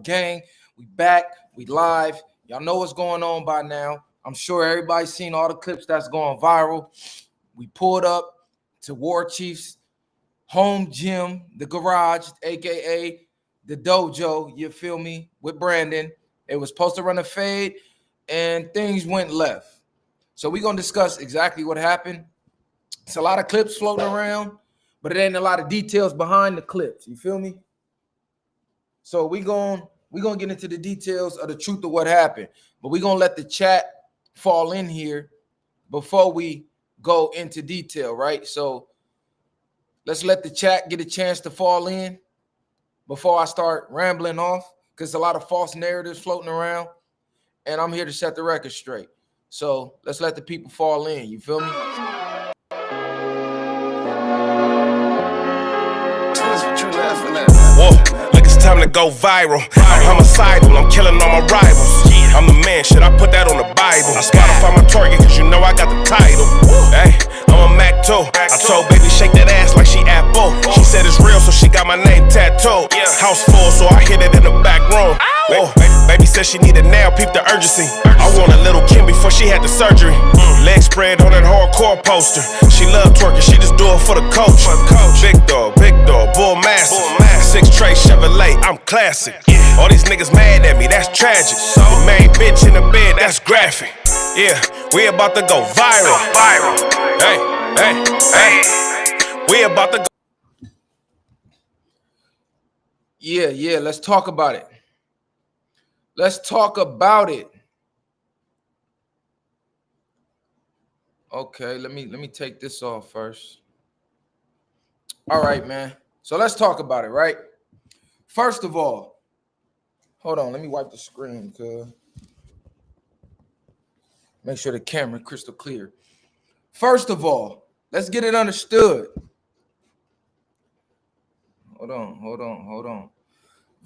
Viral gang. We back. We live. Y'all know what's going on by now. I'm sure everybody's seen all the clips that's going viral. We pulled up to War Chief's home gym, the garage, aka the dojo. You feel me? With Brandon. It was supposed to run a fade, and things went left. So we're gonna discuss exactly what happened. It's a lot of clips floating around, but it ain't a lot of details behind the clips. You feel me? So we're gonna get into the details of the truth of what happened, but we're gonna let the chat fall in here before we go into detail, right? So let's let the chat get a chance to fall in before I start rambling off, because a lot of false narratives floating around, and I'm here to set the record straight. So let's let the people fall in. You feel me? Whoa, look, it's time to go viral. I'm homicidal, I'm killing all my rivals. I'm the man, shit, I put that on the Bible. I Spotify my target, cause you know I got the title. Hey, I'm a Mac 2. I told baby shake that ass like she Apple. She said it's real, so she got my name tattooed. House full, so I hit it in the back room. Whoa, baby said she needed now, peep the urgency. I want a little Kim before she had the surgery. Leg spread on that hardcore poster. She love twerking, she just do it for the coach. Big dog, bull master. 6 tray Chevrolet, I'm classic. All these niggas mad at me, that's tragic. The main bitch in the bed, that's graphic. Yeah, we about to go viral. Hey, we about to go. Yeah, let's talk about it. Let's talk about it. Okay, let me take this off first. All right, man. So let's talk about it, right? First of all, hold on, let me wipe the screen, cuz. Make sure the camera crystal clear. First of all, let's get it understood. Hold on.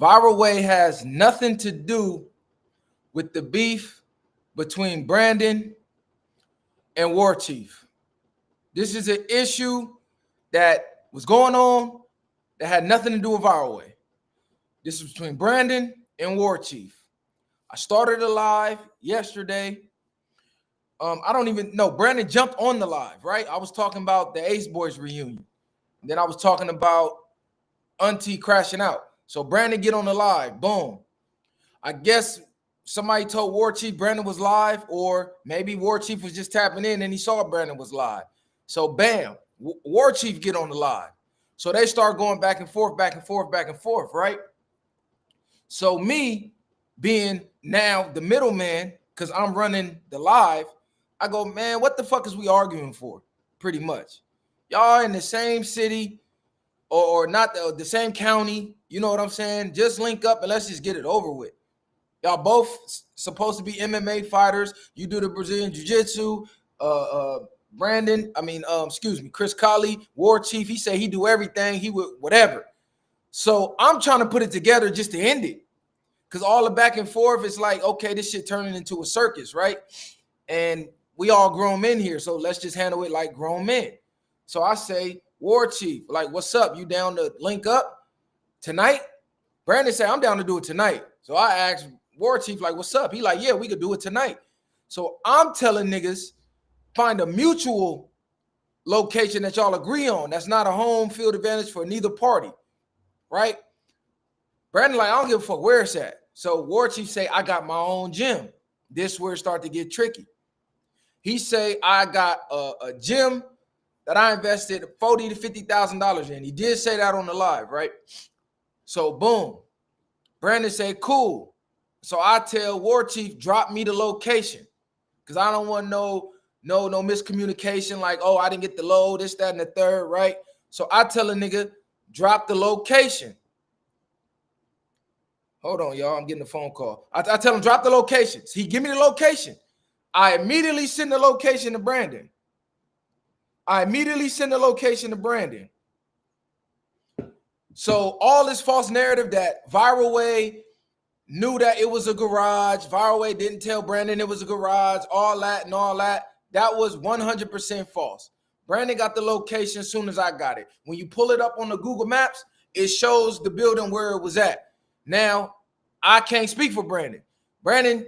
Viral Way has nothing to do with the beef between Brandon and War Chief. This is an issue that was going on that had nothing to do with Viral Way. This is between Brandon and War Chief. I started a live yesterday. I don't even know. Brandon jumped on the live, right? I was talking about the Ace Boys reunion. And then I was talking about Auntie crashing out. So Brandon get on the live. Boom. I guess somebody told War Chief Brandon was live, or maybe War Chief was just tapping in and he saw Brandon was live. So bam, War Chief get on the live. So they start going back and forth, right? So me being now the middleman, because I'm running the live, I go, man, what the fuck is we arguing for? Pretty much. Y'all in the same city or not the same county, you know what I'm saying? Just link up and let's just get it over with. Y'all both supposed to be MMA fighters. You do the Brazilian Jiu-Jitsu. Chris Caulley, War Chief, he said he do everything. He would whatever. So I'm trying to put it together just to end it. Because all the back and forth, it's like, okay, this shit turning into a circus, right? And we all grown men here, so let's just handle it like grown men. So I say, War Chief, like, what's up? You down to link up tonight? Brandon said, I'm down to do it tonight. So I asked War Chief, like, what's up? He like, yeah, we could do it tonight. So I'm telling niggas, find a mutual location that y'all agree on. That's not a home field advantage for neither party, right? Brandon like, I don't give a fuck where it's at. So War Chief say, I got my own gym. This where it start to get tricky. He say, I got a gym that I invested $40,000 to $50,000 in. He did say that on the live, right? So boom. Brandon say, cool. So I tell War Chief, drop me the location. Because I don't want no miscommunication like, oh, I didn't get the load, this, that, and the third, right? So I tell a nigga, drop the location. Hold on, y'all. I'm getting a phone call. I tell him, drop the locations. He give me the location. I immediately send the location to Brandon. So all this false narrative that Viral Way knew that it was a garage, Viral Way didn't tell Brandon it was a garage, all that, that was 100% false. Brandon got the location as soon as I got it. When you pull it up on the Google Maps, it shows the building where it was at. Now, I can't speak for Brandon. Brandon,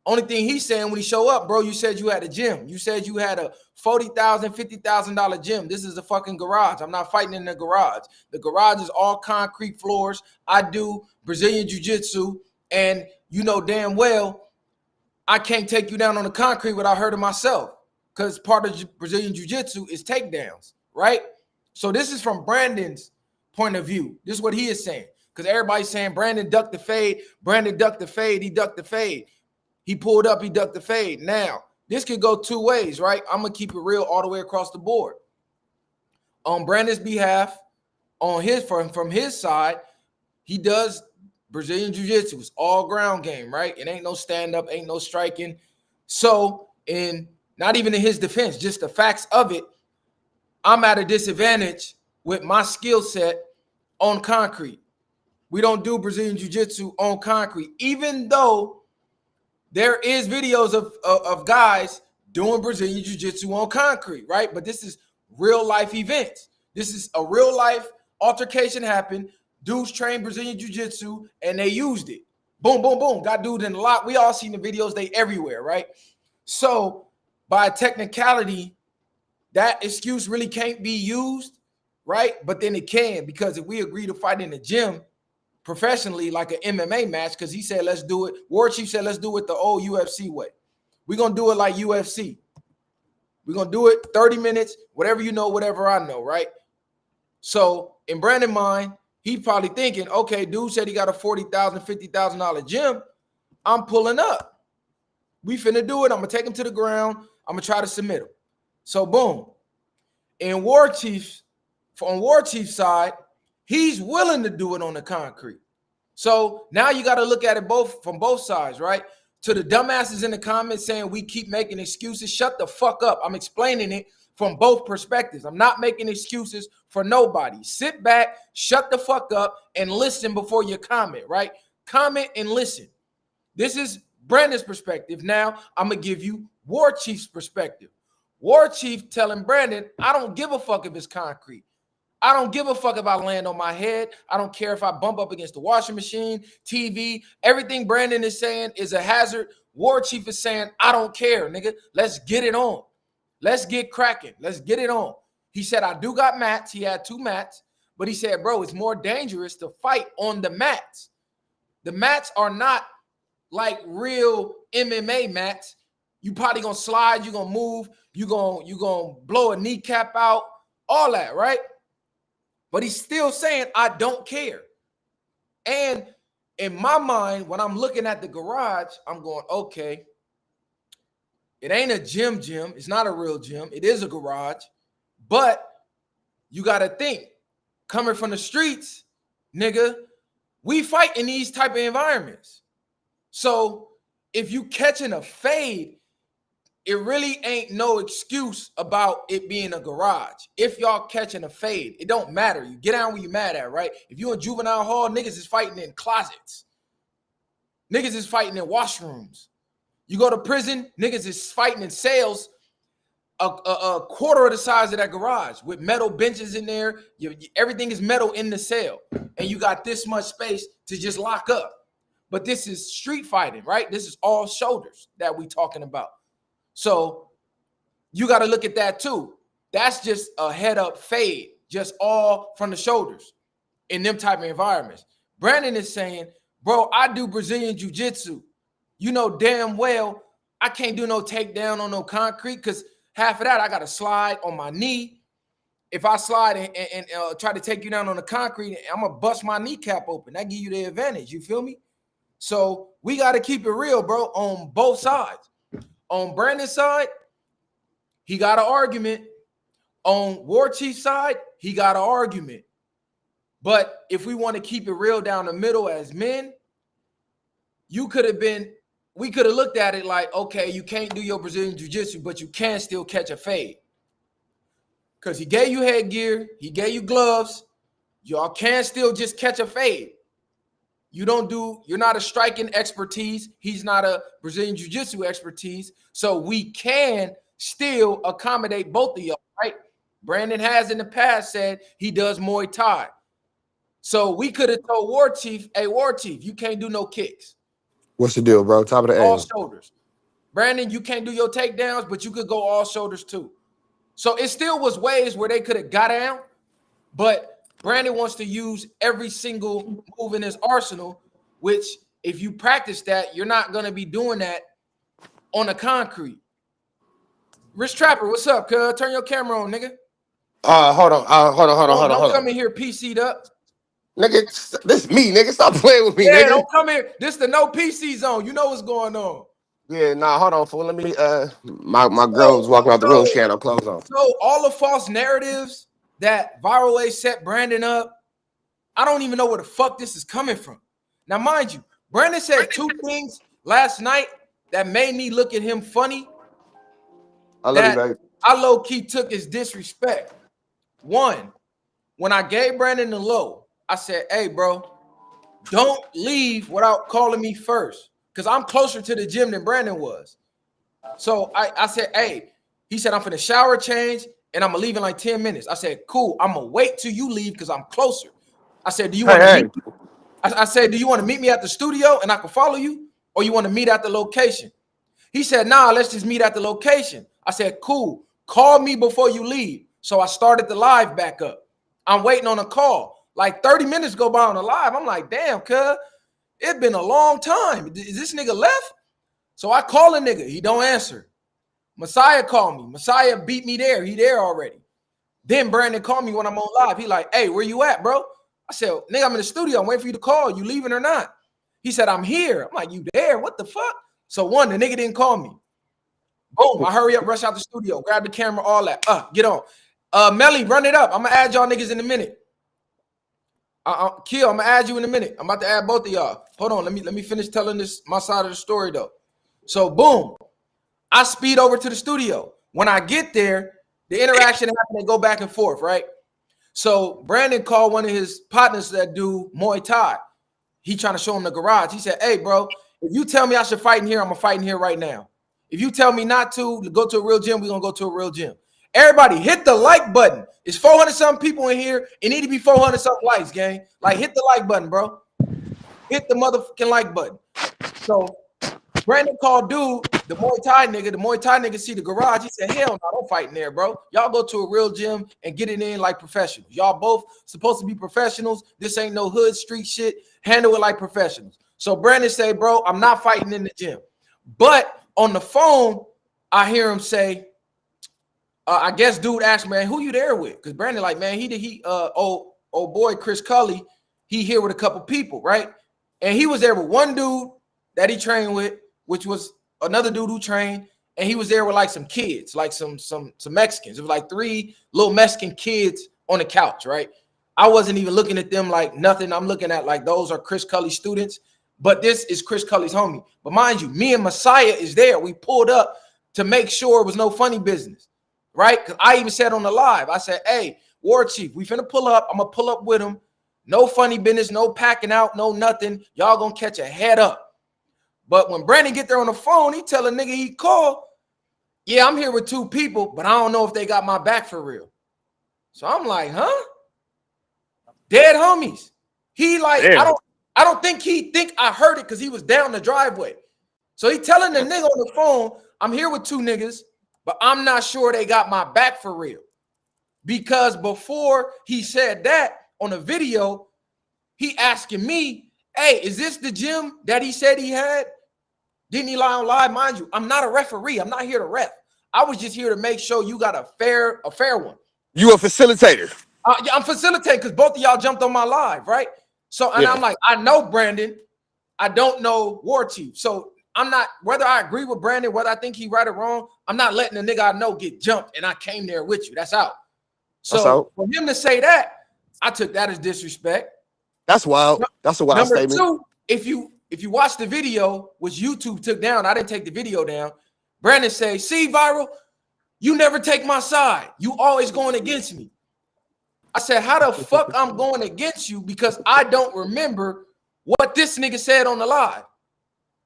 only thing he's saying when he show up, bro, you said you had a gym. You said you had a $40,000, $50,000 gym. This is a fucking garage. I'm not fighting in the garage. The garage is all concrete floors. I do Brazilian jiu-jitsu, and you know damn well I can't take you down on the concrete without hurting myself, because part of Brazilian jiu-jitsu is takedowns, right? So this is from Brandon's point of view. This is what he is saying, because everybody's saying Brandon ducked the fade. Brandon ducked the fade. He ducked the fade. He pulled up, he ducked the fade. Now, this could go two ways, right? I'm going to keep it real all the way across the board. On Brandon's behalf, on his from his side, he does Brazilian Jiu-Jitsu. It's all ground game, right? It ain't no stand-up, ain't no striking. So, not even in his defense, just the facts of it, I'm at a disadvantage with my skill set on concrete. We don't do Brazilian Jiu-Jitsu on concrete, even though there is videos of guys doing Brazilian Jiu-Jitsu on concrete, right? But this is real life events. This is a real life altercation happened. Dudes trained Brazilian Jiu-Jitsu and they used it. Boom, boom, boom. Got dude in a lot. We all seen the videos. They everywhere, right? So by technicality, that excuse really can't be used, right? But then it can, because if we agree to fight in the gym professionally, like an MMA match, because he said let's do it. War Chief said let's do it the old UFC way. We're gonna do it like UFC. We're gonna do it 30 minutes, whatever you know, whatever I know, right? So in Brandon's mind, he's probably thinking, okay, dude said he got a $40,000, $50,000 gym. I'm pulling up. We finna do it. I'm gonna take him to the ground. I'm gonna try to submit him. So boom. On War Chief's side, he's willing to do it on the concrete. So now you got to look at it from both sides, right? To the dumbasses in the comments saying we keep making excuses, shut the fuck up. I'm explaining it from both perspectives. I'm not making excuses for nobody. Sit back, shut the fuck up, and listen before you comment, right? Comment and listen. This is Brandon's perspective. Now I'm going to give you War Chief's perspective. War Chief telling Brandon, I don't give a fuck if it's concrete. I don't give a fuck if I land on my head. I don't care if I bump up against the washing machine, TV. Everything Brandon is saying is a hazard. War Chief is saying, I don't care, nigga. Let's get it on. Let's get cracking. Let's get it on. He said, I do got mats. He had 2 mats. But he said, bro, it's more dangerous to fight on the mats. The mats are not like real MMA mats. You probably going to slide. You're going to move. You're going to blow a kneecap out. All that, right? But he's still saying, I don't care. And in my mind, when I'm looking at the garage, I'm going, okay, it ain't a gym. It's not a real gym. It is a garage. But you got to think, coming from the streets, nigga, we fight in these type of environments. So if you catching a fade, it really ain't no excuse about it being a garage. If y'all catching a fade, it don't matter. You get down where you mad at, right? If you in juvenile hall, niggas is fighting in closets. Niggas is fighting in washrooms. You go to prison, niggas is fighting in cells a quarter of the size of that garage with metal benches in there. Everything is metal in the cell. And you got this much space to just lock up. But this is street fighting, right? This is all shoulders that we talking about. So you got to look at that too. That's just a head up fade, just all from the shoulders in them type of environments. Brandon is saying, bro, I do Brazilian Jiu-Jitsu. You know damn well I can't do no takedown on no concrete, because half of that I got to slide on my knee. If I slide and try to take you down on the concrete, I'm going to bust my kneecap open. That give you the advantage. You feel me? So we got to keep it real, bro, on both sides. On Brandon's side, he got an argument. On War Chief's side, he got an argument. But if we want to keep it real down the middle as men, we could have looked at it like, okay, you can't do your Brazilian Jiu-Jitsu, but you can still catch a fade. Because he gave you headgear, he gave you gloves. Y'all can still just catch a fade. You're not a striking expertise. He's not a Brazilian Jiu-Jitsu expertise. So we can still accommodate both of y'all, right? Brandon has in the past said he does Muay Thai. So we could have told War Chief, hey, War Chief, you can't do no kicks. What's the deal, bro? Top of the All A. shoulders. Brandon, you can't do your takedowns, but you could go all shoulders too. So it still was ways where they could have got down, but Brandon wants to use every single move in his arsenal, which if you practice that, you're not going to be doing that on the concrete. Rich Trapper, what's up, cuz? Turn your camera on, nigga. Hold on. Don't come in here PC'd up. Nigga, this me, nigga. Stop playing with me, Yeah, nigga. don't come here. This the no PC zone. You know what's going on. Yeah, nah, hold on, fool. Let me my girl was walking out the room, she had her clothes on. So all the false narratives that Viral Way set Brandon up, I don't even know where the fuck this is coming from. Now, mind you, Brandon said two things last night that made me look at him funny. I love you, baby. I low-key took as disrespect. One, when I gave Brandon the low, I said, hey, bro, don't leave without calling me first, because I'm closer to the gym than Brandon was. So I said, hey, he said, I'm finna shower, change, and I'm gonna leave in like 10 minutes. I said, cool, I'm gonna wait till you leave because I'm closer. I said, do you want to meet? I said, do you want to meet me at the studio and I can follow you, or you want to meet at the location? He said, nah, let's just meet at the location. I said, cool, call me before you leave. So I started the live back up. I'm waiting on a call. Like 30 minutes go by on the live. I'm like, damn, cuz, it's been a long time. Is this nigga left? So I call a nigga. He don't answer. Messiah called me. Messiah beat me there. He there already. Then Brandon called me when I'm on live. He like, hey, where you at, bro? I said, nigga, I'm in the studio. I'm waiting for you to call. You leaving or not? He said, I'm here. I'm like, you there? What the fuck? So one, the nigga didn't call me. Boom, I hurry up, rush out the studio, grab the camera, all that. Get on. Melly, run it up. I'm gonna add y'all niggas in a minute. Kill, I'm gonna add you in a minute. I'm about to add both of y'all. Hold on, let me finish telling this my side of the story though. So boom, I speed over to the studio. When I get there, the interaction happened and go back and forth, right? So Brandon called one of his partners that do Muay Thai. He trying to show him the garage. He said, hey, bro, if you tell me I should fight in here, I'm gonna fight in here right now. If you tell me not to go to a real gym, we're going to go to a real gym. Everybody hit the like button. It's 400-something people in here. It need to be 400-something likes, gang. Like, hit the like button, bro. Hit the motherfucking like button. So Brandon called dude, the Muay Thai nigga. The Muay Thai nigga see the garage. He said, hell no, don't fight in there, bro. Y'all go to a real gym and get it in like professionals. Y'all both supposed to be professionals. This ain't no hood street shit. Handle it like professionals. So Brandon said, bro, I'm not fighting in the gym. But on the phone, I hear him say, I guess dude asked, man, who you there with? Because Brandon like, man, old boy Chris Caulley, he here with a couple people, right? And he was there with one dude that he trained with, which was another dude who trained, and he was there with like some kids, like some Mexicans. It was like 3 little Mexican kids on the couch, right? I wasn't even looking at them like nothing. I'm looking at like those are Chris Caulley students. But this is Chris Caulley's homie. But mind you, me and Messiah is there. We pulled up to make sure it was no funny business, right? Because I even said on the live, I said, hey, War Chief, we finna pull up. I'm going to pull up with him. No funny business, no packing out, no nothing. Y'all going to catch a head up. But when Brandon get there on the phone, he tell a nigga he called, yeah, I'm here with 2 people, but I don't know if they got my back for real. So I'm like, huh? Dead homies. He like, Damn. I don't think he think I heard it because he was down the driveway. So he telling the nigga on the phone, I'm here with 2 niggas, but I'm not sure they got my back for real. Because before he said that on the video, he asking me, hey, is this the gym that he said he had? Didn't he lie on live? Mind you, I'm not a referee. I'm not here to ref. I was just here to make sure you got a fair one. You a facilitator. Yeah, I'm facilitating because both of y'all jumped on my live, right? So, and yeah. I'm like, I know Brandon. I don't know War Chief. So I'm not, whether I agree with Brandon, whether I think he right or wrong, I'm not letting the nigga I know get jumped and I came there with you. That's out. So for him to say that, I took that as disrespect. That's wild. That's a wild statement. Number 2, if you watch the video, which YouTube took down, I didn't take the video down. Brandon say, see, Viral, you never take my side. You always going against me. I said, how the fuck I'm going against you because I don't remember what this nigga said on the live.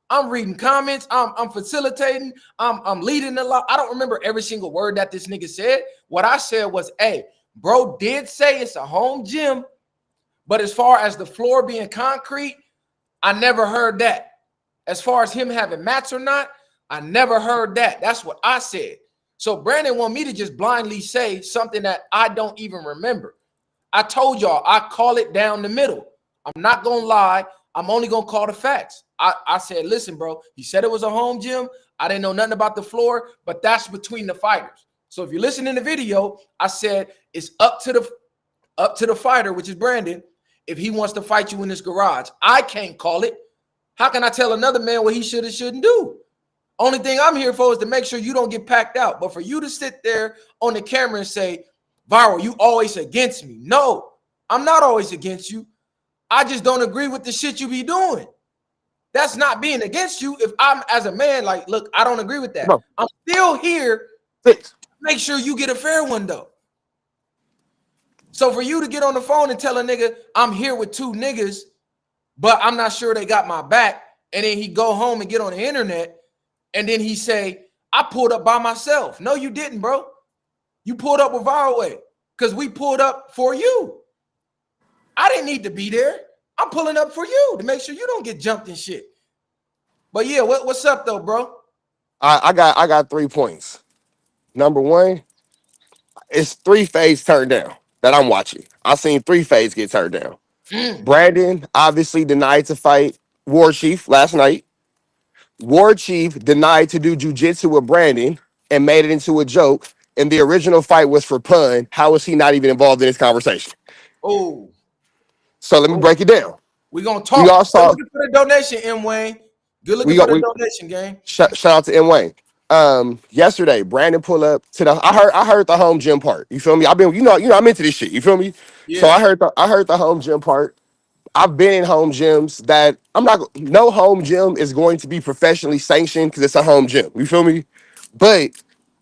I'm reading comments. I'm facilitating. I'm leading the live. I don't remember every single word that this nigga said. What I said was, hey, bro did say it's a home gym, But as far as the floor being concrete, I never heard that. As far as him having mats or not, I never heard that. That's what I said. So Brandon want me to just blindly say something that I don't even remember. I told y'all I call it down the middle. I'm not gonna lie. I'm only gonna call the facts. I said, listen, bro. He said it was a home gym. I didn't know nothing about the floor, but that's between the fighters. So if you listen in the video, I said it's up to the fighter, which is Brandon, if he wants to fight you in his garage. I can't call it. How can I tell another man what he should and shouldn't do? Only thing I'm here for is to make sure you don't get packed out. But for you to sit there on the camera and say, Viral, you always against me. No, I'm not always against you. I just don't agree with the shit you be doing. That's not being against you. If I'm as a man, like, look, I don't agree with that. Bro, I'm still here to make sure you get a fair one, though. So for you to get on the phone and tell a nigga, I'm here with two niggas, but I'm not sure they got my back, and then he go home and get on the internet, and then he say, I pulled up by myself. No, you didn't, bro. You pulled up with Viral Way because we pulled up for you. I didn't need to be there. I'm pulling up for you to make sure you don't get jumped and shit. But yeah, what's up though, bro? I got 3 points. Number one, it's 3 fades turned down that I'm watching. I seen 3 fades get turned down. Brandon obviously denied to fight War Chief last night. War Chief denied to do jiu-jitsu with Brandon and made it into a joke. And the original fight was for pun. How is he not even involved in this conversation? Oh. So let me break it down. We're going to talk. We all saw, good looking for the donation, M. Wayne. Good looking for the donation, gang. Shout out to M. Wayne. Yesterday, Brandon pulled up to the. I heard the home gym part. You feel me? I've been, I'm into this shit. You feel me? Yeah. So I heard the home gym part. I've been in home gyms that no home gym is going to be professionally sanctioned because it's a home gym. You feel me? But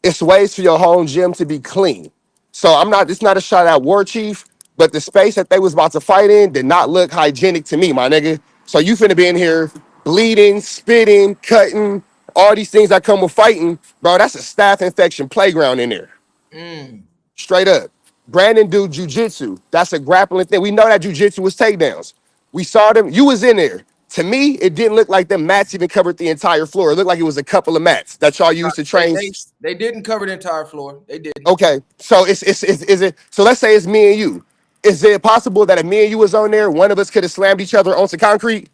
it's ways for your home gym to be clean. So it's not a shot at War Chief, but the space that they was about to fight in did not look hygienic to me, my nigga. So you finna be in here bleeding, spitting, cutting, all these things that come with fighting. Bro, that's a staph infection playground in there. Straight up. Brandon do jiu-jitsu. That's a grappling thing. We know that jiu-jitsu was takedowns. We saw them. You was in there. To me, it didn't look like them mats even covered the entire floor. It looked like it was a couple of mats that y'all used to train. They didn't cover the entire floor. They didn't. Okay. So is it so let's say it's me and you. Is it possible that if me and you was on there, one of us could have slammed each other onto concrete?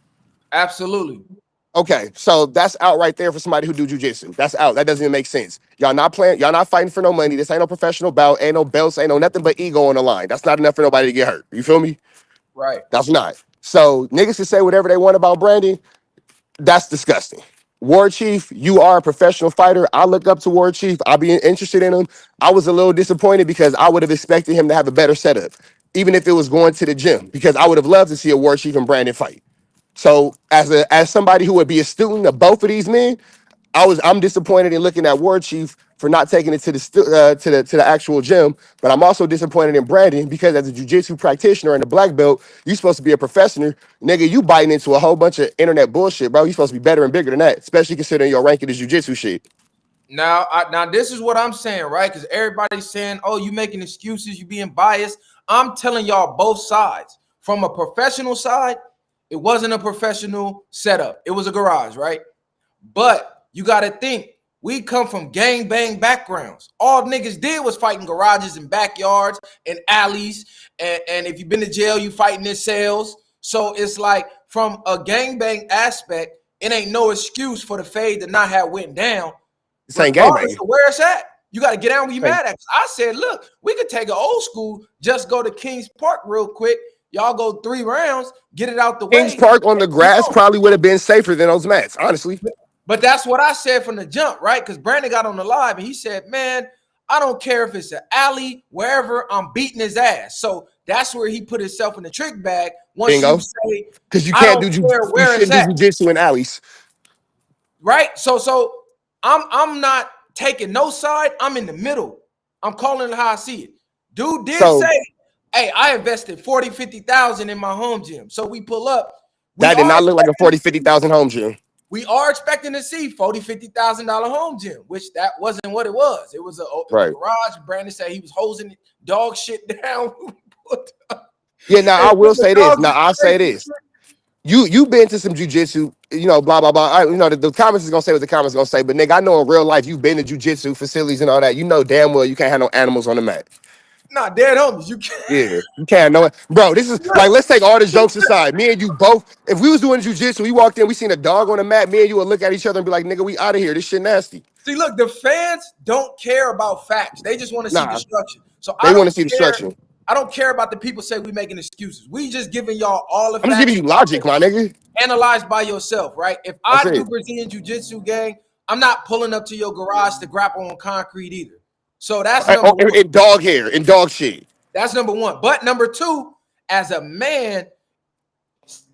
Absolutely. Okay, so that's out right there for somebody who do jiu-jitsu. That's out. That doesn't even make sense. Y'all not playing, y'all not fighting for no money. This ain't no professional bout, ain't no belts, ain't no nothing but ego on the line. That's not enough for nobody to get hurt. You feel me? Right. That's not. So niggas can say whatever they want about Brandon. That's disgusting. War Chief, you are a professional fighter. I look up to War Chief. I'll be interested in him. I was a little disappointed because I would have expected him to have a better setup, even if it was going to the gym, because I would have loved to see a War Chief and Brandon fight. So as somebody who would be a student of both of these men, I'm disappointed in looking at War Chief for not taking it to the actual gym, but I'm also disappointed in Brandon because as a jiu-jitsu practitioner and a black belt, you're supposed to be a professional. Nigga, you biting into a whole bunch of internet bullshit, bro. You're supposed to be better and bigger than that, especially considering your rank in the jiu-jitsu shit. Now this is what I'm saying, right? Because everybody's saying, oh, you making excuses, you being biased. I'm telling y'all both sides. From a professional side, it wasn't a professional setup. It was a garage, right? But you got to think, we come from gang bang backgrounds. All niggas did was fighting garages and backyards and alleys. And if you've been to jail, you fighting in cells. So it's like from a gang bang aspect, it ain't no excuse for the fade to not have went down. This ain't gang bang. Where it's at. You got to get down where you mad at. I said, look, we could take an old school, just go to Kings Park real quick. Y'all go 3 rounds, get it out the way. Kings Park on the grass probably would have been safer than those mats, honestly. But that's what I said from the jump, right? Because Brandon got on the live and he said, man, I don't care if it's an alley, wherever, I'm beating his ass. So that's where he put himself in the trick bag. Once Bingo. you say, because you can't do jiu-jitsu in alleys. Right? So I'm not taking no side. I'm in the middle. I'm calling it how I see it. Dude did say, hey, I invested 40, 50,000 in my home gym. So we pull up. That did not look like a 40, 50,000 home gym. We are expecting to see $40,000, $50,000 home gym, which that wasn't what it was. It was a garage. Brandon said he was hosing dog shit down. Yeah, now Hey, I will put the say this. dogs Now in I'll the say face. this. You been to some jujitsu, blah blah blah. The comments is gonna say what the comments gonna say, but nigga, I know in real life you've been to jujitsu facilities and all that. You know damn well you can't have no animals on the mat. Nah, dead homies. You can't. Yeah, you can't know it, bro. This is like, let's take all the jokes aside. Me and you both. If we was doing jujitsu, we walked in, we seen a dog on the mat. Me and you would look at each other and be like, "Nigga, we out of here. This shit nasty." See, look, the fans don't care about facts. They just want to see Nah, destruction. So they I want to don't see care. destruction. I don't care about the people say we making excuses. We just giving y'all all the I'm just giving facts. you logic, my nigga. Analyze by yourself, right? If That's I do it. Brazilian Jiu-Jitsu, gang, I'm not pulling up to your garage to grapple on concrete either. So that's Oh, number one. and dog hair and dog shit. That's number one. But number two, as a man,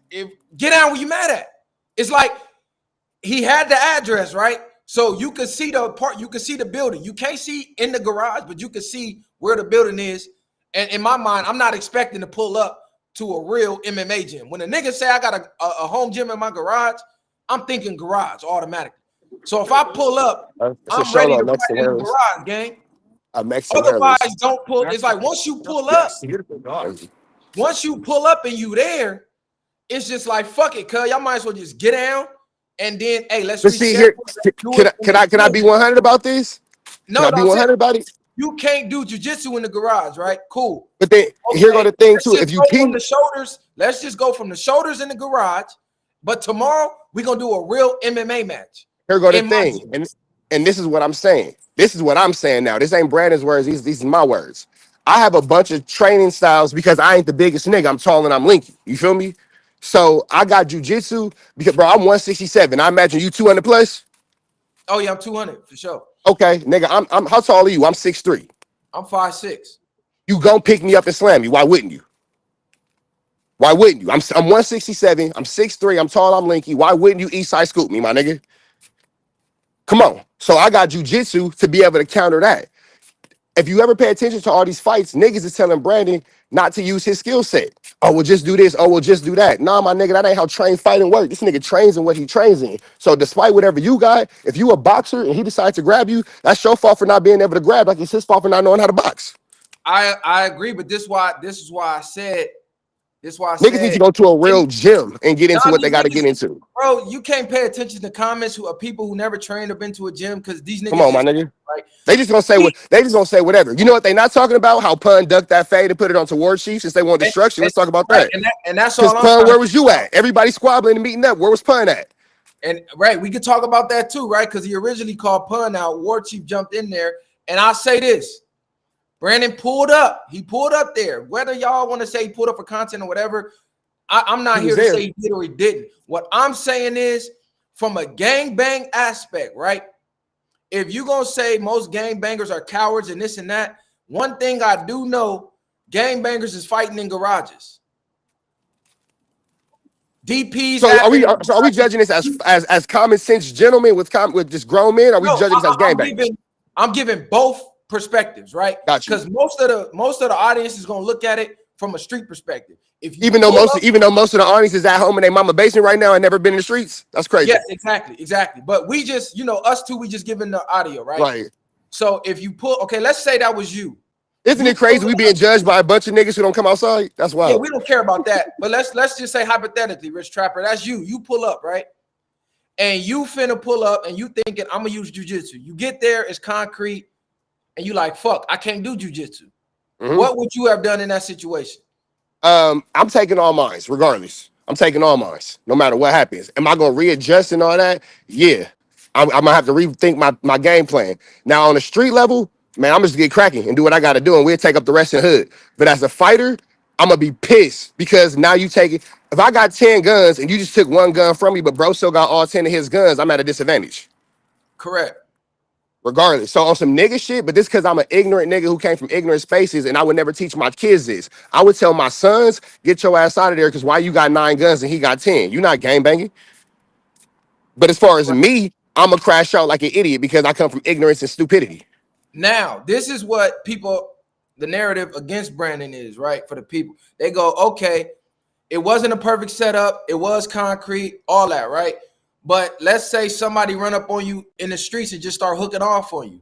get down where you mad at. It's like he had the address, right? So you could see the part, you could see the building. You can't see in the garage, but you can see where the building is. And in my mind, I'm not expecting to pull up to a real MMA gym. When a nigga say I got a home gym in my garage, I'm thinking garage automatically. So if I pull up, It's a I'm ready to show fight next to in the hairless. garage, gang. A Mexican Otherwise, hairless. don't pull. It's like once you pull up, and you there, it's just like fuck it, cuz y'all might as well just get down and then hey, let's But see reschedule. here, Do it in the can I be building. 100 about this? Can No, I be I'm saying 100 about it? you can't do jujitsu in the garage, right? Cool. But then here go Okay, the thing let's too. If just you go from peep, the shoulders. Let's just go from the shoulders in the garage. But tomorrow we're gonna do a real MMA match here go the in my thing. gym. And this is what I'm saying. This is what I'm saying now. This ain't Brandon's words. These are my words. I have a bunch of training styles because I ain't the biggest nigga. I'm tall and I'm linky. You feel me? So I got jujitsu because bro, I'm 167. I imagine you 200 plus. Oh yeah, I'm 200 for sure. Okay, nigga, I'm how tall are you? I'm 6'3". I'm 5'6". You gon' pick me up and slam me. Why wouldn't you? Why wouldn't you? I'm 167. I'm 6'3". I'm tall. I'm linky. Why wouldn't you east side scoop me, my nigga? Come on. So I got jujitsu to be able to counter that. If you ever pay attention to all these fights, niggas is telling Brandon not to use his skill set. Oh, we'll just do this. Oh, we'll just do that. Nah, my nigga, that ain't how train fighting work. This nigga trains in what he trains in. So despite whatever you got, if you a boxer and he decides to grab you, that's your fault for not being able to grab, like it's his fault for not knowing how to box. I agree, but this is why I said Niggas need to go to a real gym and get into Nah, what they these got to niggas, get into. bro, you can't pay attention to comments who are people who never trained or been to a gym because these Come niggas on, my just nigga. right. They just gonna say what they just gonna say whatever. You know what they not talking about? How Pun ducked that fade and put it onto War Chief since they want And, destruction. and, Let's talk about right, that. and that's Because all I'm Pun, trying where to was you at? Everybody squabbling and meeting up. Where was Pun at? and right, we could talk about that too, right? Because he originally called Pun out. War Chief jumped in there, and I'll say this: Brandon pulled up. He pulled up there. Whether y'all want to say he pulled up for content or whatever, I'm not He was here to there. say he did or he didn't. What I'm saying is, from a gangbang aspect, right? If you're gonna say most gangbangers are cowards and this and that, one thing I do know, gangbangers is fighting in garages. DPs So are happen we? in So are we judging this as common sense gentlemen with just grown men? Or are we no, judging this as gangbangers? I'm giving both perspectives, right? Got you. Because most of the audience is gonna look at it from a street perspective. If you Even though pull most up, of the audience is at home in their mama basement right now and never been in the streets, that's crazy. yes, exactly. But we just, us two, we just giving the audio, right? Right. So if you pull, okay, let's say that was you. Isn't You it crazy pull we up, being judged by a bunch of niggas who don't come outside? That's yeah, wild. we don't care about that. But let's just say hypothetically, Rich Trapper, that's you. You pull up, right? And you finna pull up and you thinking, I'm gonna use jujitsu. You get there, it's concrete, and you like, fuck, I can't do jujitsu. Mhm. What would you have done in that situation? I'm taking all mines, regardless. I'm taking all mines, no matter what happens. Am I gonna readjust and all that? Yeah. I'm gonna have to rethink my game plan. Now on the street level, man, I'm just gonna get cracking and do what I gotta do, and we'll take up the rest of the hood. But as a fighter, I'm gonna be pissed because now you take it. If I got 10 guns and you just took one gun from me, but bro still got all 10 of his guns, I'm at a disadvantage. Correct. Regardless. So on some nigga shit, but this because I'm an ignorant nigga who came from ignorant spaces and I would never teach my kids this. I would tell my sons, get your ass out of there because why you got 9 guns and he got 10? You not gang banging. But as far as me, I'm going to crash out like an idiot because I come from ignorance and stupidity. Now, this is what the narrative against Brandon is, right? For the people, they go, okay, it wasn't a perfect setup. It was concrete, all that, right? But let's say somebody run up on you in the streets and just start hooking off on you.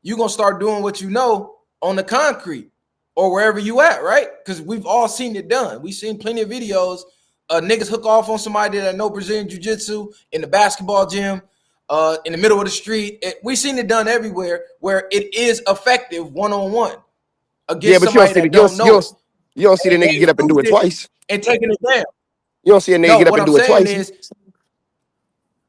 You're going to start doing what you know on the concrete. or wherever you at, right? Because we've all seen it done. We've seen plenty of videos. Niggas hook off on somebody that know Brazilian Jiu-Jitsu in the basketball gym, in the middle of the street. We've seen it done everywhere where it is effective one-on-one against somebody that don't know it. You don't see the nigga get up and do it twice. And taking it down. You don't see a nigga get up and do it twice.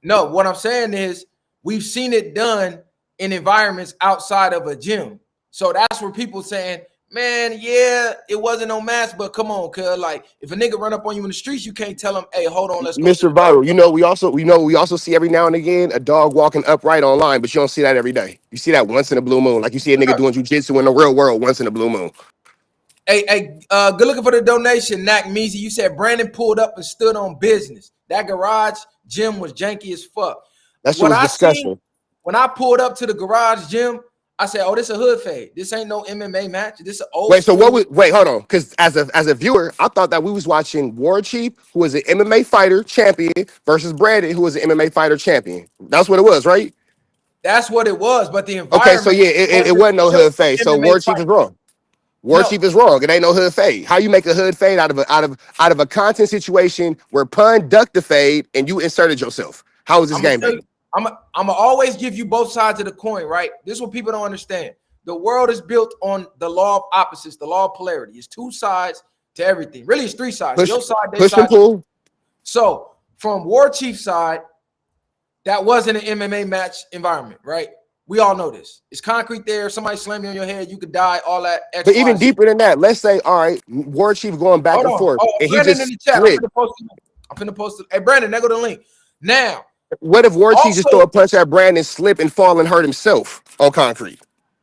What I'm saying is we've seen it done in environments outside of a gym. So that's where people saying, man, yeah, it wasn't no match, but come on, cuz like if a nigga run up on you in the streets, you can't tell him, hey, hold on, let's go. Mr. Viral, we also see every now and again a dog walking upright online, but you don't see that every day. You see that once in a blue moon, like you see a nigga doing jujitsu in the real world once in a blue moon. Hey, good looking for the donation, Nak Meezy. You said Brandon pulled up and stood on business. That garage gym was janky as fuck. That shit was disgusting. When I pulled up to the garage gym, I said, "Oh, this a hood fade. This ain't no MMA match. This an old." Wait, so wait, hold on, because as a viewer, I thought that we was watching War Chief, who was an MMA fighter champion, versus Brandon, who was an MMA fighter champion. That's what it was, right? That's what it was. But the environment. Okay, so yeah, it wasn't no hood fade. So War Chief is wrong. Warchief is wrong. It ain't no hood fade. How you make a hood fade out of a content situation where pun ducked the fade and you inserted yourself? How is this game made? I'm gonna always give you both sides of the coin, right? This is what people don't understand. The world is built on the law of opposites, the law of polarity. It's two sides to everything. Really, it's three sides. Your side, their side. Pull. So from Warchief's side, that wasn't an MMA match environment, right? We all know this. It's concrete there. Somebody slam you on your head, you could die, all that. But even deeper than that, let's say, all right, War Chief going back and forth. And he just in the chat. I'm finna post it. Hey, Brandon, there go the link. Now, what if War Chief just throw a punch at Brandon, slip and fall and hurt himself on concrete?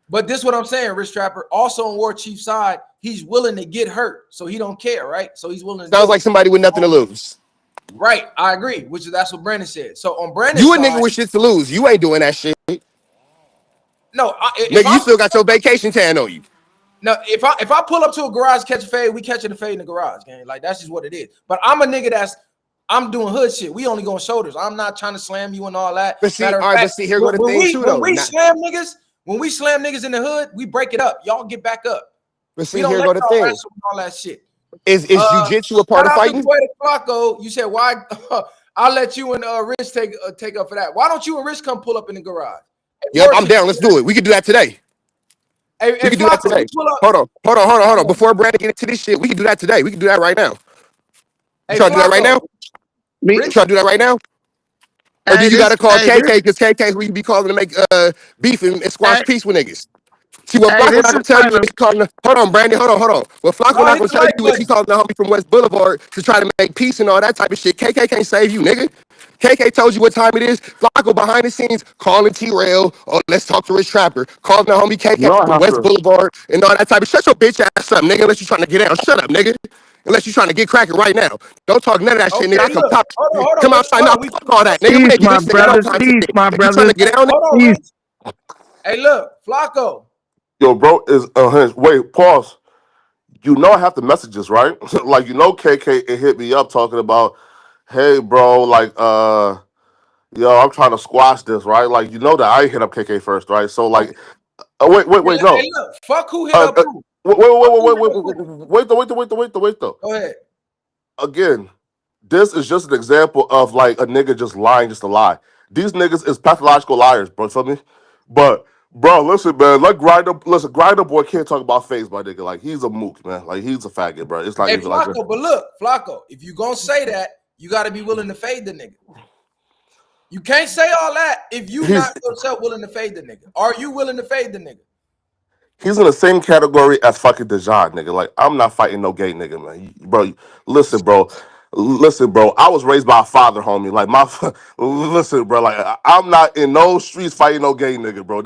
But this is what I'm saying, Rich Trapper. Also on War Chief's side, he's willing to get hurt, so he don't care, right? So he's willing to. Sounds like somebody with nothing to lose. Right, I agree. That's what Brandon said. So on Brandon's side, you a nigga with shit to lose. You ain't doing that shit. No, nigga, you still got your vacation tan on you. No, if I pull up to a garage, catch a fade, we catching the fade in the garage, gang. Like that's just what it is. But I'm a nigga I'm doing hood shit. We only going shoulders. I'm not trying to slam you and all that. But see, here go the thing too, though. When we slam niggas in the hood, we break it up. Y'all get back up. But see, here go the thing. All that shit. Is jiu-jitsu a part of fighting? Flacco, you said why? I'll let you and Rich take up for that. Why don't you and Rich come pull up in the garage? Yep, I'm down. Let's do it. We can do that today. We can do that today. Hold on. Before Brandon get into this shit, we can do that today. We can do that right now. You trying to do that right now? You trying to do that right now? Or do you got to call KK because KK who you be calling to make beef and squash peace with niggas? See what Flacco not gonna tell you is calling. Hold on, Brandon. Hold on. What Flacco not gonna tell you is he calling the homie from West Boulevard to try to make peace and all that type of shit. KK can't save you, nigga. KK told you what time it is. Flacco behind the scenes calling T-Rail. Oh, let's talk to Rich Trapper. Calling the homie KK from West Boulevard and all that type of shit. Shut your bitch ass up, nigga. Unless you trying to get out. Shut up, nigga. Unless you trying to get cracking right now. Don't talk none of that shit, nigga. I come top. Come outside now. Fuck all that, nigga. My brother. Trying to get out. Hey, look, Flacco. Yo, bro, wait, pause. You know I have the messages, right? Like, KK hit me up talking about, hey, bro, like, yo, I'm trying to squash this, right? Like, that I hit up KK first, right? So, like, wait, no. Hey, look, fuck who hit up who? Wait, though. Go ahead. Again, this is just an example of, like, a nigga just lying just to lie. These niggas is pathological liars, bro, feel me? But... Bro, listen, man. Grinder Boy can't talk about face, my nigga. Like, he's a mook, man. Like, he's a faggot, bro. It's not even Flacco, like that. But look, Flacco, if you gonna say that, you got to be willing to fade the nigga. You can't say all that if you not yourself willing to fade the nigga. Are you willing to fade the nigga? He's in the same category as fucking Dejan, nigga. Like, I'm not fighting no gay nigga, man. Bro, listen, bro. I was raised by a father, homie. Like, listen, bro. Like, I'm not in no streets fighting no gay nigga, bro.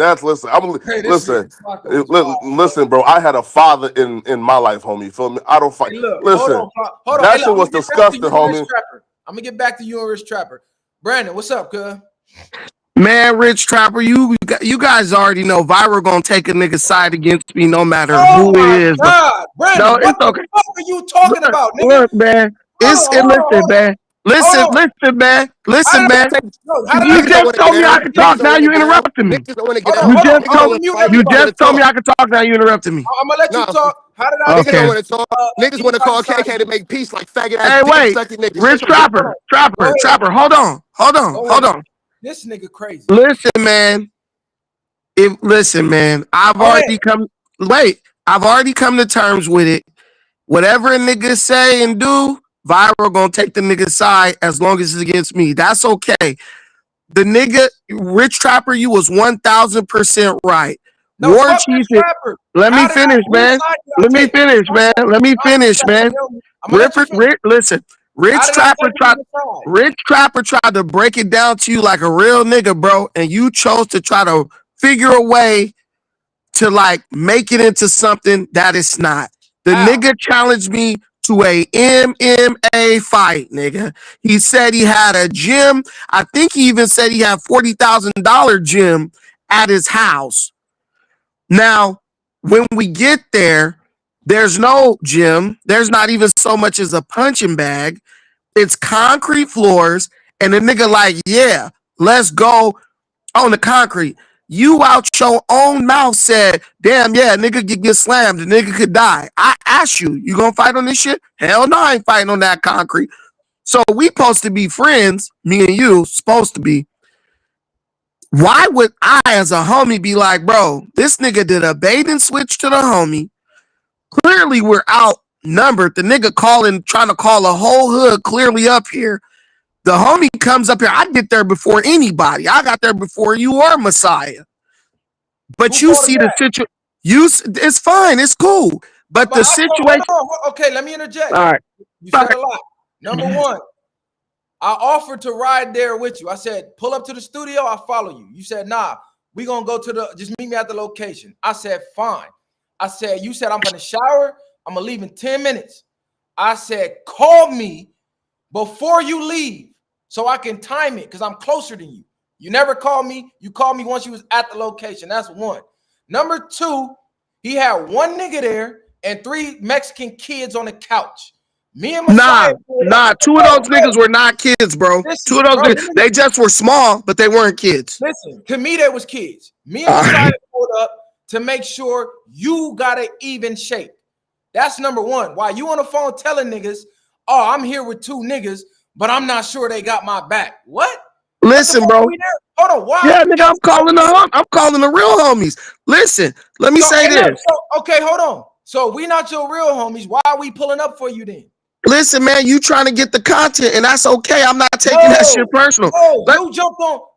Listen, bro. I had a father in my life, homie. You feel me? I don't fight. Hey, look, listen, hold on. That shit was disgusting, homie. I'm gonna get back to you and Rich Trapper. Brandon, what's up, cuz? Man, Rich Trapper, you guys already know Viral gonna take a nigga's side against me no matter who it is. God, Brandon, no, what the fuck are you talking about, nigga? Look, man. Listen, man. Listen, Hold on. man. How Listen, did man. how did I You Niggas get don't just want into to get told me I down. could this? talk. Niggas don't Now want to you get down. interrupted me. Niggas don't want to get Hold on, down. You hold on. just Niggas I'm don't told gonna want to mute fight. you Niggas don't everybody. just want to told me talk. I could talk. Now you interrupted me. I'm gonna let you No, talk. How did I niggas don't Okay. want to talk. Niggas want to anybody call side KK to make peace like faggot ass Hey, dick wait. sucking niggas. Rich Shut your dick. Hold on. Go ahead. Trapper. Hold Go ahead. on. This nigga crazy. Listen, man. Listen, man. Go ahead. I've already come to terms with it. Whatever a nigga say and do, Viral gonna take the nigga side as long as it's against me. That's okay. The nigga, Rich Trapper, you was 1000% right. No, War fuck Chief, this rapper. let me How did I? finish, Whose man. side did I take? I'm gonna tell you. I'm gonna let you finish. Listen, How did I take a nigga side? Rich Trapper tried to break it down to you like a real nigga, bro, and you chose to try to figure a way to like make it into something that it's not. The How? nigga challenged me to a MMA fight, nigga. He said he had a gym. I think he even said he had $40,000 gym at his house. Now, when we get there, there's no gym. There's not even so much as a punching bag. It's concrete floors, and the nigga like, yeah, let's go on the concrete. You out your own mouth said, damn, yeah, nigga get slammed, the nigga could die. I asked you, you gonna fight on this shit? Hell no, I ain't fighting on that concrete. So we supposed to be friends, me and you, supposed to be. Why would I, as a homie, be like, bro, this nigga did a bait and switch to the homie. Clearly, we're outnumbered. The nigga trying to call a whole hood clearly up here. The homie comes up here. I get there before anybody. I got there before you or Messiah. But Who you fought him see the back? situation. It's fine. It's cool. But But the I hold situation. on. Okay, let me interject. All right. You All said a lot. Number one, I offered to ride there with you. I said, pull up to the studio, I'll follow you. You said, nah, we gonna go to just meet me at the location. I said, fine. I said, you said I'm gonna shower, I'm gonna leave in 10 minutes. I said, call me before you leave so I can time it because I'm closer than you. You never called me. You called me once you was at the location. That's one. Number two, he had one nigga there and 3 Mexican kids on the couch. Me and Messiah pulled up. Nah. Two of those niggas were not kids, bro. Two Listen, of those bro. niggas, they just were small, but they weren't kids. Listen, to me, they was kids. Me and All Messiah right. pulled up to make sure you got an even shape. That's number one. Why you on the phone telling niggas, oh, I'm here with 2 niggas, but I'm not sure they got my back. What the Listen, fuck are bro. we there? Hold on. Why are Yeah, you nigga, I'm calling the real homies. Listen, let me so say hey, look, this. okay, hold on. So we not your real homies. Why are we pulling up for you then? Listen, man, you trying to get the content, and that's okay. I'm not taking that shit No, personal. no, But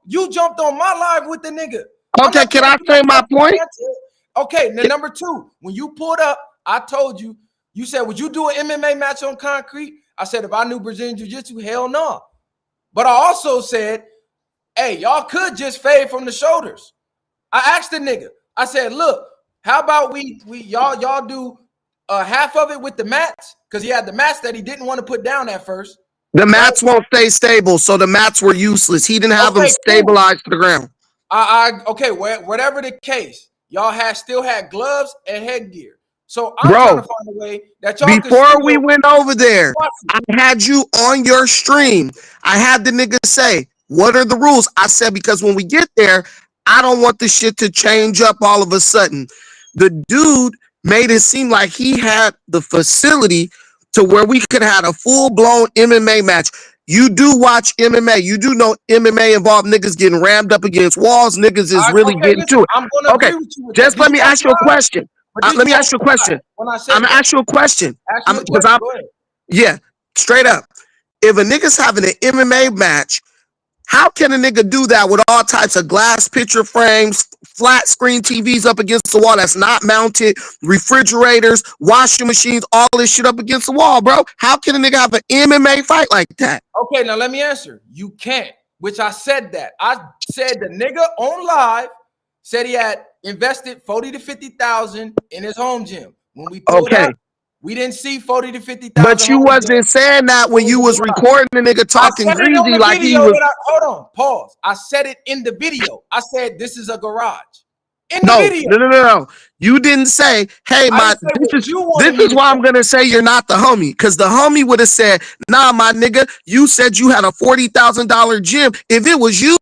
you jumped on my live with the nigga. I'm okay, not can trying I to get say no my point? content. Okay, then number two, when you pulled up, I told you, you said, would you do an MMA match on concrete? I said, if I knew Brazilian Jiu-Jitsu, hell no. But I also said, hey, y'all could just fade from the shoulders. I asked the nigga, I said, look, how about we y'all do half of it with the mats? Because he had the mats that he didn't want to put down at first, The right? mats won't stay stable, so the mats were useless. He didn't have them Okay, cool. stabilized to the ground. Okay, whatever the case, y'all still had gloves and headgear. So I'm trying to Bro, find a way that y'all could before we still went over there, watch it. I had you on your stream. I had the nigga say, what are the rules? I said, because when we get there, I don't want the shit to change up all of a sudden. The dude made it seem like he had the facility to where we could have a full-blown MMA match. You do watch MMA. You do know MMA involved niggas getting rammed up against walls. Niggas is really Okay, getting listen, to it. I'm gonna Okay, agree with you with that. just Did let you me watch ask you a live? question. But did Let you me watch ask you a live question. when I I'm said gonna that? ask you a question. Ask me a Because question. Go ahead. yeah, straight up. If a nigga's having an MMA match, how can a nigga do that with all types of glass picture frames, flat screen TVs up against the wall that's not mounted, refrigerators, washing machines, all this shit up against the wall, bro? How can a nigga have an MMA fight like that? Okay, now let me answer. You can't, which I said that. I said the nigga on live said he had invested 40 to 50,000 in his home gym. When we pulled up, Okay. we didn't see 40 to 50,000 But you home gym. wasn't saying that when you was recording the nigga I talking said it on greasy the like he video was. that hold on, pause. I said it in the video. I said this is a garage in the No, video. no, no, no, no. You didn't say, hey, I didn't say what you wanted this me is to why say. I'm gonna say you're not the homie. Because the homie would have said, nah, my nigga, you said you had a $40,000 gym. If it was you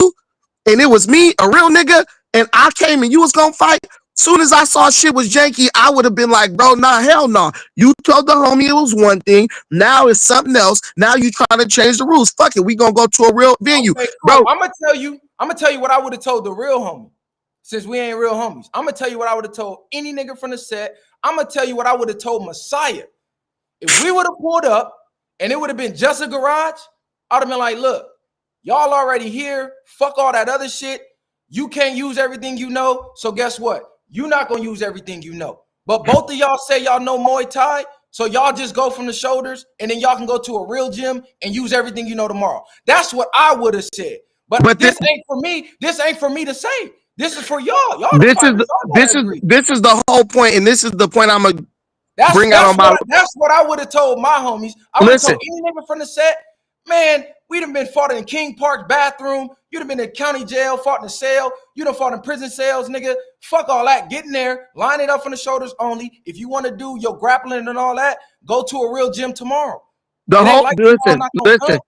and it was me, a real nigga, and I came and you was gonna fight, soon as I saw shit was janky, I would have been like, bro, nah, hell no. Nah. You told the homie it was one thing, now it's something else. Now you trying to change the rules. Fuck it, we gonna go to a real venue. Okay, Bro, cool. I'm gonna tell you what I would have told the real homie. Since we ain't real homies, I'm gonna tell you what I would have told any nigga from the set. I'm gonna tell you what I would have told Messiah. If we would have pulled up and it would have been just a garage, I'd have been like, look, y'all already here. Fuck all that other shit. You can't use everything you know. So guess what? You're not gonna use everything you know. But both of y'all say y'all know Muay Thai. So y'all just go from the shoulders and then y'all can go to a real gym and use everything you know tomorrow. That's what I would have said. But this ain't for me. This ain't for me to say. This is for y'all. Y'all the fighters. This is the whole point, and this is the point I'm gonna bring out on my. That's what I would have told my homies. I would have told any nigga from the set, man, we'd have been fought in King Park's bathroom. You'd have been in county jail, fought in a cell. You'd have fought in prison cells, nigga. Fuck all that. Get in there, line it up from the shoulders only. If you want to do your grappling and all that, go to a real gym tomorrow. Listen.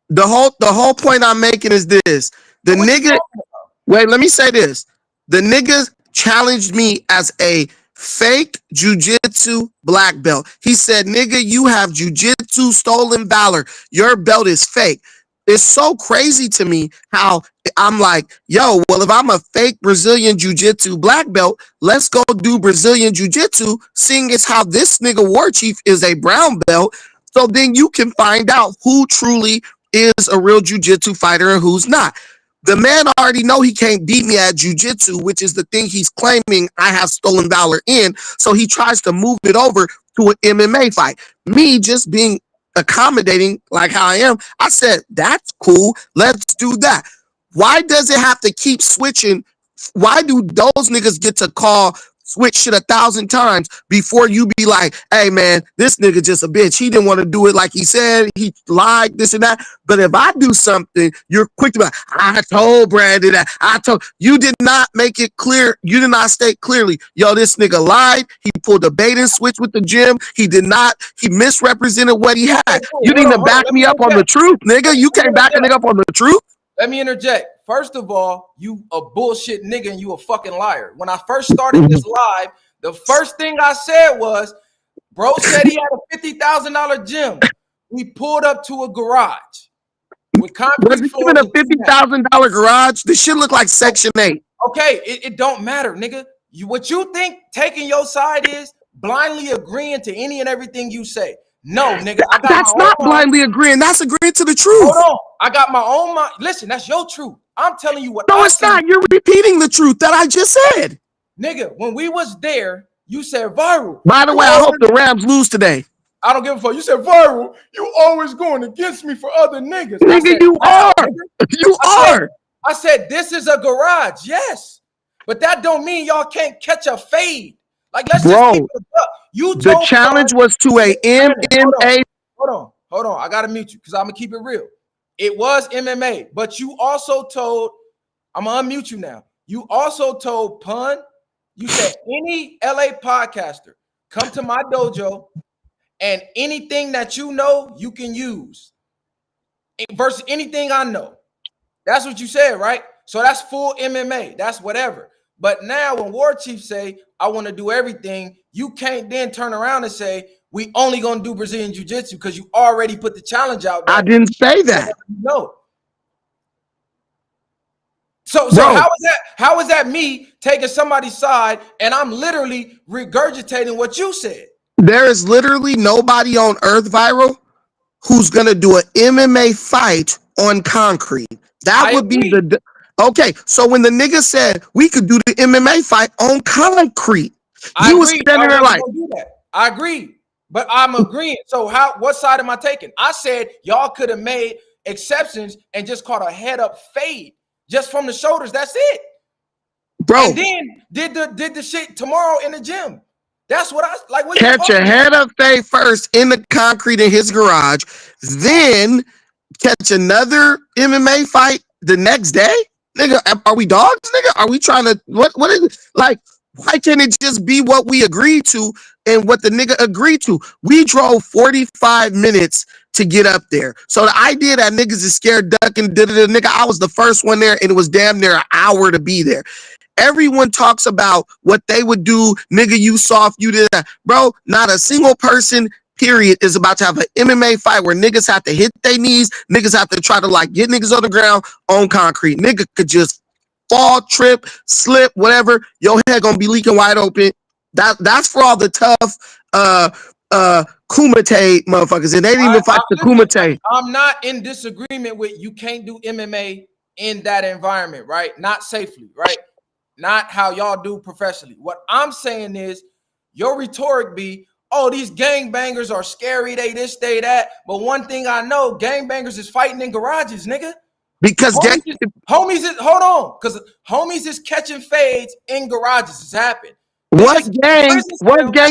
The whole point I'm making is this: the nigga. Wait, let me say this: the nigga challenged me as a fake jujitsu black belt. He said, "Nigga, you have jujitsu stolen valor. Your belt is fake." It's so crazy to me how I'm like, yo, well, if I'm a fake Brazilian jiu-jitsu black belt, let's go do Brazilian jiu-jitsu, seeing as how this nigga War Chief is a brown belt. So then you can find out who truly is a real jiu-jitsu fighter and who's not. The man already know he can't beat me at jiu-jitsu, which is the thing he's claiming I have stolen valor in. So he tries to move it over to an MMA fight. Me just being accommodating like how I am, I said, that's cool. Let's do that. Why does it have to keep switching? Why do those niggas get to call switch shit 1,000 times before you be like, hey man, this nigga just a bitch. He didn't want to do it like he said. He lied, this and that. But if I do something, you're quick to be like, I told Brandon that. You did not make it clear. You did not state clearly, yo, this nigga lied. He pulled a bait and switch with the gym. He misrepresented what he had. You didn't even back me up on the truth, nigga. You can't back a nigga up on the truth. Let me interject. First of all, you a bullshit nigga and you a fucking liar. When I first started this live, the first thing I said was, bro said he had a $50,000 gym. We pulled up to a garage with concrete floors. Was it even a $50,000 garage? This shit look like Section 8. Okay, it don't matter, nigga. What you think taking your side is blindly agreeing to any and everything you say. No, nigga. That's not blindly agreeing. That's agreeing to the truth. Hold on. I got my own mind. Listen, that's your truth. I'm telling you what. No, it's not. You're repeating the truth that I just said. Nigga, when we was there, you said viral. By the way, I hope the Rams lose today. I don't give a fuck. You said viral. You always going against me for other niggas. Nigga, you are. You are. I said, this is a garage. Yes. But that don't mean y'all can't catch a fade. Like, let's just keep it up. The challenge was to a MMA. Hold on. I got to mute you because I'm going to keep it real. It was MMA, but you also told, I'm going to unmute you now. You also told Pun, you said any LA podcaster, come to my dojo and anything that you know, you can use versus anything I know. That's what you said, right? So that's full MMA. That's whatever. But now when War Chief say, I want to do everything, you can't then turn around and say, we only going to do Brazilian Jiu-Jitsu because you already put the challenge out there. I didn't say that. No. So how is that me taking somebody's side and I'm literally regurgitating what you said? There is literally nobody on Earth, Viral, who's going to do an MMA fight on concrete. That would be the... Okay, so when the nigga said we could do the MMA fight on concrete, you was standing there like... I agree, but I'm agreeing. So what side am I taking? I said y'all could have made exceptions and just caught a head up fade just from the shoulders. That's it. Bro. And then did the shit tomorrow in the gym. That's what I like. What catch a head up fade first in the concrete in his garage, then catch another MMA fight the next day? Nigga, are we dogs, nigga? Are we trying to what is it? Like, why can't it just be what we agreed to and what the nigga agreed to? We drove 45 minutes to get up there. So the idea that niggas is scared ducking, nigga, I was the first one there and it was damn near an hour to be there. Everyone talks about what they would do, nigga, you soft, you did that. Bro, not a single person, period, is about to have an MMA fight where niggas have to hit their knees, niggas have to try to like get niggas on the ground on concrete. Nigga could just fall, trip, slip, whatever. Your head gonna be leaking wide open. That's for all the tough Kumite motherfuckers. And they didn't even fight the Kumite. I'm not in disagreement with you can't do MMA in that environment, right? Not safely, right? Not how y'all do professionally. What I'm saying is your rhetoric be, oh, these gangbangers are scary, they this, they that. But one thing I know, gangbangers is fighting in garages, nigga. Because homies is hold on, because homies is catching fades in garages. It's happened. What gang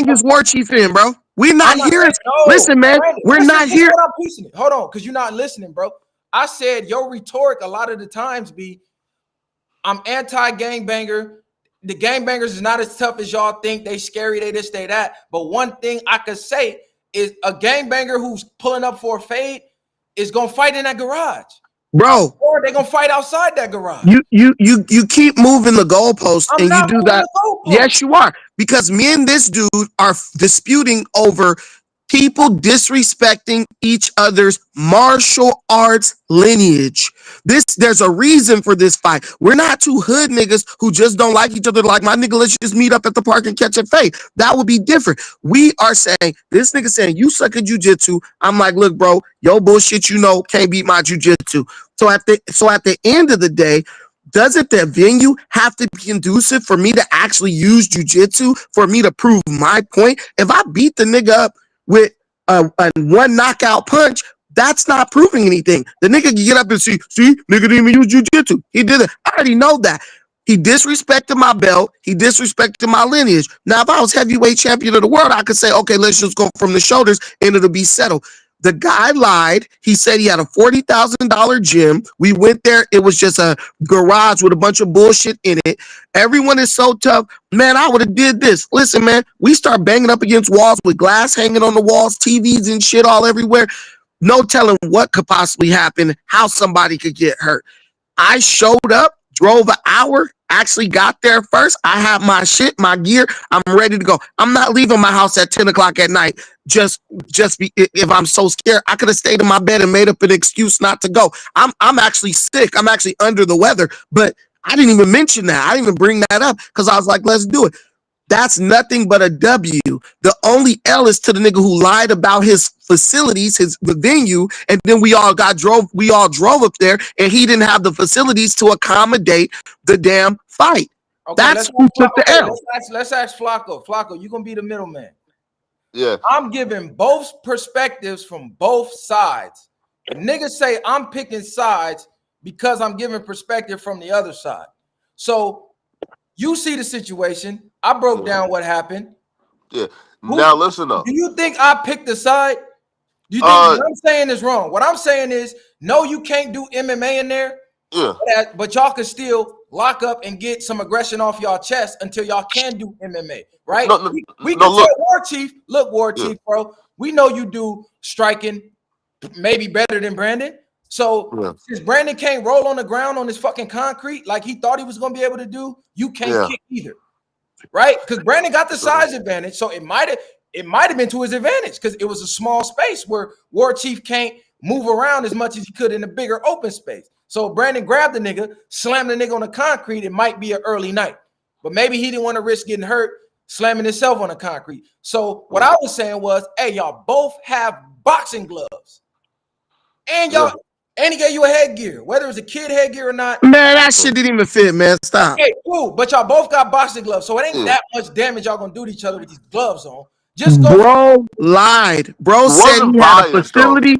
is Warchief in, bro? We're not here. No, listen, man, we're not here. I'm piecing it. Hold on, because you're not listening, bro. I said your rhetoric a lot of the times be, I'm anti-gangbanger. The gangbangers is not as tough as y'all think. They scary, they this, they that. But one thing I could say is a gangbanger who's pulling up for a fade is gonna fight in that garage, bro. Or they're gonna fight outside that garage. You keep moving the goalpost, and you do that. Yes, you are, because me and this dude are disputing over people disrespecting each other's martial arts lineage. There's a reason for this fight. We're not two hood niggas who just don't like each other. Like, my nigga, let's just meet up at the park and catch a fade. That would be different. We are saying, this nigga saying, you suck at jujitsu. I'm like, look, bro, yo bullshit, can't beat my jujitsu. So at the end of the day, doesn't the venue have to be conducive for me to actually use jujitsu, for me to prove my point? If I beat the nigga up with a one knockout punch, that's not proving anything. The nigga can get up and see, nigga didn't even use jujitsu. He did it. I already know that. He disrespected my belt. He disrespected my lineage. Now, if I was heavyweight champion of the world, I could say, okay, let's just go from the shoulders and it'll be settled. The guy lied. He said he had a $40,000 gym. We went there. It was just a garage with a bunch of bullshit in it. Everyone is so tough. Man, I would have did this. Listen, man, we start banging up against walls with glass hanging on the walls, TVs and shit all everywhere. No telling what could possibly happen, how somebody could get hurt. I showed up, drove an hour, actually got there first. I have my shit, my gear. I'm ready to go. I'm not leaving my house at 10 o'clock at night just if I'm so scared. I could have stayed in my bed and made up an excuse not to go. I'm actually sick. I'm actually under the weather, but I didn't even mention that. I didn't even bring that up because I was like, let's do it. That's nothing but a W. The only L is to the nigga who lied about his facilities, the venue, and then we all drove up there, and he didn't have the facilities to accommodate the damn fight. Okay, that's who took the L. Let's ask Flacco. Flacco, you're gonna be the middleman. Yeah. I'm giving both perspectives from both sides. The niggas say I'm picking sides because I'm giving perspective from the other side. So you see the situation. I broke down what happened. Yeah. Now listen up. Do you think I picked a side? Do you think what I'm saying is wrong? What I'm saying is, no, you can't do MMA in there. Yeah. But y'all can still lock up and get some aggression off y'all chest until y'all can do MMA, right? We can tell War Chief, look, War Chief, bro, we know you do striking maybe better than Brandon. So since Brandon can't roll on the ground on this fucking concrete like he thought he was going to be able to do, you can't kick either, right? Because Brandon got the size advantage, so it might have been to his advantage because it was a small space where War Chief can't move around as much as he could in a bigger open space. So Brandon grabbed the nigga, slammed the nigga on the concrete. It might be an early night, but maybe he didn't want to risk getting hurt, slamming himself on the concrete. So what I was saying was, hey, y'all both have boxing gloves, and and he gave you a headgear, whether it was a kid headgear or not. Man, that shit didn't even fit, man. Stop. Okay, cool, but y'all both got boxing gloves, so it ain't that much damage y'all gonna do to each other with these gloves on. Just go. Bro lied. Bro said he had a facility.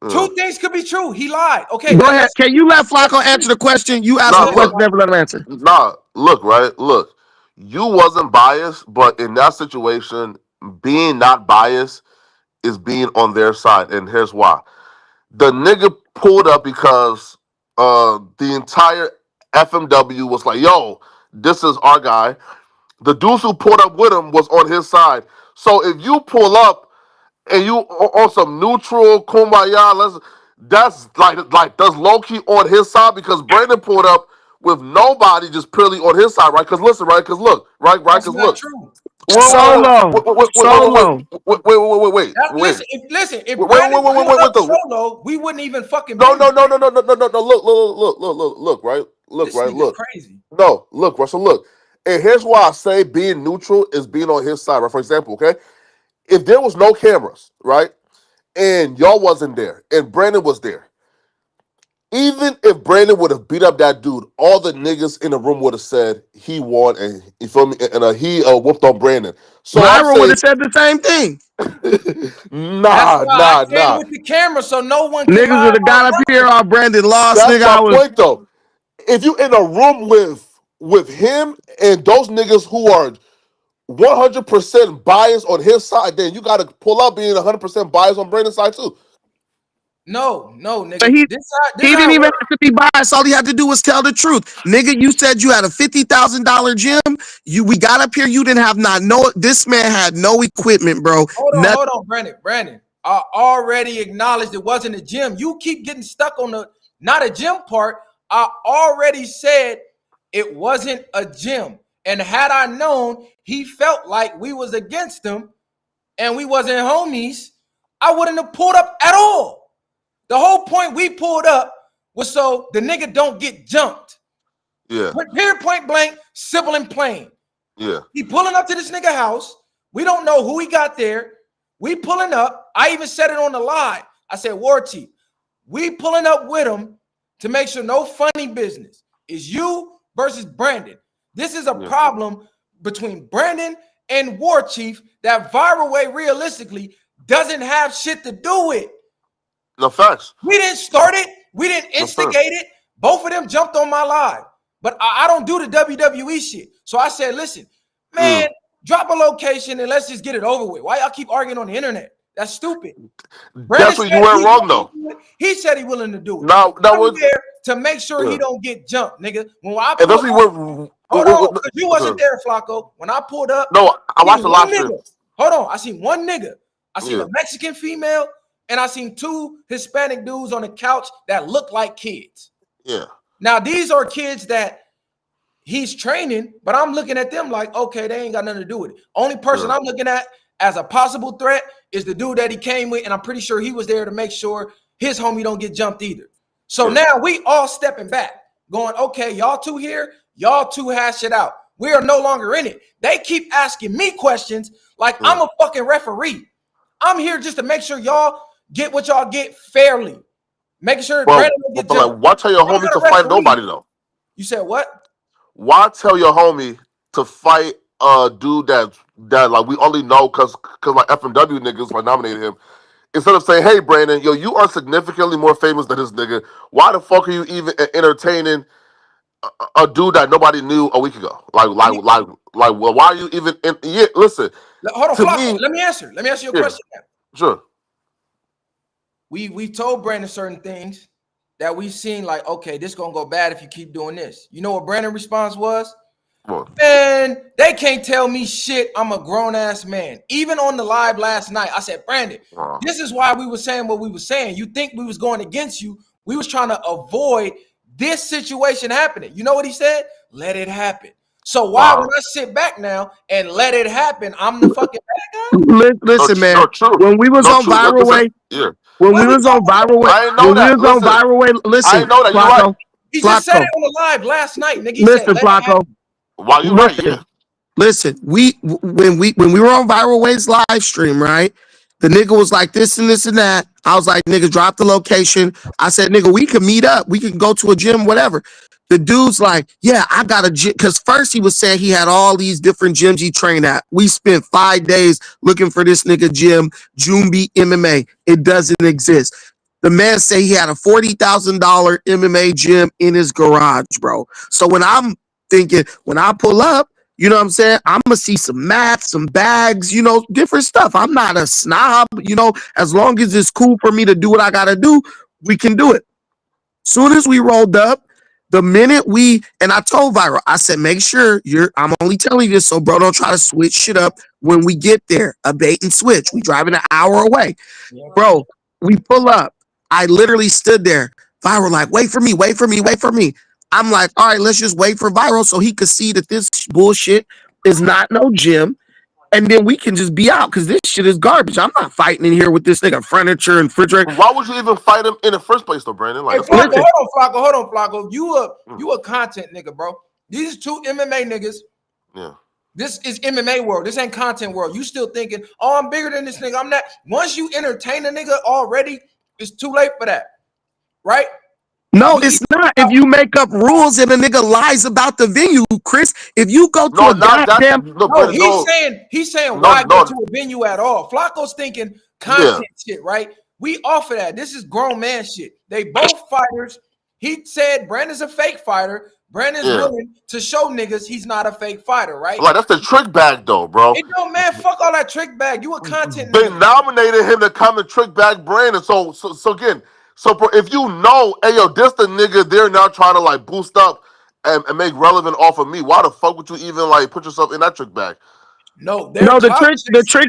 Two things could be true. He lied. Okay, go ahead. Can you let Flacco answer the question? You asked the question, never let him answer. Look, you wasn't biased, but in that situation, being not biased is being on their side, and here's why. The nigga pulled up because the entire FMW was like, yo, this is our guy. The dudes who pulled up with him was on his side. So if you pull up and you on some neutral kumbaya, that's that's low key on his side because Brandon pulled up with nobody, just purely on his side, right? Because listen, right? Because look, right? That's Because not look. true. Solo. Wait. Listen, if Brandon pulled up solo, we wouldn't even fucking No. been here. Look, right? This nigga crazy. No, look, Russell, look. And here's why I say being neutral is being on his side, right? For example, okay? If there was no cameras, right? And y'all wasn't there, and Brandon was there. Even if Brandon would have beat up that dude, all the niggas in the room would have said he won, and you feel me? And he whooped on Brandon. So Myra would have said the same thing. That's why I came nah. with the camera so no one can Niggas lie would have got about up nothing. here, all Brandon lost, That's nigga. my I was point, though. If you in a room with him and those niggas who are 100% biased on his side, then you got to pull up being 100% biased on Brandon's side too. No, But nigga. he This didn't how it even works. have to be biased. All he had to do was tell the truth. Nigga, you said you had a $50,000 gym. We got up here, you didn't have this man had no equipment, bro. Hold on, Brandon. I already acknowledged it wasn't a gym. You keep getting stuck on the not a gym part. I already said it wasn't a gym. And had I known he felt like we was against him and we wasn't homies, I wouldn't have pulled up at all. The whole point we pulled up was so the nigga don't get jumped. Yeah. Period, point blank, simple and plain. Yeah. He pulling up to this nigga house. We don't know who he got there. We pulling up. I even said it on the live. I said, War Chief, we pulling up with him to make sure no funny business. Is you versus Brandon. This is a problem between Brandon and War Chief that Viral Way realistically doesn't have shit to do with. No facts. We didn't start it. We didn't instigate it. Both of them jumped on my live. But I don't do the WWE shit. So I said, listen, man, drop a location and let's just get it over with. Why y'all keep arguing on the internet? That's stupid. That's where you went wrong, though. He said he willing to do it. No, that I'm was there to make sure he don't get jumped, nigga. When I and pulled that's up, what you hold on, because you wasn't there, Flacco. When I pulled up, no, I watched the live stream. Hold on, I seen one nigga. I seen a Mexican female, and I seen two Hispanic dudes on the couch that look like kids. Yeah. Now these are kids that he's training, but I'm looking at them like, okay, they ain't got nothing to do with it. Only person I'm looking at as a possible threat is the dude that he came with, and I'm pretty sure he was there to make sure his homie don't get jumped either. So now we all stepping back, going, okay, y'all two here, y'all two hash it out. We are no longer in it. They keep asking me questions like I'm a fucking referee. I'm here just to make sure y'all get what y'all get fairly. Making sure Brandon don't get jumped. Like, why tell your homie to fight nobody, though? You said what? Why tell your homie to fight a dude that like we only know because like FMW niggas like nominated him? Instead of saying, hey, Brandon, yo, you are significantly more famous than this nigga. Why the fuck are you even entertaining a dude that nobody knew a week ago? Like, well, why are you even? Listen. Hold on, Flacco. Let me answer your question. Sure. We told Brandon certain things that we've seen, like, okay, this gonna go bad if you keep doing this. You know what Brandon's response was? Man, they can't tell me shit. I'm a grown-ass man. Even on the live last night, I said, Brandon, this is why we were saying what we were saying. You think we was going against you. We was trying to avoid this situation happening. You know what he said? Let it happen. So why when I sit back now and let it happen, I'm the fucking bad guy? Listen, man. When we was on Viral Way, when we was on Viral Way, I didn't know that. On Viral Way, listen, I didn't know that. You're right. He just said it on the live last night, nigga. He listen, said, Flacco. Why you right? Yeah. Listen, when we were on Viral Way's live stream, right? The nigga was like this and this and that. I was like, nigga, drop the location. I said, nigga, we can meet up. We can go to a gym, whatever. The dude's like, yeah, I got a gym. Because first he was saying he had all these different gyms he trained at. We spent 5 days looking for this nigga gym, Jumbi MMA. It doesn't exist. The man said he had a $40,000 MMA gym in his garage, bro. So when I'm thinking, when I pull up, you know what I'm saying? I'm going to see some mats, some bags, you know, different stuff. I'm not a snob, you know, as long as it's cool for me to do what I got to do, we can do it. Soon as we rolled up, The minute and I told Viral, I said, make sure I'm only telling you this so bro don't try to switch shit up when we get there. A bait and switch. We driving an hour away. Yeah. Bro, we pull up. I literally stood there. Viral like, wait for me, wait for me, wait for me. I'm like, all right, let's just wait for Viral so he could see that this bullshit is not no gym. And then we can just be out because this shit is garbage. I'm not fighting in here with this nigga furniture and refrigerator. Why would you even fight him in the first place, though, Brandon? Like, Hey, Flacco, hold on, Flacco. You a content nigga, bro. These two MMA niggas. Yeah. This is MMA world. This ain't content world. You still thinking, oh, I'm bigger than this nigga. I'm not. Once you entertain a nigga already, it's too late for that, right? No, it's not. If you make up rules and a nigga lies about the venue, Chris, if you go to he's saying why go to a venue at all. Flacco's thinking content shit, right? We offer that. This is grown man shit. They both fighters. He said Brandon's a fake fighter. Brandon's willing to show niggas he's not a fake fighter, right? Like, that's the trick bag, though, bro. It don't, man. Fuck all that trick bag. You a content They nigga. nominated him to come and trick bag Brandon. So again, bro, if you know, hey, yo, this the nigga they're now trying to, like, boost up and make relevant off of me, why the fuck would you even, like, put yourself in that trick bag? The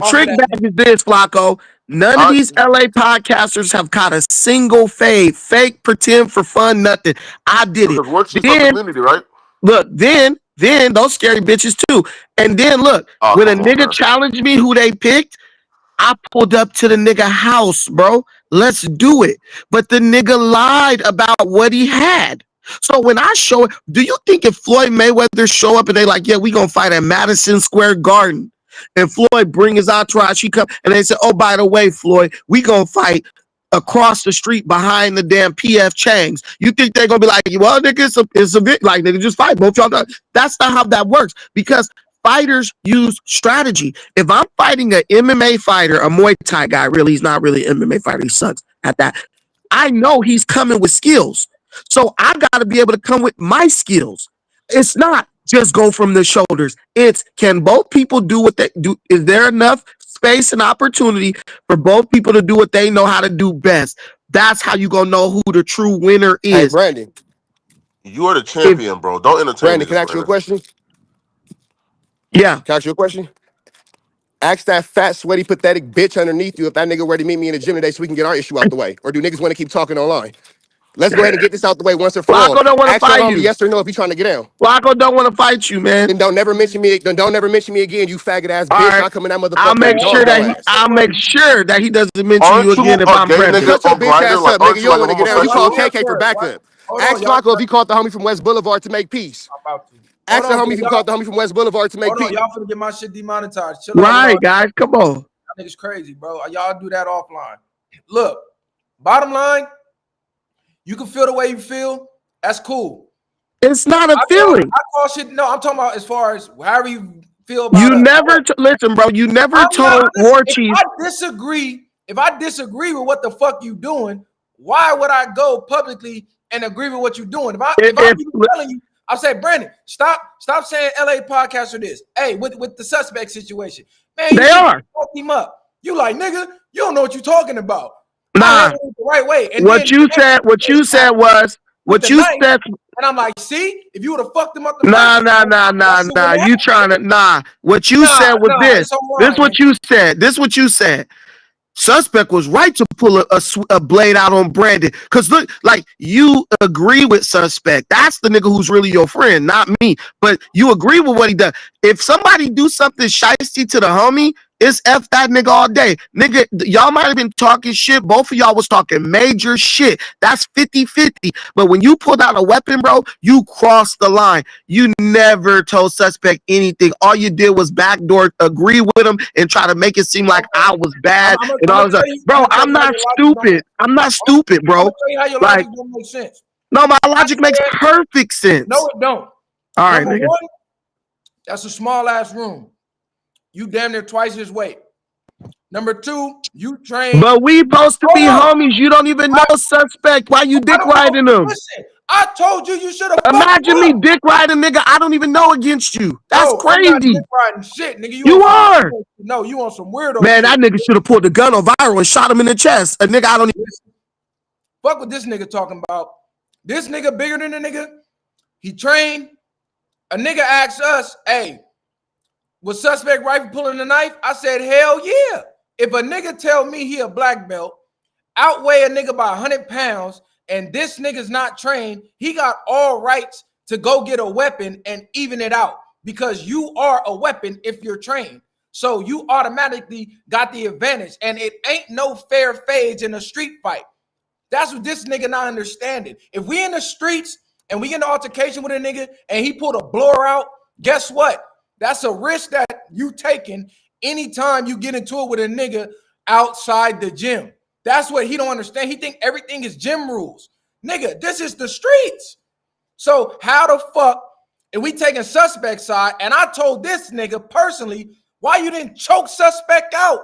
trick bag is this, Flacco. None of these LA podcasters have caught a single fake pretend for fun, nothing. I did it. War Chief community, right? Look, then those scary bitches too. And then look, when a nigga challenged me who they picked, I pulled up to the nigga house, bro. Let's do it. But the nigga lied about what he had. So when I show it, do you think if Floyd Mayweather show up and they like, yeah, we gonna fight at Madison Square Garden, and Floyd bring his entourage, he come and they say, oh, by the way, Floyd, we gonna fight across the street behind the damn PF Chang's. You think they're gonna be like, well, nigga, it's a bit like nigga, just fight both y'all. That's not how that works because fighters use strategy. If I'm fighting an MMA fighter, a Muay Thai guy, really, he's not really an MMA fighter. He sucks at that. I know he's coming with skills. So I got to be able to come with my skills. It's not just go from the shoulders. It's can both people do what they do? Is there enough space and opportunity for both people to do what they know how to do best? That's how you gonna know who the true winner is. Hey, Brandon. You are the champion, bro. Don't entertain Brandon, can I ask you a question? Yeah. Can I ask you a question? Ask that fat, sweaty, pathetic bitch underneath you if that nigga ready to meet me in the gym today so we can get our issue out the way. Or do niggas want to keep talking online? Let's go ahead and get this out the way once and for all. Flacco don't want to fight you. Yes or no if he's trying to get down. Flacco don't want to fight you, man. Then don't never mention me. Don't never mention me again, you faggot ass bitch. Right. I'll come in that motherfucker. I'll make sure that he doesn't mention you again if I'm president. Shut your bitch ass up, nigga. You don't want to get down. You call KK for backup. Ask Flacco if he called the homie from West Boulevard to make peace. Ask the homie if he called the homie from West Boulevard to make peace. Y'all finna get my shit demonetized. Chill right, guys. Come on. That nigga's crazy, bro. Y'all do that offline. Look, bottom line, you can feel the way you feel. That's cool. It's not a feeling. I call shit. No, I'm talking about as far as however you feel about it. You never listen, bro. You never told War Chief. If I disagree with what the fuck you doing, why would I go publicly and agree with what you're doing? If I'm telling you, I say, Brandon, stop saying LA podcaster this. Hey, with the suspect situation, man, they are fuck him up. You like, nigga, you don't know what you're talking about. Nah, the right way. And what you said was, and I'm like, see, if you would have fucked him up, nah. You trying to What you said was this. This what you said. This what you said. Suspect was right to pull a blade out on Brandon. Because look, like you agree with Suspect. That's the nigga who's really your friend, not me. But you agree with what he does. If somebody do something shiesty to the homie, it's F that nigga all day. Nigga, y'all might have been talking shit. Both of y'all was talking major shit. That's 50-50. But when you pulled out a weapon, bro, you crossed the line. You never told Suspect anything. All you did was backdoor, agree with him, and try to make it seem like I was bad. And all that. Bro, I'm not stupid. I'm not stupid, bro. How your logic don't make sense. No, my logic makes perfect sense. No, it don't. All right, nigga. One, that's a small ass room. You damn near twice his weight. Number two, you train. But we supposed to be homies. You don't even know Suspect. Why you dick riding him? Listen, I told you should have. Imagine me dick riding, nigga. I don't even know against you. That's crazy. I'm not dick riding shit, nigga. You are. No, you on some weirdo. Man, that nigga should have pulled the gun on Viral and shot him in the chest. A nigga, I don't even. Fuck what this nigga talking about. This nigga bigger than the nigga. He trained. A nigga asked us, hey, was suspect rifle pulling a knife? I said, hell yeah. If a nigga tell me he a black belt, outweigh a nigga by 100 pounds, and this nigga's not trained, he got all rights to go get a weapon and even it out, because you are a weapon if you're trained. So you automatically got the advantage, and it ain't no fair fades in a street fight. That's what this nigga not understanding. If we in the streets and we get an altercation with a nigga and he pulled a blower out, guess what? That's a risk that you taking anytime you get into it with a nigga outside the gym. That's what he don't understand. He think everything is gym rules. Nigga, this is the streets. So how the fuck, and we taking suspect side, and I told this nigga personally, why you didn't choke suspect out?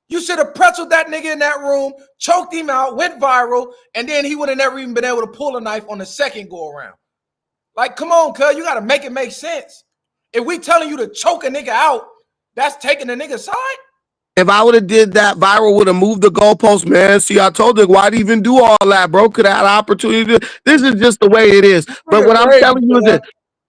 You should have pretzeled that nigga in that room, choked him out, went viral, and then he would have never even been able to pull a knife on the second go around. Like, come on, cuz, you got to make it make sense. If we telling you to choke a nigga out, that's taking the nigga side. If I would have did that, viral would have moved the goalpost, man. See, I told you, why'd even do all that, bro? Could have had an opportunity. This is just the way it is. But what I'm telling you is this.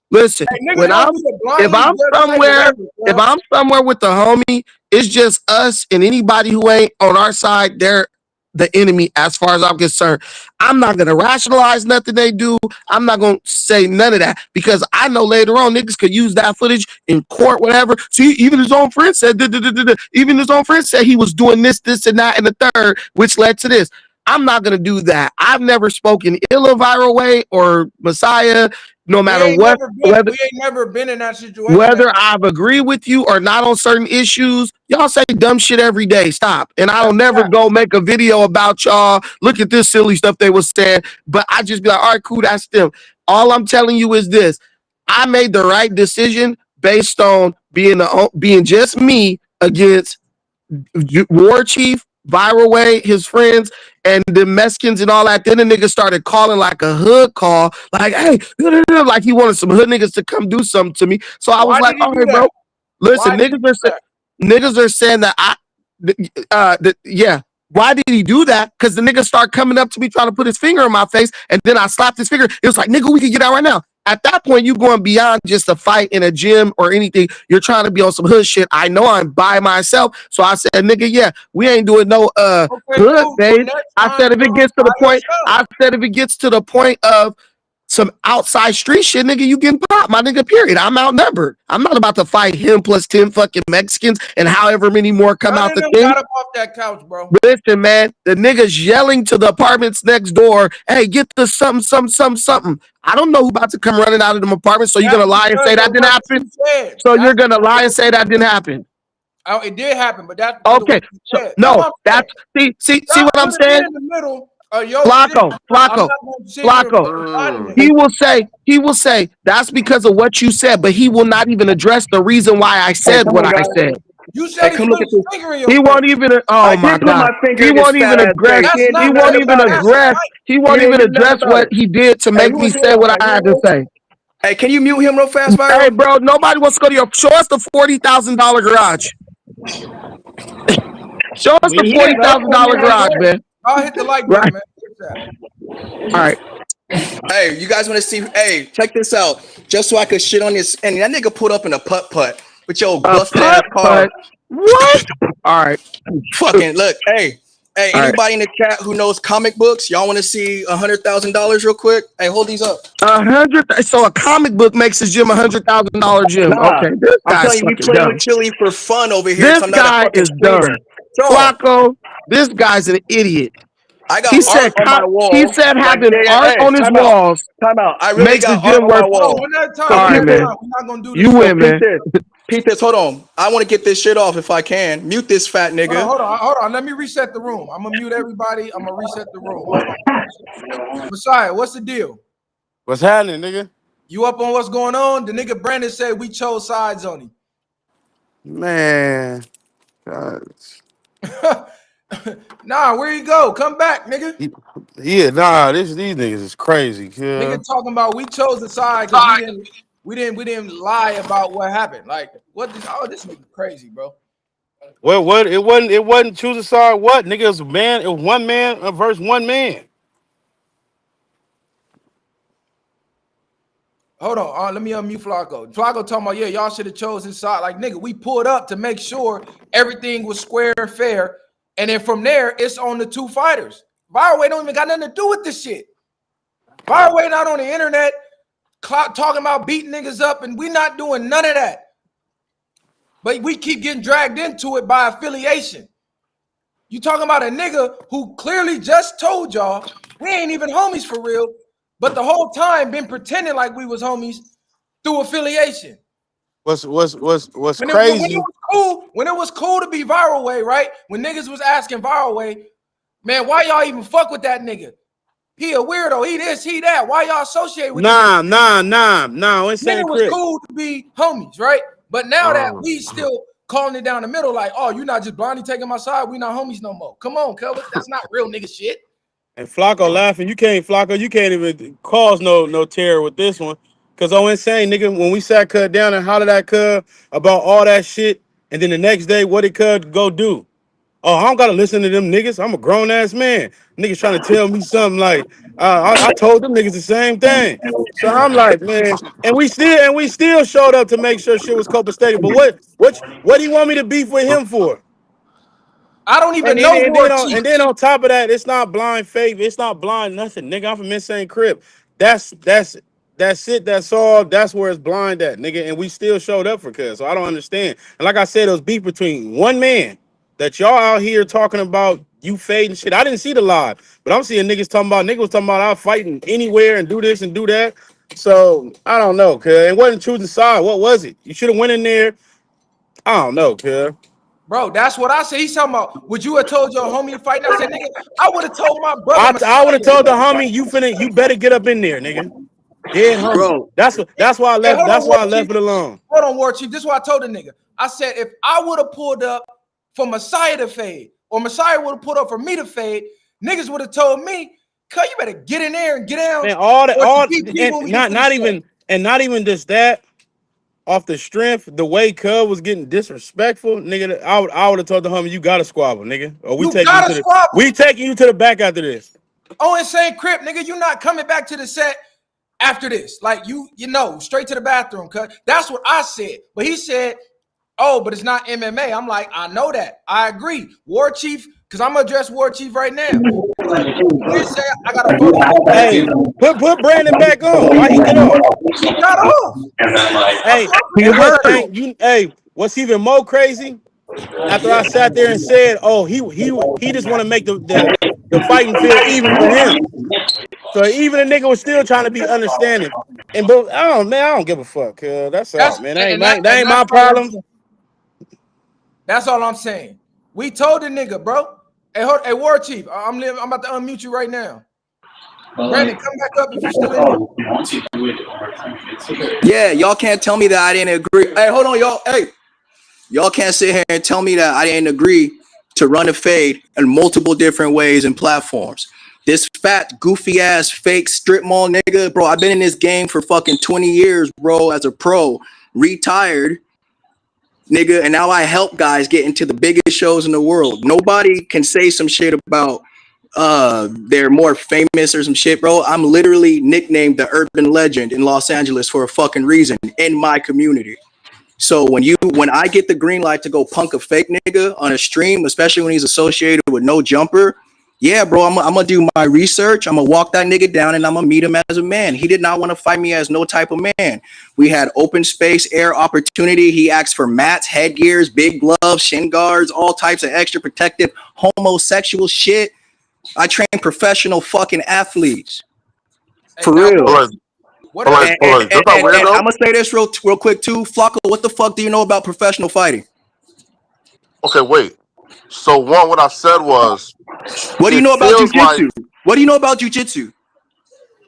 Listen, Hey, when if I'm somewhere with the homie, it's just us, and anybody who ain't on our side, they're the enemy as far as I'm concerned. I'm not gonna rationalize nothing they do. I'm not gonna say none of that, because I know later on niggas could use that footage in court, whatever. See, even his own friend said, even his own friend said he was doing this, and that, and the third, which led to this. I'm not gonna do that. I've never spoken ill of Viral Way or Messiah. No matter what, we ain't never been in that situation. Whether I've agreed with you or not on certain issues, y'all say dumb shit every day. Stop. And I don't never go make a video about y'all. Look at this silly stuff they was saying. But I just be like, all right, cool, that's them. All I'm telling you is this. I made the right decision based on being just me against War Chief, Viral Way, his friends, and the Mexicans and all that. Then the nigga started calling like a hood call, like, hey, like he wanted some hood niggas to come do something to me. So I was like, all right, bro. Listen, niggas are saying that yeah. Why did he do that? Because the nigga started coming up to me trying to put his finger in my face, and then I slapped his finger. It was like, nigga, we can get out right now. At that point, you going beyond just a fight in a gym or anything. You're trying to be on some hood shit. I know I'm by myself. So I said, nigga, yeah, we ain't doing no hood days. I said if it gets to the point of some outside street shit, nigga, you getting popped, my nigga, period. I'm outnumbered. I'm not about to fight him plus 10 fucking Mexicans and however many more come out the thing. Got up off that couch, bro. Listen, man, the niggas yelling to the apartments next door, hey, get the something. I don't know who about to come running out of them apartments, so you're going to lie and say that didn't happen? So you're going to lie and say that didn't happen? Oh, it did happen, but that's okay. So, no, that's see what I'm saying? In the middle. Flacco. He will say that's because of what you said, but he will not even address the reason why I said what I said. You said he put his finger in your He won't even. Oh my god! He won't even address. He won't even address what he did to make me say what I had to say. Hey, can you mute him real fast, Byron? Hey, bro, nobody wants to go to your. Show us the $40,000 garage. Show us the $40,000 garage, man. I'll hit the like button, man. All right. Hey, you guys want to see? Hey, check this out. Just so I could shit on this. And that nigga pulled up in a putt with your busted ass car. What? All right. Fucking look. Hey, anybody in the chat who knows comic books? Y'all want to see $100,000 real quick? Hey, hold these up. 100. So a comic book makes his gym $100,000 gym. Nah, okay, this I'm telling you, we playing with Chili for fun over here. This guy is dumb. Flacco, this guy's an idiot. I got art on my wall. He said having art on his walls. Time out. I really got art on my wall. All right, man. We're not gonna do this. You win, man. Pete this. Hold on. I want to get this shit off if I can. Mute this fat nigga. Hold on. Let me reset the room. I'm gonna mute everybody. I'm gonna reset the room. Hold on. Messiah, what's the deal? What's happening, nigga? You up on what's going on? The nigga Brandon said we chose sides on him. Man. God. Nah, where you go? Come back, nigga. Yeah, nah, these niggas is crazy, kid. Nigga talking about we chose the side because we didn't lie about what happened. Like, what this nigga crazy, bro. Well, what it wasn't choose a side. What nigga? It was one man versus one man. Hold on, let me unmute Flacco. Flacco talking about, yeah, y'all should have chosen side. Like, nigga, we pulled up to make sure everything was square and fair. And then from there, it's on the two fighters. Fireway don't even got nothing to do with this shit. Fireway not on the internet Clout talking about beating niggas up, and we not doing none of that. But we keep getting dragged into it by affiliation. You talking about a nigga who clearly just told y'all we ain't even homies for real, but the whole time been pretending like we was homies through affiliation. What's When crazy? When it was cool to be Viral Way, right? When niggas was asking Viral Way, man, why y'all even fuck with that nigga? He a weirdo. He this, he that. Why y'all associate with Nah. this Insane nigga was Chris. cool to be homies, right? But now that we still calling it down the middle, like, oh, you're not just blindly taking my side. We not homies no more. Come on, cuz. That's not real nigga shit. And Flacco laughing. You can't even cause no terror with this one. Cause insane, nigga, when we sat Cud down and hollered at Cud about all that shit, and then the next day, what did Cud go do? Oh, I don't gotta listen to them niggas. I'm a grown ass man. Niggas trying to tell me something like I told them niggas the same thing. So I'm like, man, and we still showed up to make sure shit was copacetic. But what do you want me to beef with him for? I don't even And know then, War Chief. on top of that, it's not blind faith. It's not blind nothing, nigga. I'm from Insane Crib. That's it. That's all. That's where it's blind at, nigga. And we still showed up for Cuz. So I don't understand. And like I said, it was beef between one man that y'all out here talking about you fading shit. I didn't see the live, but I'm seeing niggas was talking about out fighting anywhere and do this and do that. So I don't know, cuz. It wasn't choosing side. What was it? You should have went in there. I don't know, cuz. Bro, that's what I said. He's talking about, would you have told your homie to fight? And I said, nigga, I would have told my brother. I would have told the homie, you better get up in there, nigga. Dead homie. Bro. That's why I left. Hold That's on, why I War left Chief. it alone. Hold on, War Chief. This is what I told the nigga. I said, if I would have pulled up for Messiah to fade, or Messiah would have pulled up for me to fade, niggas would have told me, cuz you better get in there and get down. Man, not even just that. Off the strength, the way Cub was getting disrespectful, nigga, I would have told the homie, you gotta squabble, nigga. Or we taking you to the back after this. Oh, Insane Crip, nigga, you not coming back to the set after this. Like, you know, straight to the bathroom, cuz. That's what I said. But he said, oh, but it's not MMA. I'm like, I know that. I agree. War Chief, because I'm going to address War Chief right now. He said, I got to vote. Hey, put Brandon back on. Why he get off? He got off. Hey, what's even more crazy? After I sat there and said, oh, he just want to make the fighting feel even for him. So even a nigga was still trying to be understanding. And but I don't give a fuck. That's all, man. That ain't my problem. That's all I'm saying. We told the nigga, bro. Hey, War Chief, I'm about to unmute you right now. Brandon, come back up if you're still in here. Yeah, y'all can't tell me that I didn't agree. Hey, hold on, y'all. Hey, y'all can't sit here and tell me that I didn't agree to run a fade in multiple different ways and platforms. This fat, goofy ass, fake strip mall nigga, bro. I've been in this game for fucking 20 years, bro, as a pro, retired, nigga, and now I help guys get into the biggest shows in the world. Nobody can say some shit about they're more famous or some shit, bro. I'm literally nicknamed the urban legend in Los Angeles for a fucking reason in my community. So when I get the green light to go punk a fake nigga on a stream, especially when he's associated with no jumper, yeah, bro, I'm gonna do my research. I'm gonna walk that nigga down and I'm gonna meet him as a man. He did not want to fight me as no type of man. We had open space, air opportunity. He asked for mats, headgears, big gloves, shin guards, all types of extra protective homosexual shit. I train professional fucking athletes. For real. And I'm gonna say this real quick too. Flacco, what the fuck do you know about professional fighting? Okay, wait. So what I said was, what do you know about jiu-jitsu? What do you know about jiu-jitsu?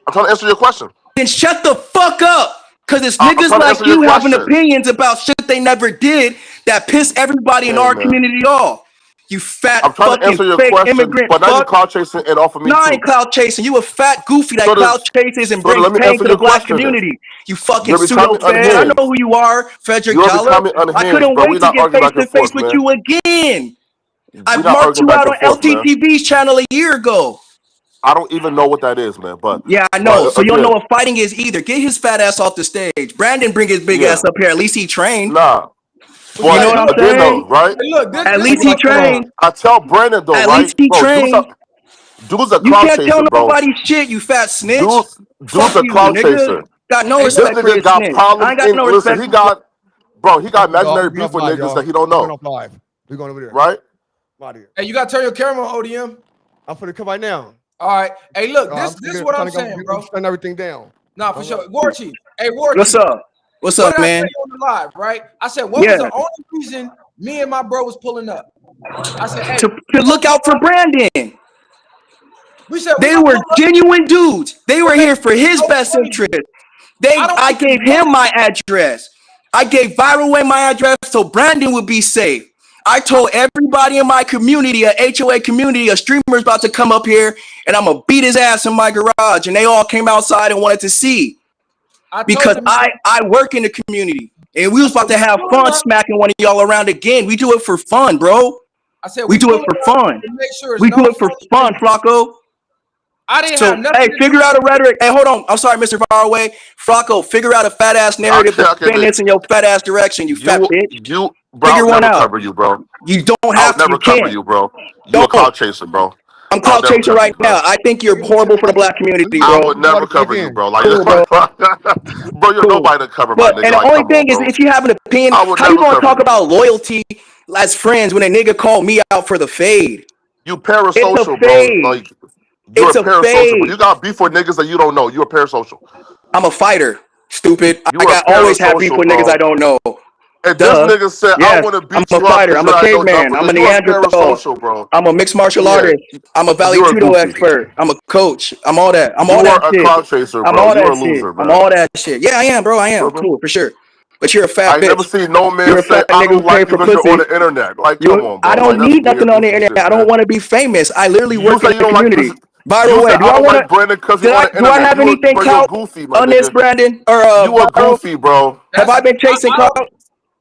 I'm trying to answer your question. Then shut the fuck up, cause it's niggas like you having opinions about shit they never did that piss everybody in our community off. You fat I'm trying to answer your question, immigrant but now you clout chasing it off of me. No, I ain't clout chasing. You a fat goofy that clout chases and brings pain to the black community. You fucking pseudo fan. I know who you are, Frederick Dollar. I couldn't wait to get face to face with you again. I marked you out on LTTV's channel a year ago. I don't even know what that is, man. But Yeah, I know. So you don't know what fighting is either. Get his fat ass off the stage. Brandon, bring his big ass up here. At least he trained. Nah. You know what I'm Again, though, saying? right? Hey, look, At this least he trained. I tell Brandon though, At right, least he bro, trained. dude's a You clout can't tell chaser, bro. nobody shit, you fat snitch. Dude's Fuck a you, clout nigga. chaser. Got no Hey, This look, respect for nigga his got snitch. I problems ain't got in. no Listen, respect. he got imaginary We beef off with live, niggas y'all. that he don't We went know, off live. We're going over there. right? I'm out of here. hey, you gotta turn your camera on, ODM. I'm finna come right now. All right. Hey, look, this is what I'm saying, bro. Turn everything down. Nah, for sure. War Chief. Hey, War What's Chief. up? What's What up, did I man? tell you on the live, right? I said, what was the only reason me and my bro was pulling up? I said, hey, To look out for Brandon. we said we They gonna were pull up genuine dudes. They were to make here for his no best money. interest. I don't I even gave know him my address. I gave Viral Way my address so Brandon would be safe. I told everybody in my community, a HOA community, a streamer's about to come up here and I'm gonna beat his ass in my garage. And they all came outside and wanted to see. I told Because them, I work in the community. And we was about to we have pulling fun up. smacking one of y'all around again. We do it for fun, bro. I said We we do it pulling for up fun. to make sure it's We do no it for funny fun, business. Flacco. I didn't So, have nothing hey, to figure do out with a rhetoric. Hey, hold on. I'm sorry, Mr. Faraway. Flacco, figure out a fat ass narrative to Okay, spin this in your fat ass direction, you fat bitch. Bro, I Figure would one never out. cover you, bro. You don't I have would to. never You cover can't. you, bro. You a Don't. clout chaser, bro. I'm I would clout never chasing cover right you, bro. now. I think you're horrible for the black community, I bro. would never cover you, bro. Like, Cool, bro. bro, you're Cool. nobody to cover my But nigga. and the Like, only come on, thing is, bro. if you have an opinion, I would how you never gonna cover talk you. about loyalty as friends when a nigga called me out for the fade? You It's a parasocial, bro. fade. Like, you're a It's a parasocial, bro. fade. You got beef with niggas that you don't know. You're a parasocial. I'm a fighter. Stupid. You I are a got always have beef parasocial, with niggas I bro. don't know. And this Duh. nigga said, I Yes, want to I'm beat a you up fighter. because I'm you a had no caveman. jumper. I'm Yo, a you are Neanderthal. parasocial, bro. I'm a mixed martial Yeah, artist. I'm a Valley you're a Judo goofy. expert. I'm a coach. I'm all that. I'm You all that are a shit. clout chaser, I'm bro. all You are that a shit. loser, I'm man. all that shit. Yeah, I am, bro. I am. Remember? Cool, for sure. But you're a I fat ain't never bitch. seen no man You're a say, fat I nigga don't who paid like you for because you're on pussy. the internet. Like, come on, I bro. Like, don't that's need nothing weird, on the goofy internet. shit, I don't man. want to be famous. I literally You work in say you the don't like because community. Viral you way. said Do I I don't want to? like Brandon because he's on the Do I internet. have anything Bro, you're clout goofy, my on this, nigga. Brandon or You are Viral? goofy, bro. Have I been chasing I clout? don't,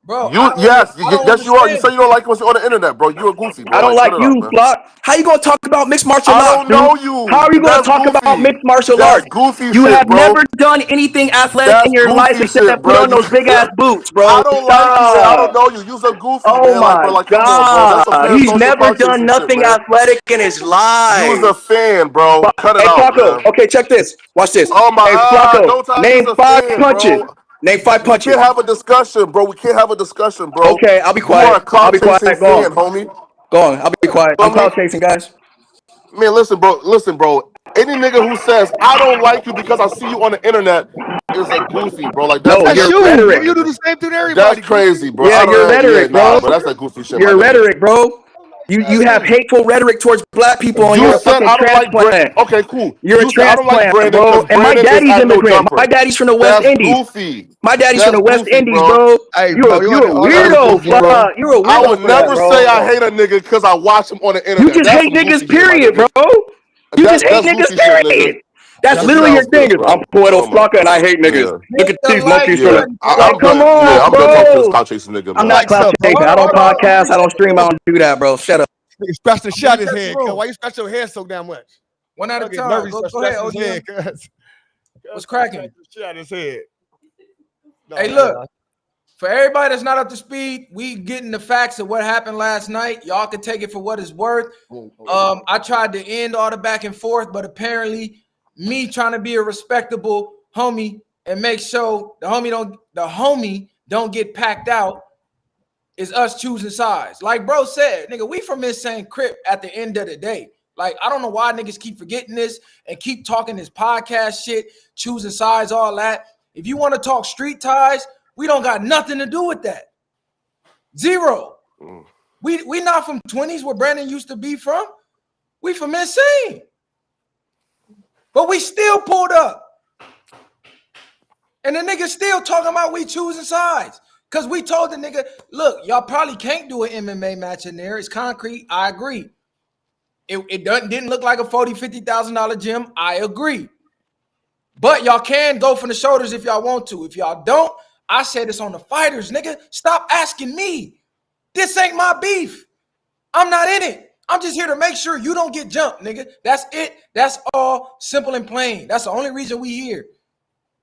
bro. I don't Yes, you are. You understand. say you don't like what's on the internet, bro. You a goofy, I bro. don't Like, cut like it out, you, man. Flock. How you gonna talk about mixed martial I arts, don't dude? know How you. are you gonna That's talk about goofy. mixed martial That's arts? goofy You shit, have bro. never done anything athletic That's in your life goofy shit, except put bro. on You, those big ass boots, bro. I don't like you. I don't Stop. know you. You's a goofy, Oh man. Like, my bro, like, come on, bro. God. That's some He's parasocial never clout done chasing shit, nothing man. athletic in his You was life. a fan, bro. Cut it Hey, out, Flacco. man. Okay, check this. Watch this. Oh my, Hey, Flacco. don't tell Name you's a 5 fan, punches. bro. Name 5 We punches. can't have a discussion, bro. We can't have a discussion, bro. Okay, I'll be You are quiet. a I'll clout be quiet. chasing Go on. fan, homie. Go on. I'll be quiet. I'm Feel me? cloud chasing, guys. Man, listen, bro. Listen, bro. Any nigga who says I don't like you because I see you on the internet is a goofy, bro. Like No, That's you're you, crazy, my nigga. rhetoric. You do nigga. the same thing to That's everybody, goofy. crazy, bro. Yeah, I you're don't. Yeah, rhetoric, nah, bro. but that's that goofy shit, my You're nigga. rhetoric, bro. You have You. hateful rhetoric towards black people, and You you're a said fucking I don't like Brandon. transplant. Okay, cool. You're a You said I don't like transplant, Brandon bro. because And my Brandon is daddy's at no immigrant. My jumper. daddy's from the West That's Indies. goofy. My daddy's from That's the West goofy, Indies, bro. bro. Hey, You're bro, a you're a That's weirdo, goofy, bro. fuck. You're a I weirdo would for that, never say I bro. hate a nigga because I watch him on the You internet. just That's hate some niggas, goofy shit, my period, bro. nigga. You just hate That's niggas, goofy shit, nigga. period. That's That literally your sounds thing. good, Is I'm bro. Puerto Oh my Flaca and I god. hate niggas. Yeah. Look Hit at the these like monkeys from Yeah. the. button, Like, I'm fellas. come good. Yeah, on, I'm done talking to this bro. clout chasing nigga, I'm man. not like cloud something, bro. chasing. I don't Hold on. podcast. I don't stream. I don't do that, bro. Shut up. Nigga scratch the I'm gonna shot his reset the head. Cuz room why you scratch your head so damn much? one at a I get time. nervous. Go I ahead, scratch his ODM. head, cuz. What's cracking? Shot his head. No, Hey, look. For everybody that's not up to speed, we getting the facts of what happened last night. Y'all can take it for what it's worth. I tried to end all the back and forth, but apparently, me trying to be a respectable homie and make sure the homie don't get packed out is us choosing sides. Like bro said, nigga, we from Insane Crip at the end of the day. Like, I don't know why niggas keep forgetting this and keep talking this podcast shit, choosing sides, all that. If you want to talk street ties, we don't got nothing to do with that. Zero. We not from 20s where Brandon used to be from. We from Insane. But we still pulled up. And the nigga still talking about we choosing sides. Because we told the nigga, look, y'all probably can't do an MMA match in there. It's concrete. I agree. It didn't look like a $40,000, $50,000 gym. I agree. But y'all can go from the shoulders if y'all want to. If y'all don't, I said it's on the fighters, nigga. Stop asking me. This ain't my beef. I'm not in it. I'm just here to make sure you don't get jumped, nigga. That's it. That's all simple and plain. That's the only reason we here.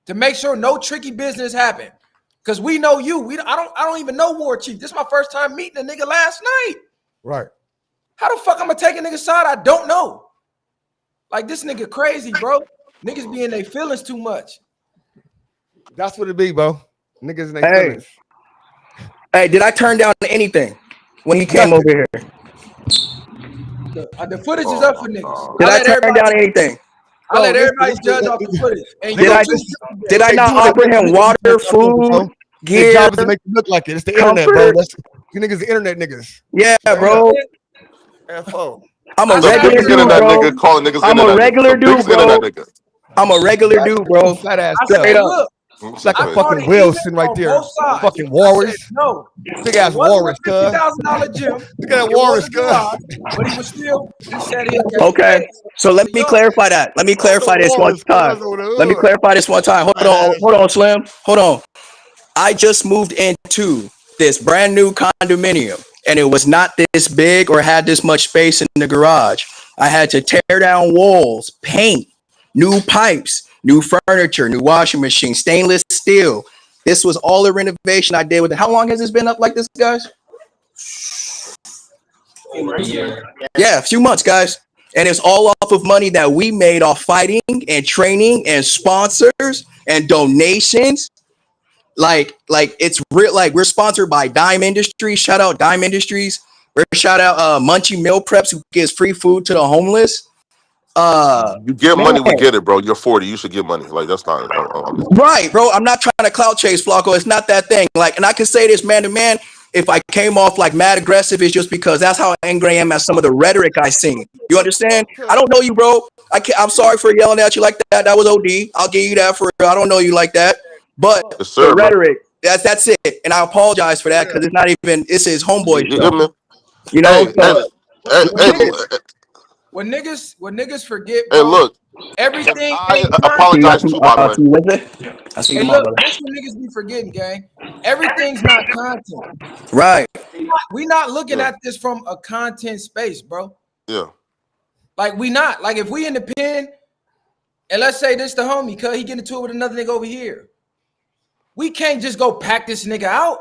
To make sure no tricky business happen. Cause we know you. I don't even know War Chief. This is my first time meeting a nigga last night. Right. How the fuck I'm gonna take a nigga's side? I don't know. Like this nigga crazy, bro. Niggas be in their feelings too much. That's what it be, bro. Niggas in their feelings. Hey, did I turn down anything when he came over here? The footage is up for niggas. Did I turn down anything? I let everybody judge off the footage. And did I not offer him water, food, gear? Their job is to make you look like it. It's the internet, bro. You niggas the internet niggas. Yeah, bro. FO. I'm a regular dude, bro. Nigga calling niggas I'm a regular dude, bro. Nigga. I'm a regular dude, bro. Fat ass Straight up. Look, it's like a fucking whale sitting right there. Fucking walrus. No. Big ass walrus, cuz. $50,000 gym. Look at that walrus, cuz. But he was still, he said he Okay. So let me clarify that. Let me clarify this one time. Let me clarify this one time. Hold on, Slim. Hold on. I just moved into this brand new condominium, and it was not this big or had this much space in the garage. I had to tear down walls, paint, new pipes, new furniture, new washing machine, stainless steel. This was all the renovation I did with it. How long has this been up like this, guys? Yeah, a few months, guys. And it's all off of money that we made off fighting and training and sponsors and donations. Like it's real. Like we're sponsored by Dime Industries. Shout out Dime Industries. We're shout out Munchie Meal Preps, who gives free food to the homeless. You get money, we get it, bro. You're 40. You should get money. Like that's not right, bro. I'm not trying to clout chase, Flacco. It's not that thing. Like, and I can say this man to man. If I came off like mad aggressive, it's just because that's how angry I am at some of the rhetoric I seen. You understand? I don't know you, bro. I'm sorry for yelling at you like that. That was OD. I'll give you that for real. I don't know you like that. But yes, sir, the rhetoric, that's it. And I apologize for that because it's not even, it's his homeboy show. You know? When niggas forget, bro, hey, look. Everything I apologize too, by the way. Hey, look, that's what niggas be forgetting, gang. Everything's not content. Right. We not looking at this from a content space, bro. Yeah. Like we not. Like if we in the pen, and let's say this the homie, cause he get into it with another nigga over here. We can't just go pack this nigga out.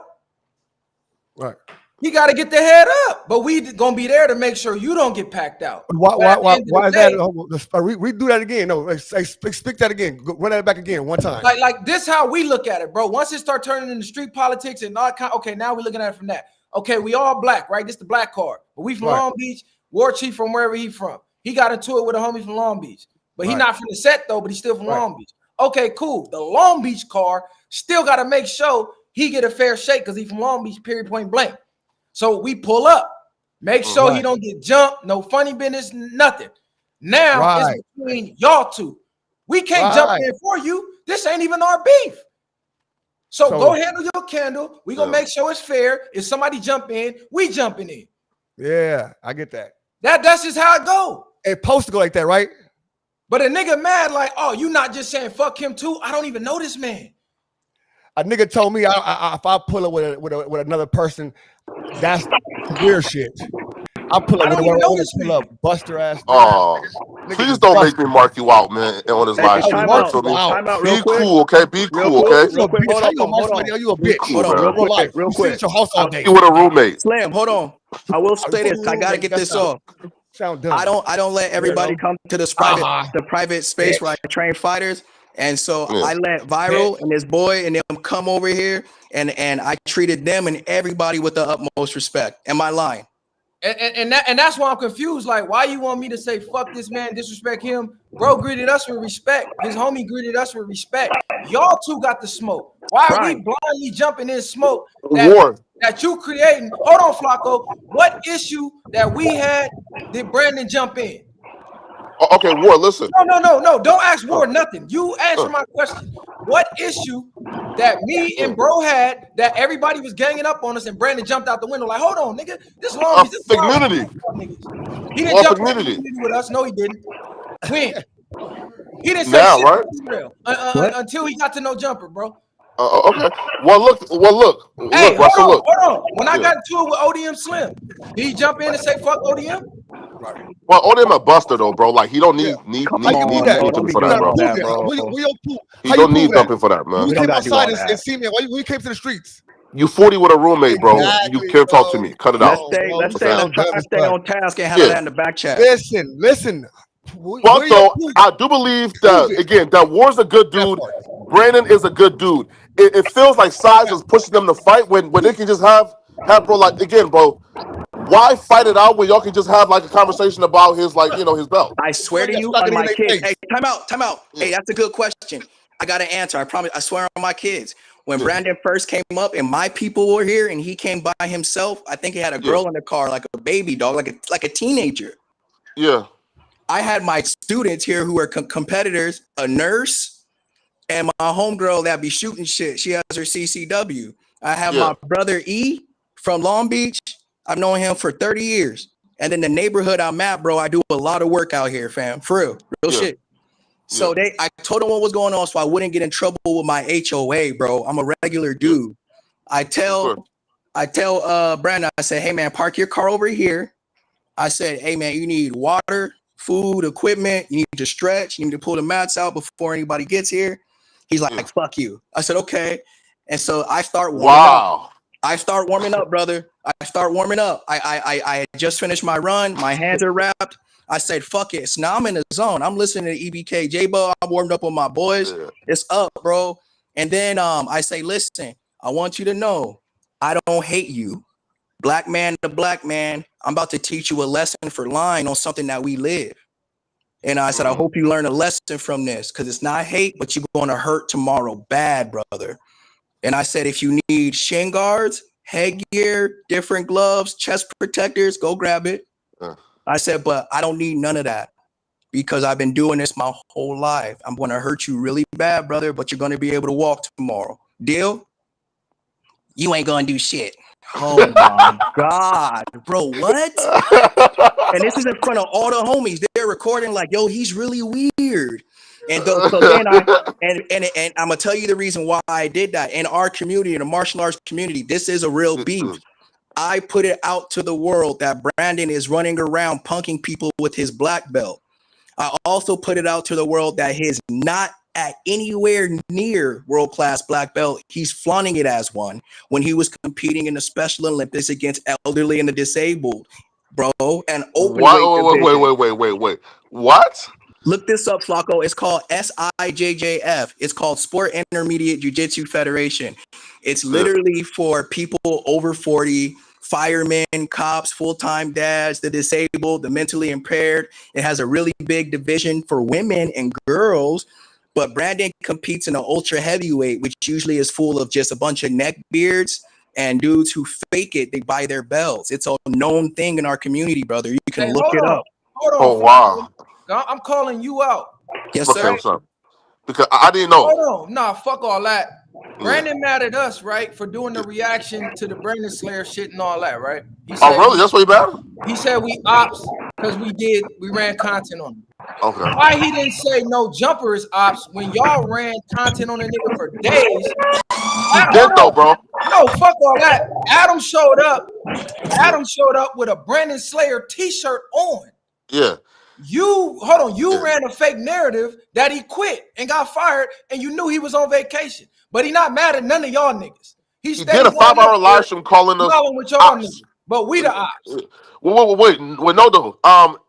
Right. He got to get the head up, but we gonna be there to make sure you don't get packed out. Why is that? We do that again. No, speak that again. Run that back again one time. Like this, how we look at it, bro. Once it start turning into street politics and all kind, okay, now we're looking at it from that. Okay, we all black, right? This the black card, but we from Long Beach. War Chief from wherever he from. He got into it with a homie from Long Beach, but he not from the set though. But he's still from Long Beach. Okay, cool. The Long Beach car still got to make sure he get a fair shake because he from Long Beach. Period. Point blank. So we pull up, make sure he don't get jumped, no funny business, nothing. Now it's between y'all two. We can't jump in for you. This ain't even our beef. So go handle your candle. We gonna make sure it's fair. If somebody jump in, we jumping in. Yeah, I get that. That's just how it go. It's supposed to go like that, right? But a nigga mad like, oh, you not just saying fuck him too. I don't even know this man. A nigga told me if I pull up with another person, that's weird shit. I pull up with a pull up, bust her ass. Oh, please don't make me mark you out, man. On his live stream, be cool, okay? Be cool, okay? You a bitch. You a bitch. Hold on, real quick. Sit at your house all day. You with a roommate. Slam, hold on. I will say this. I gotta get this off. I don't let everybody come to this private space where I train fighters. And so I let Viral and his boy and them come over here, and I treated them and everybody with the utmost respect. Am I lying? And that's why I'm confused. Like, why you want me to say fuck this man, disrespect him? Bro greeted us with respect. His homie greeted us with respect. Y'all two got the smoke. Why are we blindly jumping in smoke that you creating? Hold on, Flacco. What issue that we had did Brandon jump in? Okay, War, listen. No. Don't ask War nothing. You answer my question. What issue that me and bro had that everybody was ganging up on us and Brandon jumped out the window like, hold on, nigga. This long this community. He didn't jump in with us. No, he didn't. When? He didn't say now, shit until he got to know Jumper, bro. Okay. Well, look. Hey, hold on. When I got into it with ODM Slim, did he jump in and say fuck ODM? Right. Well, ODM a buster though, bro. Like he don't Yeah. need Come How you prove that? bro. Don't dumping be for You that, doing gotta bro. all prove that, it. bro. He How you don't need prove that? dumping for that, When man. you We don't came gotta do all outside and that. see me, when you came to the streets. You 40 with a roommate, bro. You Exactly, can't talk to bro. me. Cut it Let's out. Oh, stay. bro, Let's you stay. sound Let's try dumb to as stay fuck. on task and handle Yeah. that in the back chat. Listen. But Where your though, proof? I do believe Prove that it. again, that War's a good That dude. part. Brandon is a good dude. It feels like size That is pushing them to fight when they can just have bro, like again, bro. Why fight it out when y'all can just have like a conversation about his his belt? I you swear ain't to got you not on gonna my get in kids. their Hey, face. time out. Yeah, Hey, that's a good question. I got an answer. I swear on my kids. When yeah, Brandon first came up and my people were here and he came by himself, I think he had a yeah, girl in the car, like a baby dog, like a teenager. yeah, I had my students here who are competitors, a nurse, and my homegirl that be shooting shit. She has her CCW. I have yeah, my brother E from Long Beach. I've known him for 30 years. And then the neighborhood I'm at, bro, I do a lot of work out here, fam. For real yeah, shit. yeah. So I told them what was going on so I wouldn't get in trouble with my HOA, bro. I'm a regular Yeah, dude. I of tell course. Brandon, I said, hey man, park your car over here. I said, hey man, you need water, food, equipment, you need to stretch, you need to pull the mats out before anybody gets here. He's like, Yeah. fuck you. I said, okay. And so I start warming up. Wow. Brother. I start warming up. I just finished my run. My hands are wrapped. I said, fuck it. So now I'm in the zone. I'm listening to EBK, J-Bo. I'm warmed up with my boys. Yeah. It's up, bro. And then I say, listen, I want you to know I don't hate you. Black man to black man, I'm about to teach you a lesson for lying on something that we live. And I said, I hope you learn a lesson from this because it's not hate, but you're going to hurt tomorrow bad, brother. And I said, if you need shin guards, headgear, different gloves, chest protectors, go grab it. I said, but I don't need none of that because I've been doing this my whole life. I'm going to hurt you really bad, brother, but you're going to be able to walk tomorrow. Deal? You ain't going to do shit. Oh my God, bro, what? And this is in front of all the homies. They're recording like, yo, he's really weird. And so then and I'm gonna tell you the reason why I did that. In our community, in the martial arts community, this is a real beef. I put it out to the world that Brandon is running around punking people with his black belt. I also put it out to the world that he's not at anywhere near world-class black belt. He's flaunting it as one when he was competing in the Special Olympics against elderly and the disabled, bro, and open weight division. Wait. What? Look this up, Flacco. It's called SIJJF. It's called Sport Intermediate Jiu-Jitsu Federation. It's literally for people over 40, firemen, cops, full-time dads, the disabled, the mentally impaired. It has a really big division for women and girls. But Brandon competes in an ultra heavyweight, which usually is full of just a bunch of neck beards and dudes who fake it. They buy their belts. It's a known thing in our community, brother. You can look it up. Hold on. Oh wow. I'm calling you out. Yes, Okay, sir. what's up? Because I didn't know. Hold on. Nah, fuck all that. Brandon mad at us, right, for doing the reaction to the Brandon Slayer shit and all that, right? He said, Oh really? That's what you bad? He said we ops because we ran content on him. Okay. Why he didn't say no jumper is ops when y'all ran content on a nigga for days? He did though, bro. No, fuck all that. Adam showed up. Adam showed up with a Brandon Slayer t-shirt on. Yeah. You ran a fake narrative that he quit and got fired, and you knew he was on vacation. But he not mad at none of y'all niggas. He did a 5-hour live stream calling us with y'all ops. niggas, but we the ops. Wait, no, though.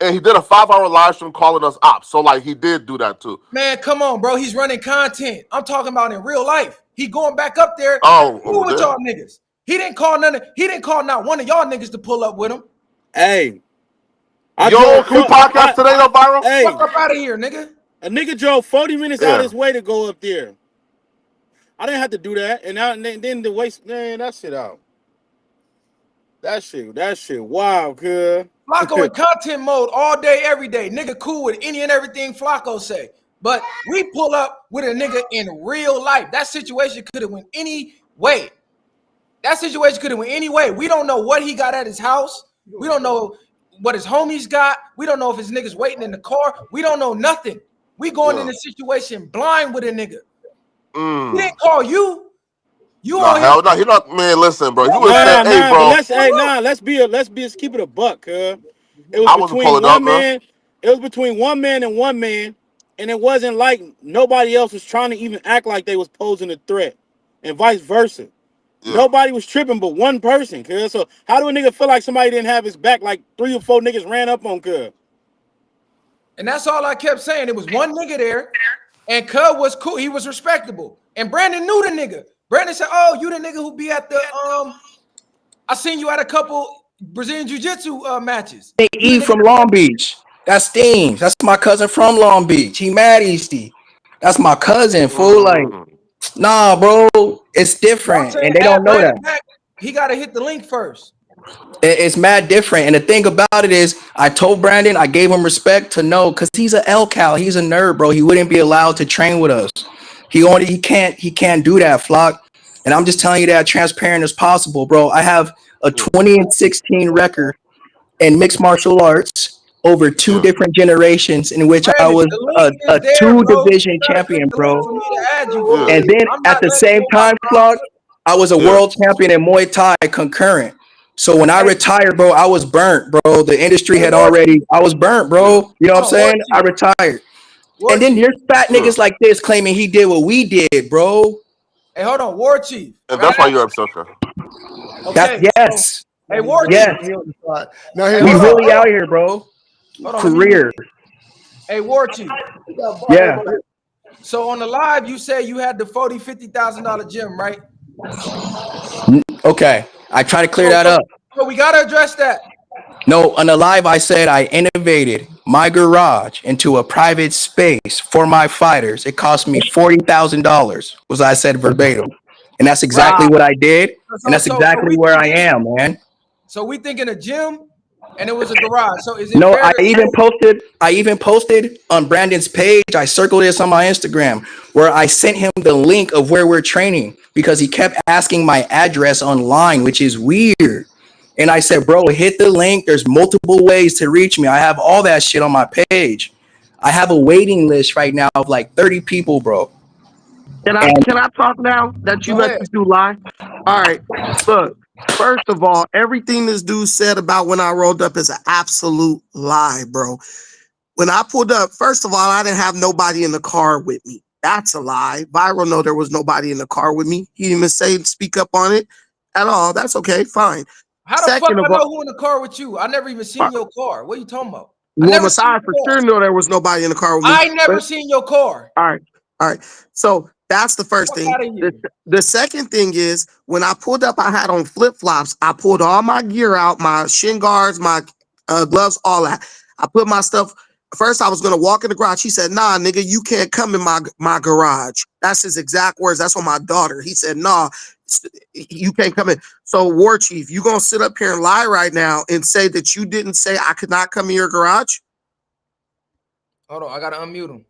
And he did a 5-hour live stream calling us ops. So like he did do that too. Man, come on, bro. He's running content. I'm talking about in real life. He going back up there. With y'all niggas. He didn't call not one of y'all niggas to pull up with him. Hey. Can we podcast today though, Byron? Hey, fuck up out of here, nigga. A nigga drove 40 minutes out of his way to go up there. I didn't have to do that. And then the waste, man, that shit out. That shit wild, cuz. Flacco in content mode all day, every day. Nigga cool with any and everything Flacco say. But we pull up with a nigga in real life. That situation could have went any way. We don't know what he got at his house. We don't know what his homies got. We don't know if his niggas waiting in the car. We don't know nothing. We going in a situation blind with a nigga. He didn't call you. You on hell no, he not. Man, listen, bro. You would say, hey, bro. Let's keep it a buck, cuz. It was I wasn't between pulling up, one man. man. It was between one man and one man, and it wasn't like nobody else was trying to even act like they was posing a threat, and vice versa. Yeah. Nobody was tripping but one person, cuz. So how do a nigga feel like somebody didn't have his back? Like 3 or 4 niggas ran up on cuz. And that's all I kept saying. It was one nigga there, and Cub was cool. He was respectable. And Brandon knew the nigga. Brandon said, "Oh, you the nigga who be at the I seen you at a couple Brazilian Jiu-Jitsu matches." They eat from Long Beach. That's Steams. That's my cousin from Long Beach. He mad Easty. That's my cousin, fool. Like, nah, bro, it's So I'm different, saying, and they add don't know that. Brandon back. He got to hit the link first. It's mad different. And the thing about it is, I told Brandon, I gave him respect to know, because he's an L-Cal. He's a nerd, bro. He wouldn't be allowed to train with us. He can't do that, Flock. And I'm just telling you that transparent as possible, bro. I have a 20-16 record in mixed martial arts over 2 different generations, in which I Brandon, was the link a is there, 2 bro. division You gotta click champion, the link bro. for me to add you. Yeah. And then I'm at not the letting same nobody time, drop Flock, I was a world champion in Muay Thai concurrent. So when I retired, bro, I was burnt, bro. The industry had already, I was burnt, bro. You know what I'm saying? I retired. And then Warchief. there's fat niggas like this claiming he did what we did, bro. Hey, hold on, Warchief. And Right? that's why you're upset, okay? That's Okay. yes. Hey, He Warchief. Yes. on the spot. Now Hey, We hold on, really out here, bro. Hold on, Career. Hey, Warchief. Yeah. So on the live, you say you had the $50,000 gym, right? Okay. I try to clear that up. So we gotta address that. No, on the live, I said I innovated my garage into a private space for my fighters. It cost me $40,000, was I said verbatim. And that's exactly what I did. And that's exactly we where I thinking, am, man. So we thinking a gym and it was a garage. So is it No, fair I to even posted on Brandon's page. I circled this on my Instagram where I sent him the link of where we're training because he kept asking my address online, which is weird. And I said, bro, hit the link. There's multiple ways to reach me. I have all that shit on my page. I have a waiting list right now of like 30 people, bro. Can I talk now that you Go let ahead. this dude lie? All right. Look, first of all, everything this dude said about when I rolled up is an absolute lie, bro. When I pulled up, first of all, I didn't have nobody in the car with me. That's a lie. Viral know there was nobody in the car with me. He didn't even say speak up on it at all. That's okay, fine. How the fuck Second I of all, know who in the car with you? I never even seen your car. What are you talking about? well, Messiah for sure know there was nobody in the car with me. I never seen your car. All right. So that's the first thing. The second thing is when I pulled up, I had on flip flops. I pulled all my gear out, my shin guards, my gloves, all that. I put my stuff. First, I was gonna walk in the garage. He said, "Nah, nigga, you can't come in my garage." That's his exact words. That's on my daughter. He said, "Nah, you can't come in." So, War Chief, you gonna sit up here and lie right now and say that you didn't say I could not come in your garage? Hold on, I gotta unmute him.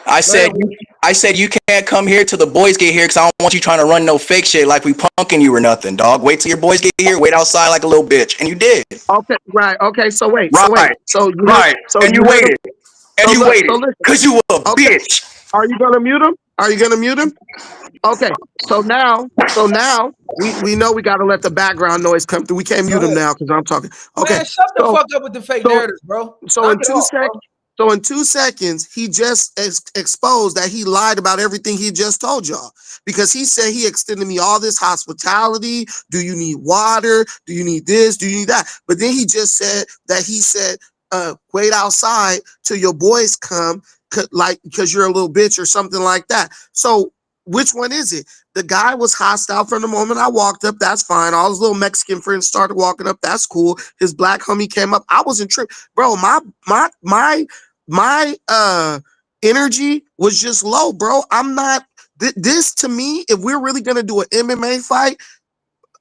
I said you can't come here till the boys get here because I don't want you trying to run no fake shit like we punking you or nothing, dog. Wait till your boys get here. Wait outside like a little bitch, and you did. Okay, right. Okay, so wait. Right. So you Right. So and you waited. And you waited because you a bitch. Are you gonna mute him? Are you gonna mute him? Okay. So now we know we gotta let the background noise come through. We can't mute him now because I'm talking. Okay. Man, shut the fuck up with the fake narratives, bro. So in 2 seconds. So in 2 seconds, he just exposed that he lied about everything he just told y'all. Because he said he extended me all this hospitality. Do you need water? Do you need this? Do you need that? But then he just said that wait outside till your boys come, like because you're a little bitch or something like that. So which one is it? The guy was hostile from the moment I walked up. That's fine. All his little Mexican friends started walking up. That's cool. His black homie came up. I wasn't tripping, bro. My energy was just low, bro. I'm not. This to me, if we're really gonna do an MMA fight,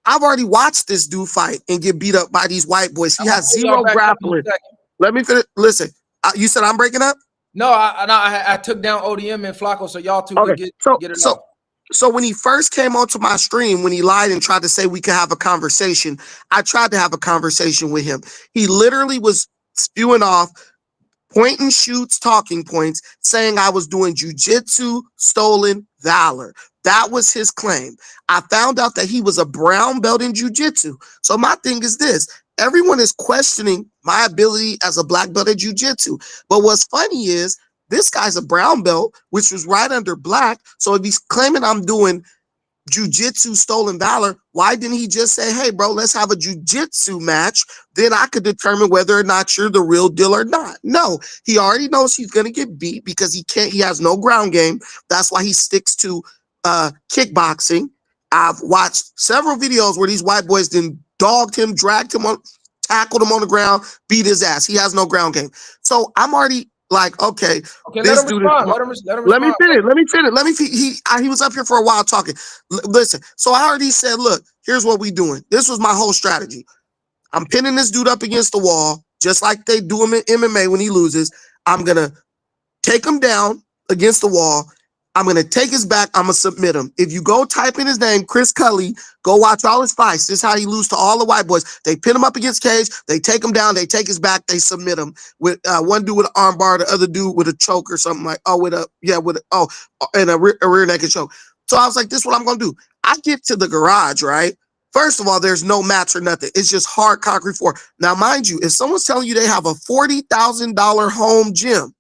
I've already watched this dude fight and get beat up by these white boys. He has zero grappling. Let me finish. Listen, you said I'm breaking up. No, I took down ODM and Flacco, so y'all two could get it off. So when he first came onto my stream, when he lied and tried to say we could have a conversation, I tried to have a conversation with him. He literally was spewing off point and shoots, talking points, saying I was doing jujitsu, stolen valor. That was his claim. I found out that he was a brown belt in jujitsu. So my thing is this. everyone is questioning my ability as a black belt at jiu-jitsu. But what's funny is this guy's a brown belt, which was right under black. So if he's claiming I'm doing jiu-jitsu stolen valor, why didn't he just say, hey, bro, let's have a jiu-jitsu match? Then I could determine whether or not you're the real deal or not. No, he already knows he's going to get beat because he has no ground game. That's why he sticks to kickboxing. I've watched several videos where these white boys then dogged him, dragged him on, tackled him on the ground, beat his ass. He has no ground game. So I'm already like, okay, let him respond. Let me finish. He was up here for a while talking. Listen, so I already said, look, here's what we doing. This was my whole strategy. I'm pinning this dude up against the wall, just like they do him in MMA when he loses. I'm gonna take him down against the wall. I'm going to take his back. I'm going to submit him. If you go type in his name, Chris Caulley, go watch all his fights. This is how he loses to all the white boys. They pin him up against cage. They take him down. They take his back. They submit him with one dude with an arm bar, the other dude with a choke or something like, and a rear naked choke. So I was like, this is what I'm going to do. I get to the garage, right? First of all, there's no mats or nothing. It's just hard concrete floor. Now, mind you, if someone's telling you they have a $40,000 home gym,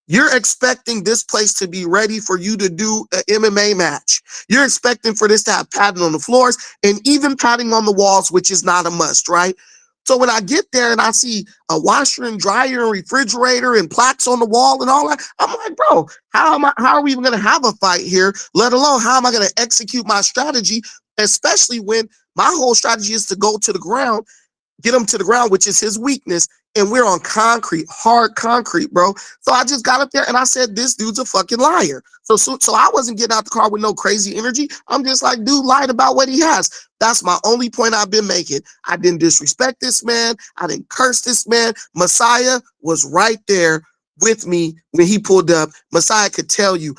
you're expecting this place to be ready for you to do an MMA match. You're expecting for this to have padding on the floors and even padding on the walls, which is not a must, right? So when I get there and I see a washer and dryer and refrigerator and plaques on the wall and all that, I'm like, bro, how are we even going to have a fight here? Let alone how am I going to execute my strategy, especially when my whole strategy is to go to the ground, get him to the ground, which is his weakness. And we're on concrete, hard concrete, bro. So I just got up there and I said, this dude's a fucking liar. So I wasn't getting out the car with no crazy energy. I'm just like, dude lied about what he has. That's my only point I've been making. I didn't disrespect this man. I didn't curse this man. Messiah was right there with me when he pulled up. Messiah could tell you,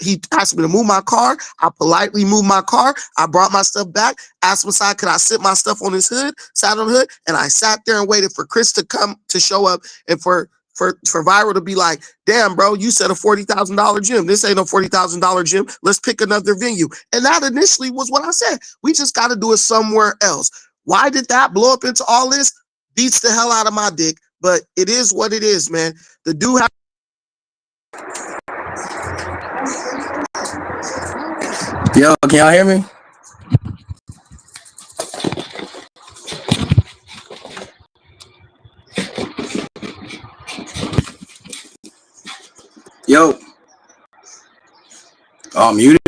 he asked me to move my car. I politely moved my car. I brought my stuff back. Asked Messiah, could I sit my stuff on his hood? Sat on the hood, and I sat there and waited for Chris to come to show up and for Viral to be like, damn, bro, you said a $40,000 gym. This ain't no $40,000 gym. Let's pick another venue. And that initially was what I said. We just got to do it somewhere else. Why did that blow up into all this? Beats the hell out of my dick, but it is what it is, man. The dude has. Yo, can y'all hear me? Yo. Oh, I'm muted.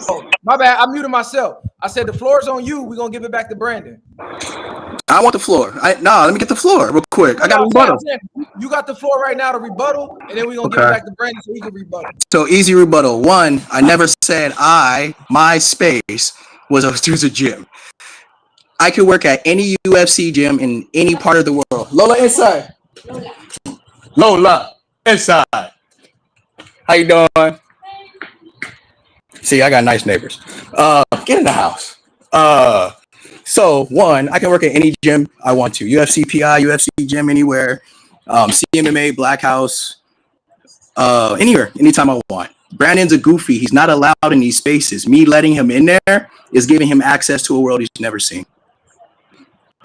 Oh, my bad. I muted myself. I said the floor's on you. We're gonna give it back to Brandon. I want the floor. Let me get the floor real quick. I got a rebuttal. You got the floor right now to rebuttal, and then we're gonna give it back to Brandon so he can rebuttal. So easy rebuttal. One, I never said my space was a gym. I could work at any UFC gym in any part of the world. Lola inside. Lola inside. How you doing? See, I got nice neighbors. Get in the house. So one, I can work at any gym I want to. UFC PI, UFC gym, anywhere. CMMA, Black House, anywhere, anytime I want. Brandon's a goofy. He's not allowed in these spaces. Me letting him in there is giving him access to a world he's never seen.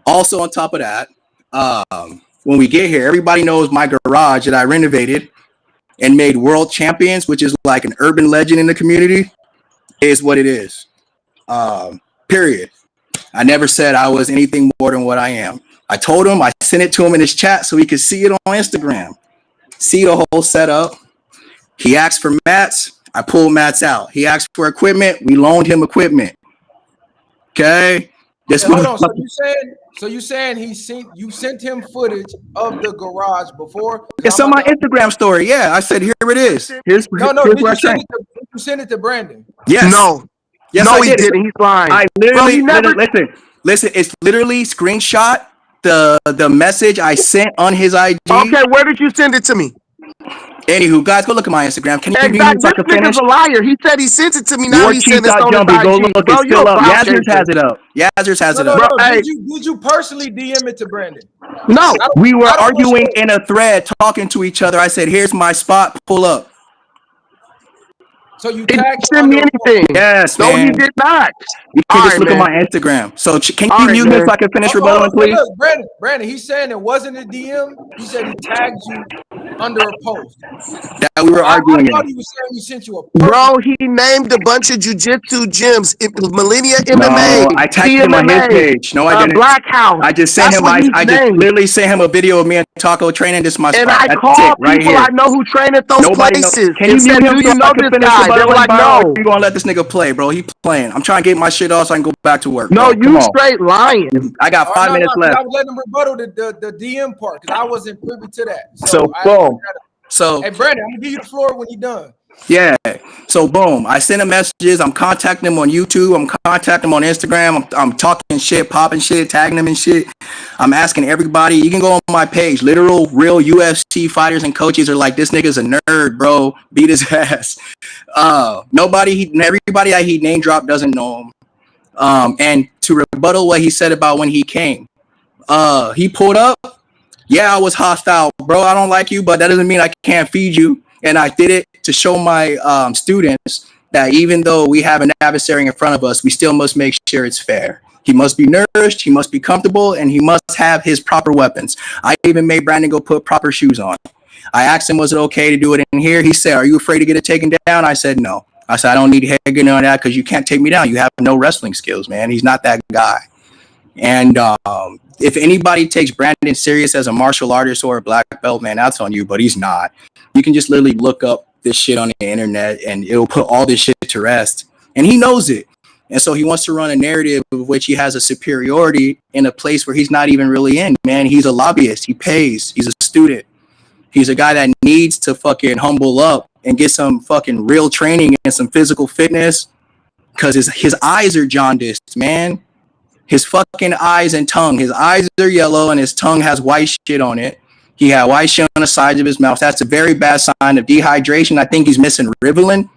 Also, on top of that, when we get here, everybody knows my garage that I renovated and made world champions, which is like an urban legend in the community, is what it is. Period. I never said I was anything more than what I am. I told him, I sent it to him in his chat so he could see it on Instagram, see the whole setup. He asked for mats, I pulled mats out. He asked for equipment, we loaned him equipment. Okay? Hold on. So you saying you sent him footage of the garage before? It's on my Instagram story. Yeah, I said here it is. Here's did you send it to Brandon? Yes. No. Yes, no, I he did. didn't. He's lying. I literally listen. It's literally screenshot the message I sent on his IG. Okay, where did you send it to me? Anywho, guys, go look at my Instagram. Can you exactly. This nigga's a liar. He said he sent it to me. Now he sent it on his IG. Go look. It's still up. Yazzers has it up. Yazzers has it up. No. Did you personally DM it to Brandon? No. We were arguing in a thread, talking to each other. I said, here's my spot. Pull up. So you He didn't tagged him send me under a post. anything. Yes, No, he man. did not. You All can just right, look at man. my Instagram. So can All you right, mute him man. so I can finish Hold on, rebuttaling, please? look, Brandon, he's saying it wasn't a DM. He said he tagged you under a post. That we were I arguing thought in. he was saying he sent you a Bro, personal. he named a bunch of jujitsu gyms. It was Millennia MMA, No, I tagged him on his TMMA, page. No, I didn't. Black House. I just sent That's him. what he's I just named. literally sent him a video of me and Taco training. This is my And spot. I That's called it, right people here. I know who train at those Nobody knows. places Can and you said, mute him do so you I know can this finish guy? They were rebuttaling, like, Byron? Or are no. you gonna let this nigga play, bro? He playing. I'm trying to get my shit off so I can go back to work. No, Bro. Come you on. straight lying. I got Oh, 5 no, minutes 'cause left. I was letting him rebuttal the DM part because I wasn't privy to that. So I boom. So hey, Brandon, I'm gonna give you the floor when you're done. yeah. So boom. I send him messages. I'm contacting him on YouTube. I'm contacting him on Instagram. I'm talking shit, popping shit, tagging him and shit. I'm asking everybody. You can go on my page. Literal, real UFC fighters and coaches are like, this nigga's a nerd, bro. Beat his ass. Everybody that he name dropped doesn't know him. And to rebuttal what he said about when he came, he pulled up. Yeah, I was hostile, bro. I don't like you, but that doesn't mean I can't feed you. And I did it to show my students that even though we have an adversary in front of us, we still must make sure it's fair. He must be nourished, he must be comfortable, and he must have his proper weapons. I even made Brandon go put proper shoes on. I asked him, was it okay to do it in here? He said, are you afraid to get it taken down? I said, no. I said, I don't need head on that because you can't take me down. You have no wrestling skills, man. He's not that guy. And if anybody takes Brandon serious as a martial artist or a black belt, man, that's on you, but he's not. You can just literally look up this shit on the internet and it'll put all this shit to rest. And he knows it. And so he wants to run a narrative of which he has a superiority in a place where he's not even really in, man. He's a lobbyist. He pays. He's a student. He's a guy that needs to fucking humble up and get some fucking real training and some physical fitness because his eyes are jaundiced, man. His fucking eyes and tongue. His eyes are yellow and his tongue has white shit on it. He had white shit on the sides of his mouth. That's a very bad sign of dehydration. I think he's missing Ritalin.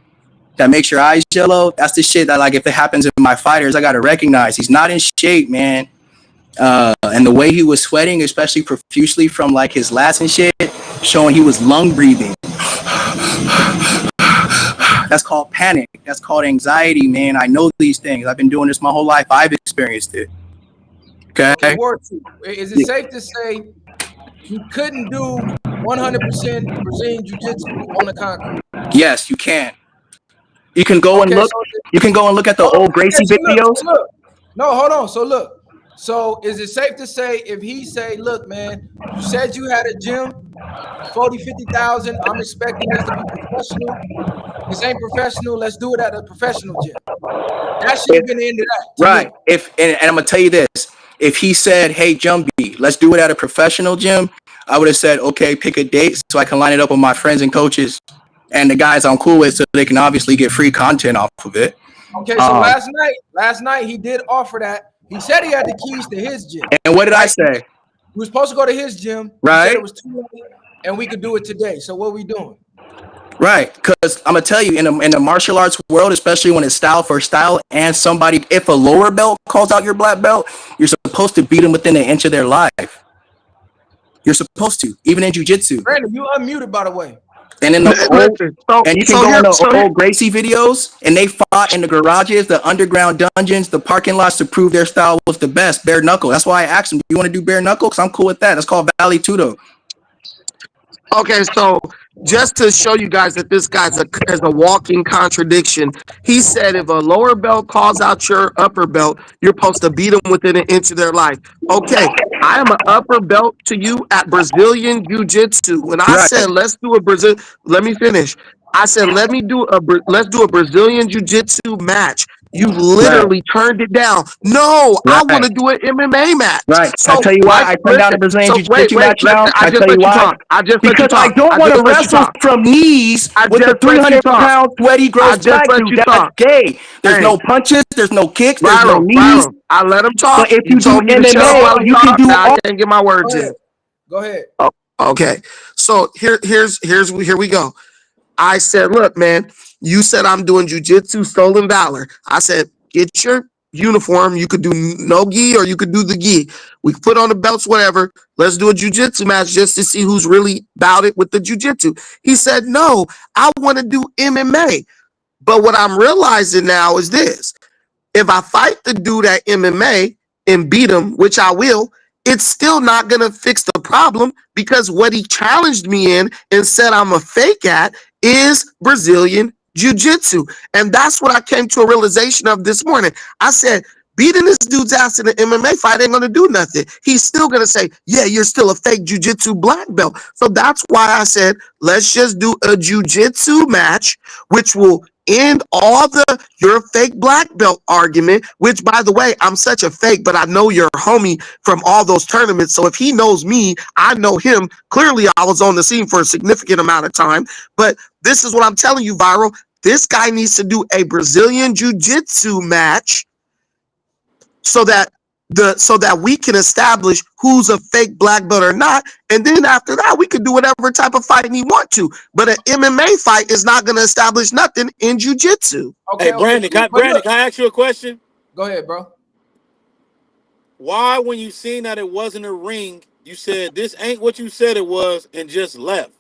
That makes your eyes yellow. That's the shit that, like, if it happens in my fighters, I got to recognize. He's not in shape, man. And the way he was sweating, especially profusely from, like, his lats and shit, showing he was lung breathing. That's called panic. That's called anxiety, man. I know these things. I've been doing this my whole life. I've experienced it. Okay? Warchief, is it safe to say you couldn't do 100% Brazilian Jiu-Jitsu on the concrete? Yes, you can. You can go and look. You can go and look at the old Gracie videos. No, hold on. So look. So is it safe to say if he say, look, man, you said you had a gym, 40, 50,000. I'm expecting this to be professional. This ain't professional. Let's do it at a professional gym. That should have been the end of that. Right. And I'm gonna tell you this. If he said, hey, Jumpy, let's do it at a professional gym, I would have said, okay, pick a date so I can line it up with my friends and coaches and the guys I'm cool with so they can obviously get free content off of it. Okay, so last night he did offer that. He said he had the keys to his gym. And what did I say? We were supposed to go to his gym. Right. He said it was too late and we could do it today. So what are we doing? Right, because I'm gonna tell you, in the martial arts world, especially when it's style for style, and somebody, if a lower belt calls out your black belt, you're supposed to beat them within an inch of their life. You're supposed to, even in jiu-jitsu. Brandon, you unmuted, by the way. And in the and you can go in the old Gracie videos, and they fought in the garages, the underground dungeons, the parking lots to prove their style was the best, bare knuckle. That's why I asked him, do you want to do bare knuckle? Because I'm cool with that. That's called Valley Tudo. Okay, so just to show you guys that this guy's is a walking contradiction, he said if a lower belt calls out your upper belt, you're supposed to beat them within an inch of their life. Okay, I am an upper belt to you at Brazilian Jiu-Jitsu. When I said let's do a Brazil, let me finish. I said let's do a Brazilian Jiu-Jitsu match. You literally turned it down. No, I want to do an MMA match. Right. So I tell you why I turned down a Brazilian Jiu-Jitsu match now. I tell you why. Because I don't want to wrestle from knees with a 300-pound sweaty gross black dude. That's gay. There's no punches. There's no kicks. There's no knees. I let him talk. But if you do MMA, you can do all. I can't get my words in. Go ahead. Oh, okay. So here we go. I said, look, man, you said I'm doing jiu-jitsu, stolen valor. I said, get your uniform. You could do no gi or you could do the gi. We put on the belts, whatever. Let's do a jiu-jitsu match just to see who's really about it with the jiu-jitsu. He said, no, I want to do MMA. But what I'm realizing now is this. If I fight the dude at MMA and beat him, which I will, it's still not going to fix the problem because what he challenged me in and said I'm a fake at is Brazilian Jiu-Jitsu. And that's what I came to a realization of this morning. I said, beating this dude's ass in an MMA fight ain't going to do nothing. He's still going to say, yeah, you're still a fake jiu-jitsu black belt. So that's why I said, let's just do a jiu-jitsu match, which will end all the you're a fake black belt argument, which, by the way, I'm such a fake, but I know your homie from all those tournaments. So if he knows me, I know him. Clearly, I was on the scene for a significant amount of time. But this is what I'm telling you, Viral. This guy needs to do a Brazilian jiu-jitsu match so that we can establish who's a fake black belt or not. And then after that, we can do whatever type of fighting we want to. But an MMA fight is not going to establish nothing in jiu-jitsu. Okay, hey, Brandon, can I ask you a question? Go ahead, bro. Why, when you seen that it wasn't a ring, you said this ain't what you said it was and just left?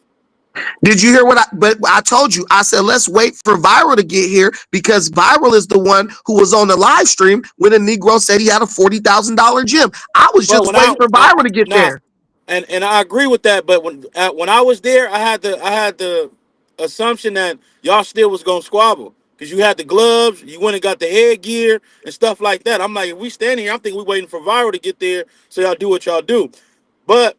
Did you hear what I told you? I said, let's wait for Viral to get here because Viral is the one who was on the live stream when a Negro said he had a $40,000 gym. I was just waiting for Viral to get there. And I agree with that. But when I was there, I had the assumption that y'all still was gonna squabble because you had the gloves, you went and got the headgear and stuff like that. I'm like, if we stand here, I'm thinking we waiting for Viral to get there so y'all do what y'all do. But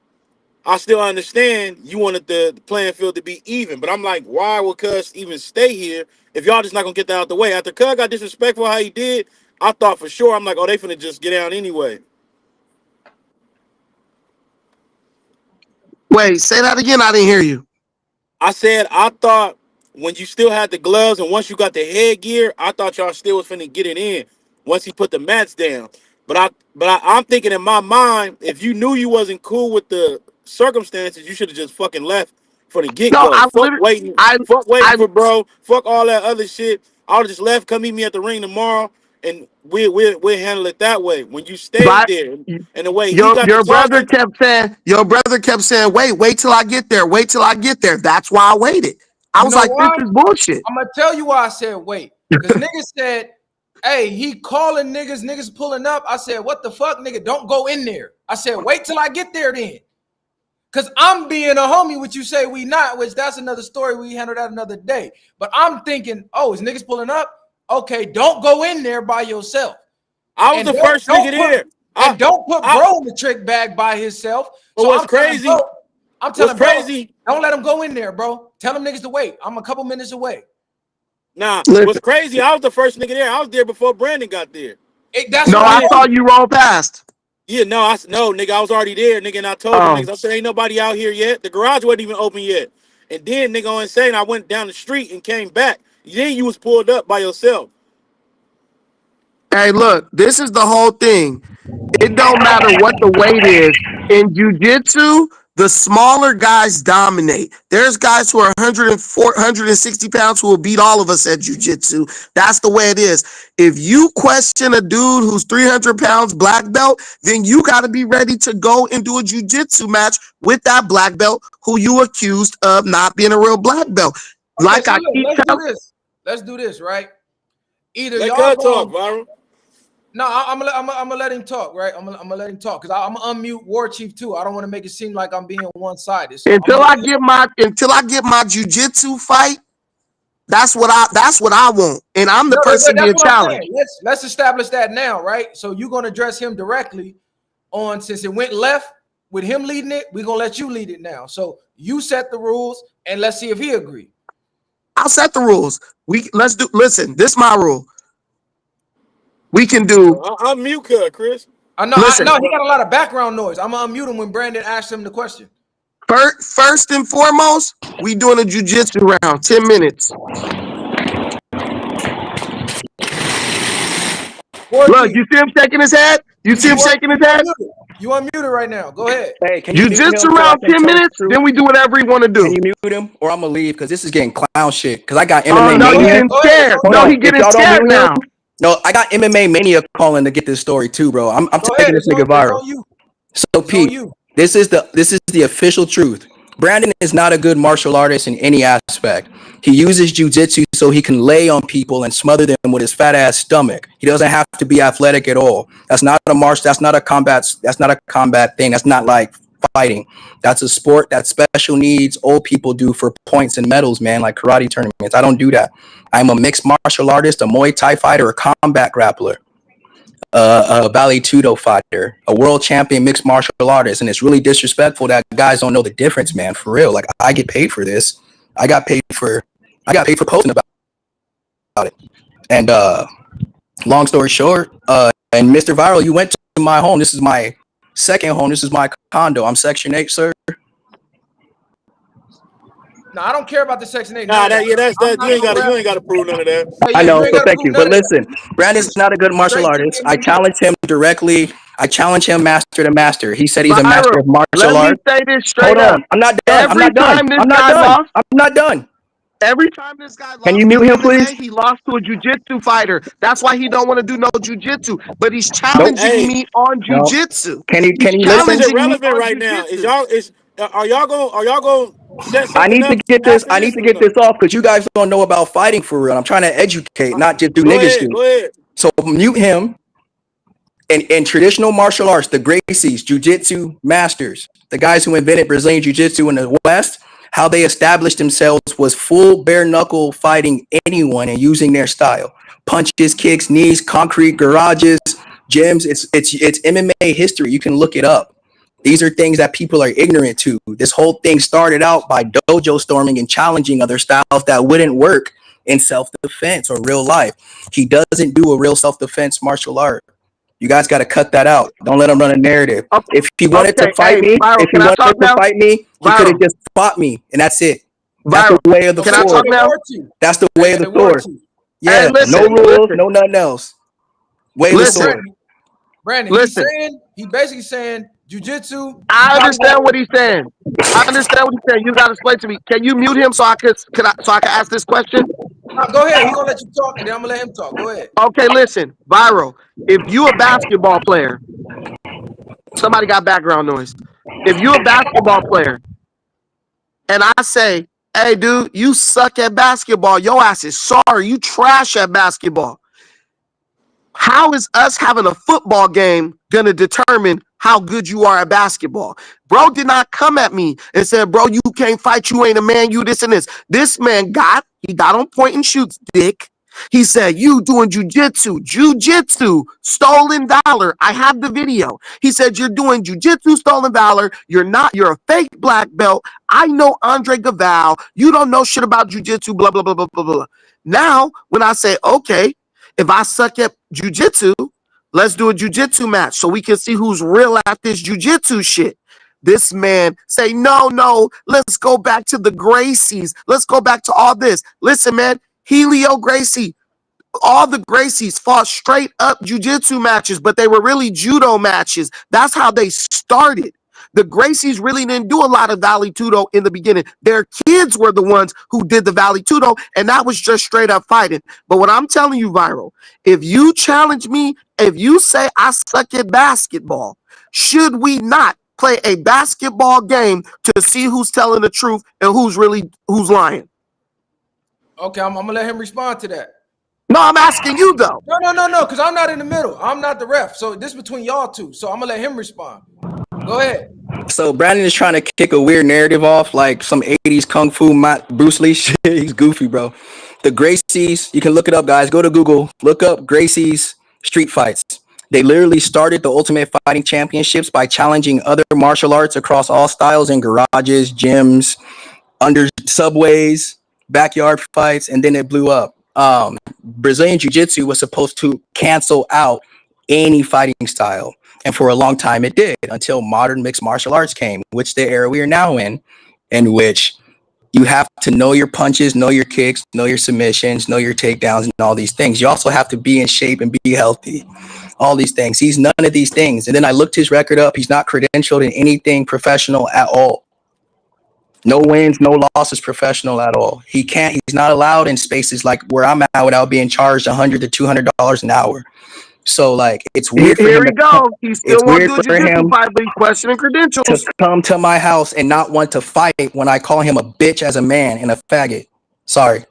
I still understand you wanted the playing field to be even, but I'm like, why would Cuz even stay here if y'all just not gonna get that out the way? After Cuz got disrespectful how he did, I thought for sure, I'm like, oh, they finna just get out anyway. Wait, say that again. I didn't hear you. I said I thought when you still had the gloves and once you got the headgear, I thought y'all still was finna get it in once he put the mats down. But I'm thinking in my mind, if you knew you wasn't cool with the circumstances, you should have just fucking left for the get-go. No, Fuck waiting for bro. Fuck all that other shit. I would have just left. Come meet me at the ring tomorrow, and we'll handle it that way. When you stayed there, and the way your brother kept saying, wait till I get there. Wait till I get there. That's why I waited. I was like, this is bullshit. I'm gonna tell you why I said wait. Because niggas said, hey, he calling niggas pulling up. I said, what the fuck, nigga? Don't go in there. I said, wait till I get there then. Because I'm being a homie, which you say we not, which that's another story. We handle that another day. But I'm thinking, oh, is niggas pulling up? Okay, don't go in there by yourself. I was the first nigga there. And don't put bro in the trick bag by himself. So what's crazy? I'm telling bro, don't let him go in there, bro. Tell them niggas to wait. I'm a couple minutes away. Nah, what's crazy? I was the first nigga there. I was there before Brandon got there. I thought you rolled past. Yeah, no, nigga, I was already there, nigga, and I told them niggas, I said, ain't nobody out here yet. The garage wasn't even open yet. And then, nigga, on insane, I went down the street and came back. Then you was pulled up by yourself. Hey, look, this is the whole thing. It don't matter what the weight is. In jiu-jitsu, the smaller guys dominate. There's guys who are 104, 160 pounds who will beat all of us at jiu-jitsu. That's the way it is. If you question a dude who's 300 pounds black belt, then you got to be ready to go and do a jiu-jitsu match with that black belt who you accused of not being a real black belt. Okay, so let's do this, right? Either let y'all talk, Viral. No, I'm gonna let him talk, right? I'm gonna let him talk because I'm gonna unmute War Chief too. I don't want to make it seem like I'm being one-sided. So until I get my jiu-jitsu fight, that's what I want, and I'm the person being challenged. Let's establish that now, right? So you're gonna address him directly on since it went left with him leading it. We're gonna let you lead it now. So you set the rules, and let's see if he agrees. I'll set the rules. Listen, this is my rule. We can do. I'm mute, Chris. I know. He got a lot of background noise. I'm gonna unmute him when Brandon asks him the question. First and foremost, we doing a jiu-jitsu round, 10 minutes. Look, you see him shaking his head? You unmuted right now. Go ahead. Hey, can you jiu-jitsu round 10 minutes? Then we do whatever you want to do. Can you mute him, or I'm gonna leave because this is getting clown shit. Because I got MMA. No, he's getting scared. No, he getting scared now. No, I got MMA Mania calling to get this story too, bro. I'm taking this nigga viral. So Pete, this is the official truth. Brandon is not a good martial artist in any aspect. He uses jujitsu so he can lay on people and smother them with his fat ass stomach. He doesn't have to be athletic at all. That's not a march. That's not a combat. That's not a combat thing. That's not like fighting. That's a sport that special needs old people do for points and medals, man, like karate tournaments. I don't do that. I'm a mixed martial artist, a Muay Thai fighter, a combat grappler, a Vale Tudo fighter, a world champion mixed martial artist, and it's really disrespectful that guys don't know the difference, man. For real, like I get paid for this. I got paid for posting about it. And long story short, and Mr. Viral, you went to my home. This is my second home. This is my condo. I'm Section 8, sir. No, I don't care about the Section 8. Nah, that's that. You ain't got to prove none of that. I know, so thank you. But listen, Brandon's not a good martial artist. I challenge him directly. I challenge him master to master. He said he's a master of martial arts. Let me say this straight up. I'm not done. I'm not done. Every time this guy lost, can you mute him, please? He lost to a jiu-jitsu fighter. That's why he don't want to do no jiu-jitsu. But he's challenging me on jiu-jitsu. Can you listen? This is irrelevant right now. Are y'all going set something I need to get this. I need to get no? this off because you guys don't know about fighting for real. I'm trying to educate, not just do niggas shit. Go ahead. So mute him. In traditional martial arts, the Gracies, jiu-jitsu masters, the guys who invented Brazilian jiu-jitsu in the West, how they established themselves was full bare knuckle fighting anyone and using their style. Punches, kicks, knees, concrete, garages, gyms. It's MMA history. You can look it up. These are things that people are ignorant to. This whole thing started out by dojo storming and challenging other styles that wouldn't work in self-defense or real life. He doesn't do a real self-defense martial art. You guys got to cut that out. Don't let him run a narrative. Okay. If he wanted to fight me, he could have just fought me, and that's it. That's the way of the sword. I talk now? That's the way of the sword. Yeah, no rules, no nothing else. Way of the sword. Brandon, he's basically saying jiu-jitsu. I understand what he's saying. You got to explain to me. Can you mute him so I can ask this question? Go ahead. He's gonna let you talk, and then I'm gonna let him talk. Go ahead. Okay, listen, Viral. If you a basketball player, somebody got background noise. If you a basketball player, and I say, "Hey, dude, you suck at basketball. Your ass is sorry. You trash at basketball." How is us having a football game gonna determine how good you are at basketball? Bro did not come at me and said, "Bro, you can't fight. You ain't a man. You this and this." This man got on point and shoots, dick. He said, "You doing jujitsu, stolen valor." I have the video. He said, "You're doing jujitsu, stolen valor. You're a fake black belt. I know Andre Gaval. You don't know shit about jujitsu, blah, blah, blah, blah, blah, blah." Now, when I say, okay, if I suck at jujitsu, let's do a jujitsu match so we can see who's real at this jujitsu shit. This man say, no, let's go back to the Gracies. Let's go back to all this. Listen, man, Helio Gracie, all the Gracies fought straight up jiu-jitsu matches, but they were really judo matches. That's how they started. The Gracies really didn't do a lot of Vale Tudo in the beginning. Their kids were the ones who did the Vale Tudo, and that was just straight up fighting. But what I'm telling you, Viral, if you challenge me, if you say I suck at basketball, should we not play a basketball game to see who's telling the truth and who's lying? Okay, I'm gonna let him respond to that. No, I'm asking you though. No, because I'm not in the middle. I'm not the ref. So this is between y'all two. So I'm gonna let him respond. Go ahead. So Brandon is trying to kick a weird narrative off, like some 80s kung fu Bruce Lee shit. He's goofy, bro. The Gracies, you can look it up, guys. Go to Google, look up Gracie's street fights. They literally started the Ultimate Fighting Championships by challenging other martial arts across all styles in garages, gyms, under subways, backyard fights, and then it blew up. Brazilian Jiu-Jitsu was supposed to cancel out any fighting style. And for a long time it did, until modern mixed martial arts came, which the era we are now in which you have to know your punches, know your kicks, know your submissions, know your takedowns, and all these things. You also have to be in shape and be healthy. All these things. He's none of these things. And then I looked his record up. He's not credentialed in anything professional at all. No wins, no losses professional at all. He's not allowed in spaces like where I'm at without being charged $100 to $200 an hour. So like, it's weird for Here him we to go. He still it's want to weird do a for jiu-jitsu him fight, but he's questioning to credentials. come to my house and not want to fight when I call him a bitch as a man and a faggot. Sorry.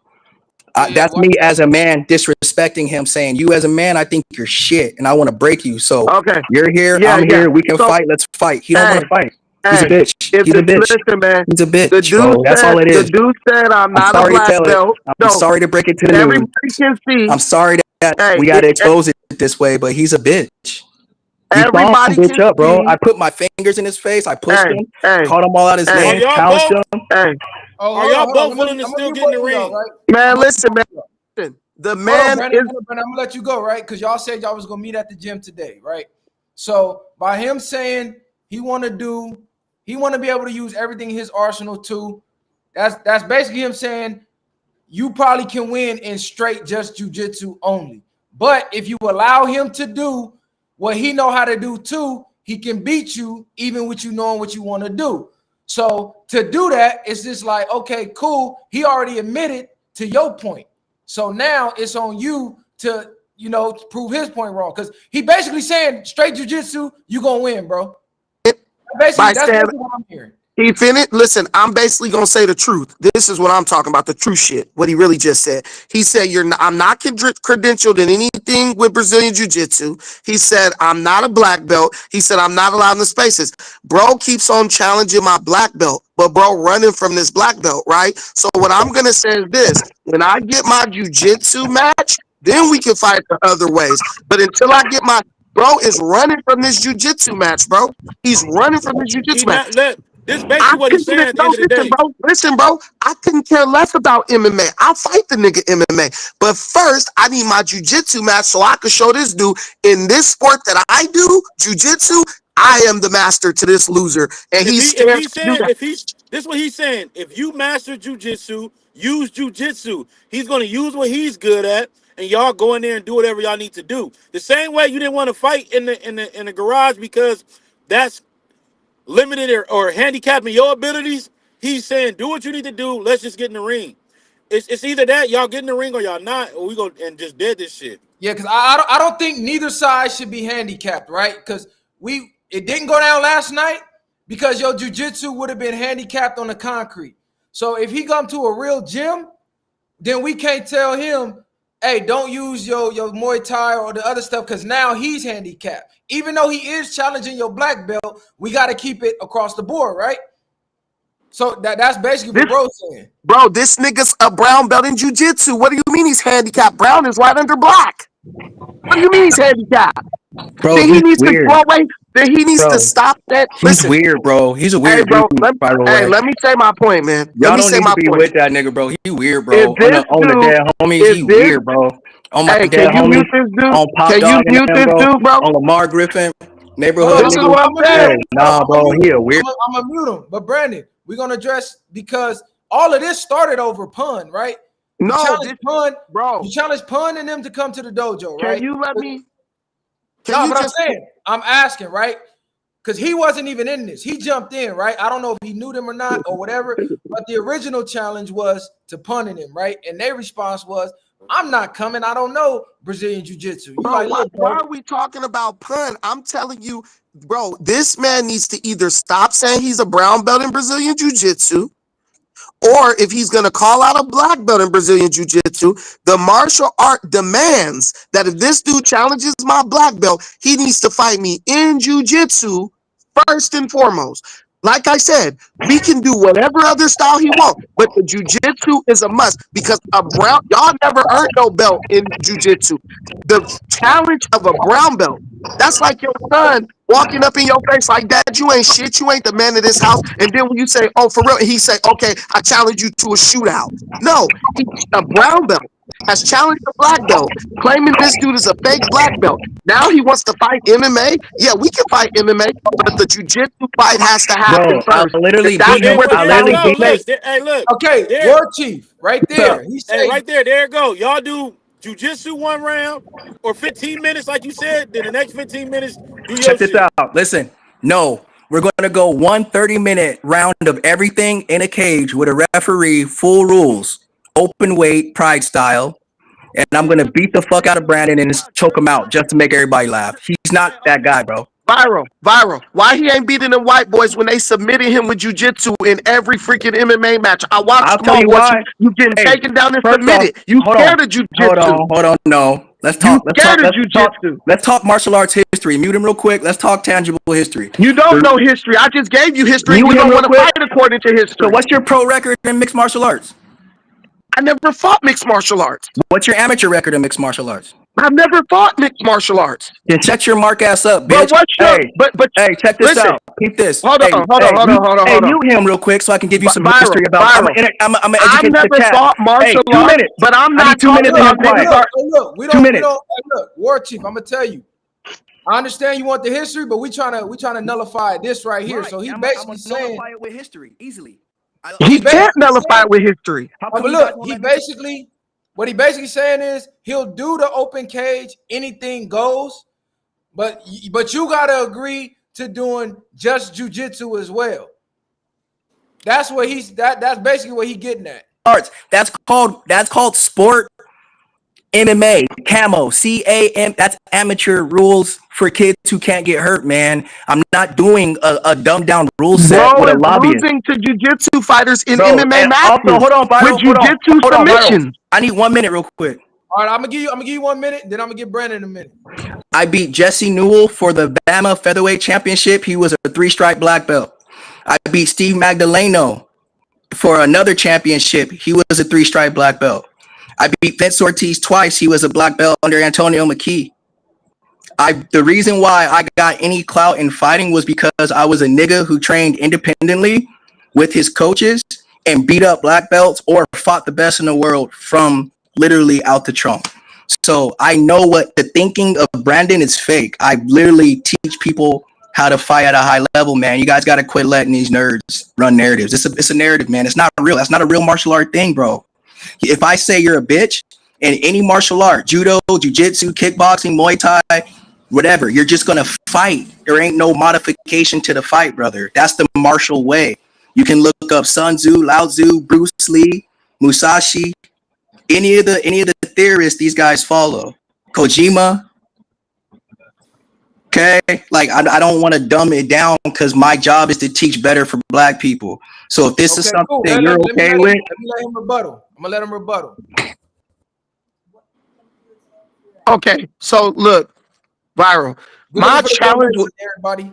That's me as a man disrespecting him, saying, you as a man, I think you're shit and I want to break you. So Okay. you're here, Yeah, I'm yeah. here, we can So- fight, let's fight. He don't want to fight. He's a Hey, bitch. He's a bitch. Listen, man. He's a bitch, The dude bro. That's said, all it is. The dude said, I'm not a sorry to black tell it. belt. I'm sorry to break it to the Everybody news. can see. I'm sorry that Hey, we got to expose it this way, but he's a bitch. We saw him Everybody bitch can up, bro. see. I put my fingers in his face. I pushed him, Hey, called him all out his hey. name, Are y'all challenged both? him. Hey, Oh, Are y'all both Let willing me- to I'm gonna still do get in the both of y'all, ring? right? man, listen, man. Listen. The Hold on, man Brandon, is. hold on, Brandon, I'm gonna let you go, right? Because y'all said y'all was gonna meet at the gym today, right? So by him saying he want to be able to use everything in his arsenal too. That's basically him saying you probably can win in straight just jiu-jitsu only. But if you allow him to do what he know how to do too, he can beat you even with you knowing what you want to do. So to do that, it's just like, okay, cool. He already admitted to your point. So now it's on you to, prove his point wrong. Because he basically saying straight jiu-jitsu, you gonna win, bro. That's basically what I'm hearing. He finished. Listen, I'm basically gonna say the truth. This is what I'm talking about, the true shit. What he really just said. He said, I'm not credentialed in anything with Brazilian Jiu-Jitsu. He said, I'm not a black belt. He said, I'm not allowed in the spaces. Bro keeps on challenging my black belt, but bro running from this black belt, right? So what I'm gonna say is this: when I get my jiu-jitsu match, then we can fight the other ways. But until I get my bro is running from this jiu-jitsu match, bro. He's running from this jiu-jitsu match. This is basically what he's saying at the end of the day. Listen, bro. I couldn't care less about MMA. I'll fight the nigga MMA. But first, I need my jiu-jitsu match so I can show this dude in this sport that I do, jiu-jitsu, I am the master to this loser. And This he's scared to do that. is what he's saying. If you master jujitsu, use jujitsu. He's gonna use what he's good at, and y'all go in there and do whatever y'all need to do. The same way you didn't want to fight in the garage because that's limited or handicapping your abilities. He's saying, do what you need to do. Let's just get in the ring. It's either that y'all get in the ring or y'all not, or we go and just dead this shit. Yeah, because I don't think neither side should be handicapped, right? Because it didn't go down last night because your jiu-jitsu would have been handicapped on the concrete. So if he come to a real gym, then we can't tell him, hey, don't use your Muay Thai or the other stuff because now he's handicapped. Even though he is challenging your black belt, we got to keep it across the board, right? So that's basically what bro's saying. Bro, this nigga's a brown belt in jiu-jitsu. What do you mean he's handicapped? Brown is right under black. What do you mean he's handicapped? Bro, Then he needs to go away. Then he needs to stop that. He's weird, bro. He's a weird bro, dude, by the way. let me say my point, man. Y'all don't need to be with that nigga, bro. He weird, bro. On the dead homies, he weird, bro. On my dead homies, on Pop Dog and them, bro. On Lamar Griffin, neighborhood. This is what I'm saying. Nah, bro, he a weird. I'm gonna mute him. But Brandon, we're gonna address because all of this started over Pun, right? No, You challenged Pun and them to come to the dojo, right? Can you let me? I'm saying, I'm asking, right? Because he wasn't even in this. He jumped in, right? I don't know if he knew them or not or whatever, but the original challenge was to Pun him, right? And their response was, I'm not coming. I don't know Brazilian Jiu-Jitsu. Why are we talking about Pun? I'm telling you, bro, this man needs to either stop saying he's a brown belt in Brazilian Jiu-Jitsu, or if he's going to call out a black belt in Brazilian Jiu-Jitsu, the martial art demands that if this dude challenges my black belt, he needs to fight me in Jiu-Jitsu first and foremost. Like I said, we can do whatever other style he wants, but the Jiu-Jitsu is a must because y'all never earned no belt in Jiu-Jitsu. The challenge of a brown belt, that's like your son walking up in your face like, Dad, you ain't shit. You ain't the man of this house. And then when you say, oh, for real, he say, okay, I challenge you to a shootout. No, a brown belt has challenged a black belt, claiming this dude is a fake black belt. Now he wants to fight MMA. Yeah, we can fight MMA, but the jiu-jitsu fight has to happen first. Okay, War Chief, right there. He said, right there you go. Y'all do jiu-jitsu 1 round or 15 minutes, like you said. Then the next 15 minutes, do your Check this out. Listen, no, we're going to go 1 30-minute round of everything in a cage with a referee, full rules, open weight, pride style. and I'm gonna beat the fuck out of Brandon and just choke him out just to make everybody laugh. He's not that guy, bro. Viral. Why he ain't beating them white boys when they submitted him with jujitsu in every freaking MMA match? I watched I'll them tell all. you why. You getting Hey, taken down and first off, submitted. You hold scared on. of jujitsu. Hold on. No, let's talk. Let's talk martial arts history. Mute him real quick. Let's talk tangible history. You don't know history. I just gave you history. Mute You him don't real want to quick. fight according to history. So what's your pro record in mixed martial arts? I never fought mixed martial arts. What's your amateur record in mixed martial arts? I've never fought mixed martial arts. Then shut your mark ass up, bitch. But what's your, hey, check this listen, out. Keep this. Hold on. Hey, mute him real quick so I can give you some history about. I'm gonna educate never the chat. fought martial Hey, 2 arts, minutes. but I'm I not need 2 minutes. Look, we 2 minutes. Look, War Chief, I'm gonna tell you. I understand you want the history, but we trying to nullify this right here. So he basically saying nullify it with history easily. He can't nullify it with history. But look, what he basically saying is he'll do the open cage, anything goes, but you gotta agree to doing just jujitsu as well. That's what that's basically what he getting at. Arts. That's called sport MMA, camo, CAM. That's amateur rules for kids who can't get hurt, man. I'm not doing a dumbed down rule set with a lobbyist. Losing to jiu-jitsu fighters in MMA matches. Also, hold on, with jiu-jitsu submissions. I need 1 minute real quick. All right, I'm gonna give you 1 minute, then I'm gonna give Brandon a minute. I beat Jesse Newell for the Bama Featherweight Championship. He was a 3-stripe black belt. I beat Steve Magdaleno for another championship. He was a 3-stripe black belt. I beat Vince Ortiz twice. He was a black belt under Antonio McKee. The reason why I got any clout in fighting was because I was a nigga who trained independently with his coaches and beat up black belts or fought the best in the world from literally out the trunk. So I know what the thinking of Brandon is fake. I literally teach people how to fight at a high level, man. You guys got to quit letting these nerds run narratives. It's a narrative, man. It's not real. That's not a real martial art thing, bro. If I say you're a bitch in any martial art, judo, jiu-jitsu, kickboxing, Muay Thai, whatever, you're just going to fight. There ain't no modification to the fight, brother. That's the martial way. You can look up Sun Tzu, Lao Tzu, Bruce Lee, Musashi, any of the theorists these guys follow. Kojima. Okay, like I don't want to dumb it down because my job is to teach better for black people. So if this is something that you're okay with, let me let him rebuttal. I'm gonna let him rebuttal. Okay, so look, Viral. My challenge, everybody.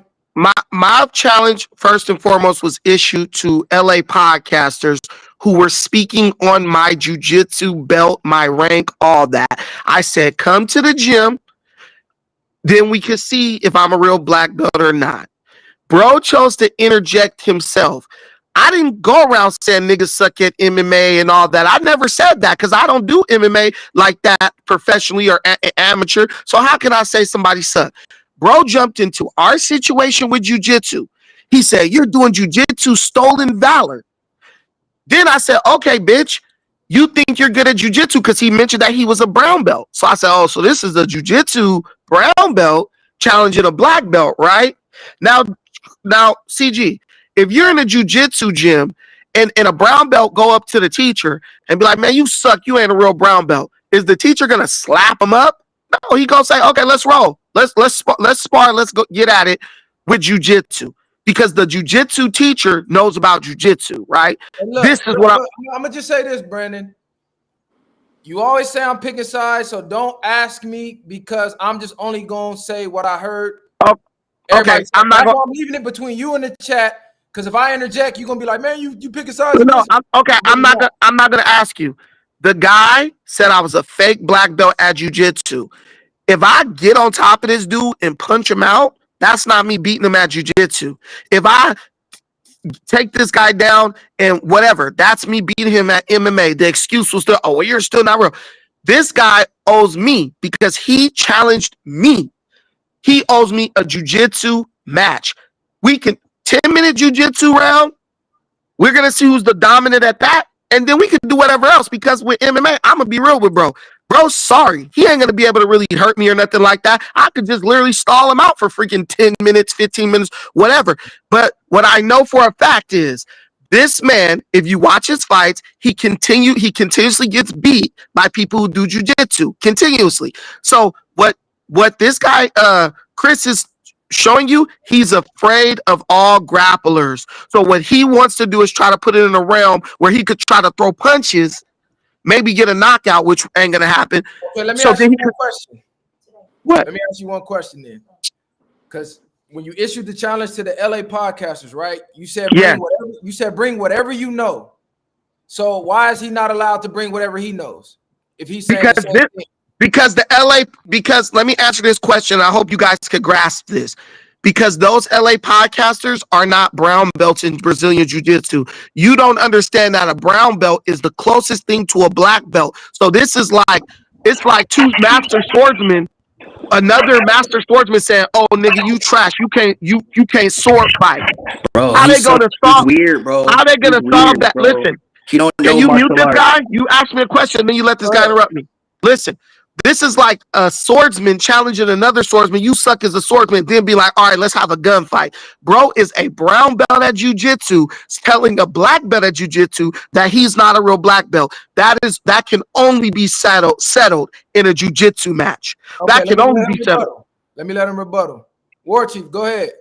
My challenge first and foremost was issued to LA podcasters who were speaking on my jiu-jitsu belt, my rank, all that. I said, come to the gym. Then we could see if I'm a real black belt or not. Bro chose to interject himself. I didn't go around saying niggas suck at MMA and all that. I never said that because I don't do MMA like that professionally or amateur. So how can I say somebody suck? Bro jumped into our situation with jiu-jitsu. He said, you're doing jiu-jitsu stolen valor. Then I said, okay, bitch, you think you're good at jiu-jitsu because he mentioned that he was a brown belt. So I said, oh, so this is a jiu-jitsu brown belt challenging a black belt, right? Now, CG, if you're in a jiu-jitsu gym and a brown belt go up to the teacher and be like, man, you suck, you ain't a real brown belt, is the teacher gonna slap him up? No, he gonna say, okay, let's roll. Let's spar, let's go get at it with jiu-jitsu. Because the jiu-jitsu teacher knows about jiu-jitsu, right? Look, this is what I'm gonna just say this, Brandon. You always say I'm picking sides, so don't ask me because I'm just only gonna say what I heard. Oh, okay, I'm leaving it between you and the chat because if I interject, you're gonna be like, man, you picking sides. No, I'm not gonna ask you. The guy said I was a fake black belt at jiu-jitsu. If I get on top of this dude and punch him out, that's not me beating him at jiu-jitsu. If I take this guy down and whatever, that's me beating him at MMA. The excuse was still, oh, well, you're still not real. This guy owes me because he challenged me. He owes me a jiu-jitsu match. We can 10-minute jiu-jitsu round. We're going to see who's the dominant at that. And then we can do whatever else because with MMA, I'm going to be real with bro. Bro, sorry. He ain't going to be able to really hurt me or nothing like that. I could just literally stall him out for freaking 10 minutes, 15 minutes, whatever. But what I know for a fact is This man, if you watch his fights, he continuously gets beat by people who do jujitsu continuously. So what this guy Chris is showing you, he's afraid of all grapplers. So what he wants to do is try to put it in a realm where he could try to throw punches, maybe get a knockout, which ain't gonna happen. Okay, let me ask you one question. What? Let me ask you one question then, because when you issued the challenge to the LA podcasters, right? You said bring whatever you know. So why is he not allowed to bring whatever he knows? If he's saying because let me answer this question. I hope you guys could grasp this. Because those LA podcasters are not brown belts in Brazilian Jiu-Jitsu. You don't understand that a brown belt is the closest thing to a black belt. So this is like, it's like two master swordsmen. Another master swordsman saying, "Oh, nigga, you trash. You can't sword fight." Bro, how they gonna solve? Weird, bro. How they gonna solve that? Bro. Listen, can you mute this guy? You ask me a question, then you let this guy interrupt me. Listen, this is like a swordsman challenging another swordsman. You suck as a swordsman, then be like, "All right, let's have a gunfight." Bro is a brown belt at jiu-jitsu telling a black belt at jiu-jitsu that he's not a real black belt. That can only be settled in a jiu-jitsu match. Okay, that can only be settled. Let me let him rebuttal. War Chief, go ahead.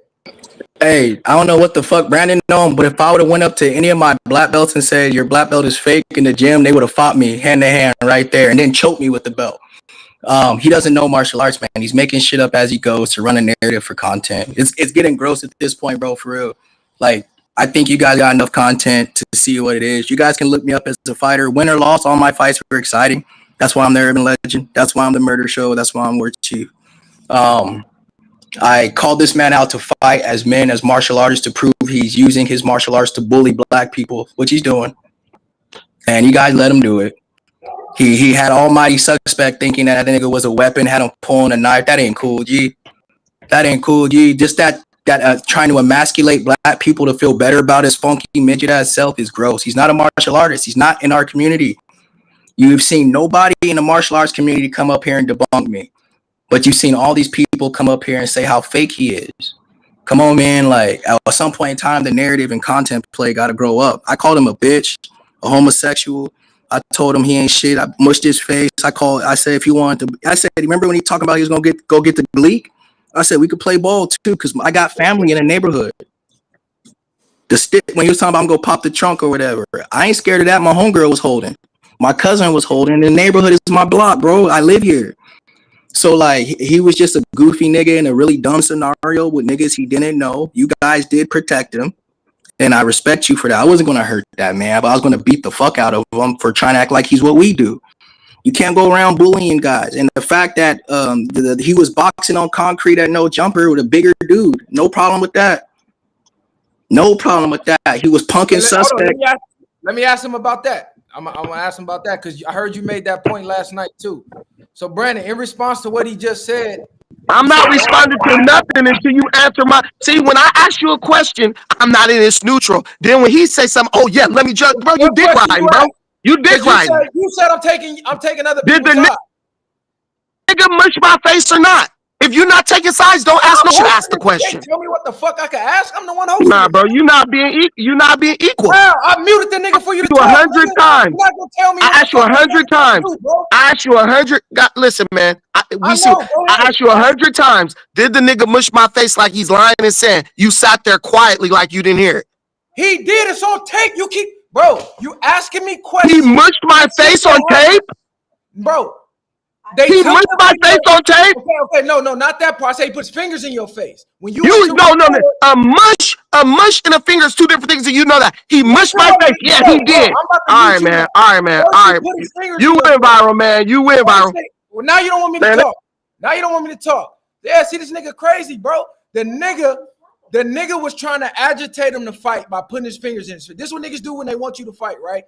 Hey, I don't know what the fuck Brandon know, but if I would have went up to any of my black belts and said your black belt is fake in the gym, they would have fought me hand to hand right there and then choked me with the belt. He doesn't know martial arts, man. He's making shit up as he goes to run a narrative for content. It's getting gross at this point, bro, for real. Like, I think you guys got enough content to see what it is. You guys can look me up as a fighter. Win or loss, all my fights were exciting. That's why I'm the Urban Legend. That's why I'm the Murder Show. That's why I'm War Chief. I called this man out to fight as men, as martial artists, to prove he's using his martial arts to bully black people, which he's doing. And you guys let him do it. He had almighty suspect thinking that nigga was a weapon, had him pulling a knife. That ain't cool, G. That ain't cool, G. Just that trying to emasculate black people to feel better about his funky midget ass self is gross. He's not a martial artist. He's not in our community. You've seen nobody in the martial arts community come up here and debunk me. But you've seen all these people come up here and say how fake he is. Come on, man. Like, at some point in time, the narrative and content play got to grow up. I called him a bitch, a homosexual. I told him he ain't shit. I mushed his face. I said, if you want to, I said, remember when he talking about he was going to go get the leak? I said, we could play ball too, because I got family in the neighborhood. The stick, when he was talking about I'm going to pop the trunk or whatever, I ain't scared of that. My homegirl was holding. My cousin was holding. The neighborhood is my block, bro. I live here. So, like, he was just a goofy nigga in a really dumb scenario with niggas he didn't know. You guys did protect him, and I respect you for that. I wasn't going to hurt that man, but I was going to beat the fuck out of him for trying to act like he's what we do. You can't go around bullying guys. And the fact that he was boxing on concrete at no jumper with a bigger dude, no problem with that. No problem with that. He was punking suspect. Let me ask him about that. I'm gonna ask him about that because I heard you made that point last night too. So Brandon, in response to what he just said, I'm not responding to nothing until you answer my. See, when I ask you a question, I'm not in this neutral. Then when he say something, oh yeah, let me judge, bro. You dick riding, bro. You dick riding. You said I'm taking other people's side. Did the nigga mush my face or not? If you're not taking sides, don't ask no. Ask the question. Tell me what the fuck I can ask. I'm the one hosting. Nah, bro, you're not being equal. Wow, I muted the nigga for you to talk 100 times. You're not gonna tell me. I asked you 100 times. I asked you 100. Listen, man. I asked you 100 times. Did the nigga mush my face like he's lying and saying you sat there quietly like you didn't hear it? He did. It's on tape. You keep, bro. You asking me questions. He mushed my face on tape, bro. He mushed my face on tape. Okay, no, not that part. I say he puts fingers in your face. When you no. A mush and a finger is two different things, and you know that. He mushed my face. Yeah, he did. All right, man. All right. You went viral, man. You went viral. Well, now you don't want me to talk. Now you don't want me to talk. Yeah, see this nigga crazy, bro. The nigga was trying to agitate him to fight by putting his fingers in his face. This is what niggas do when they want you to fight, right?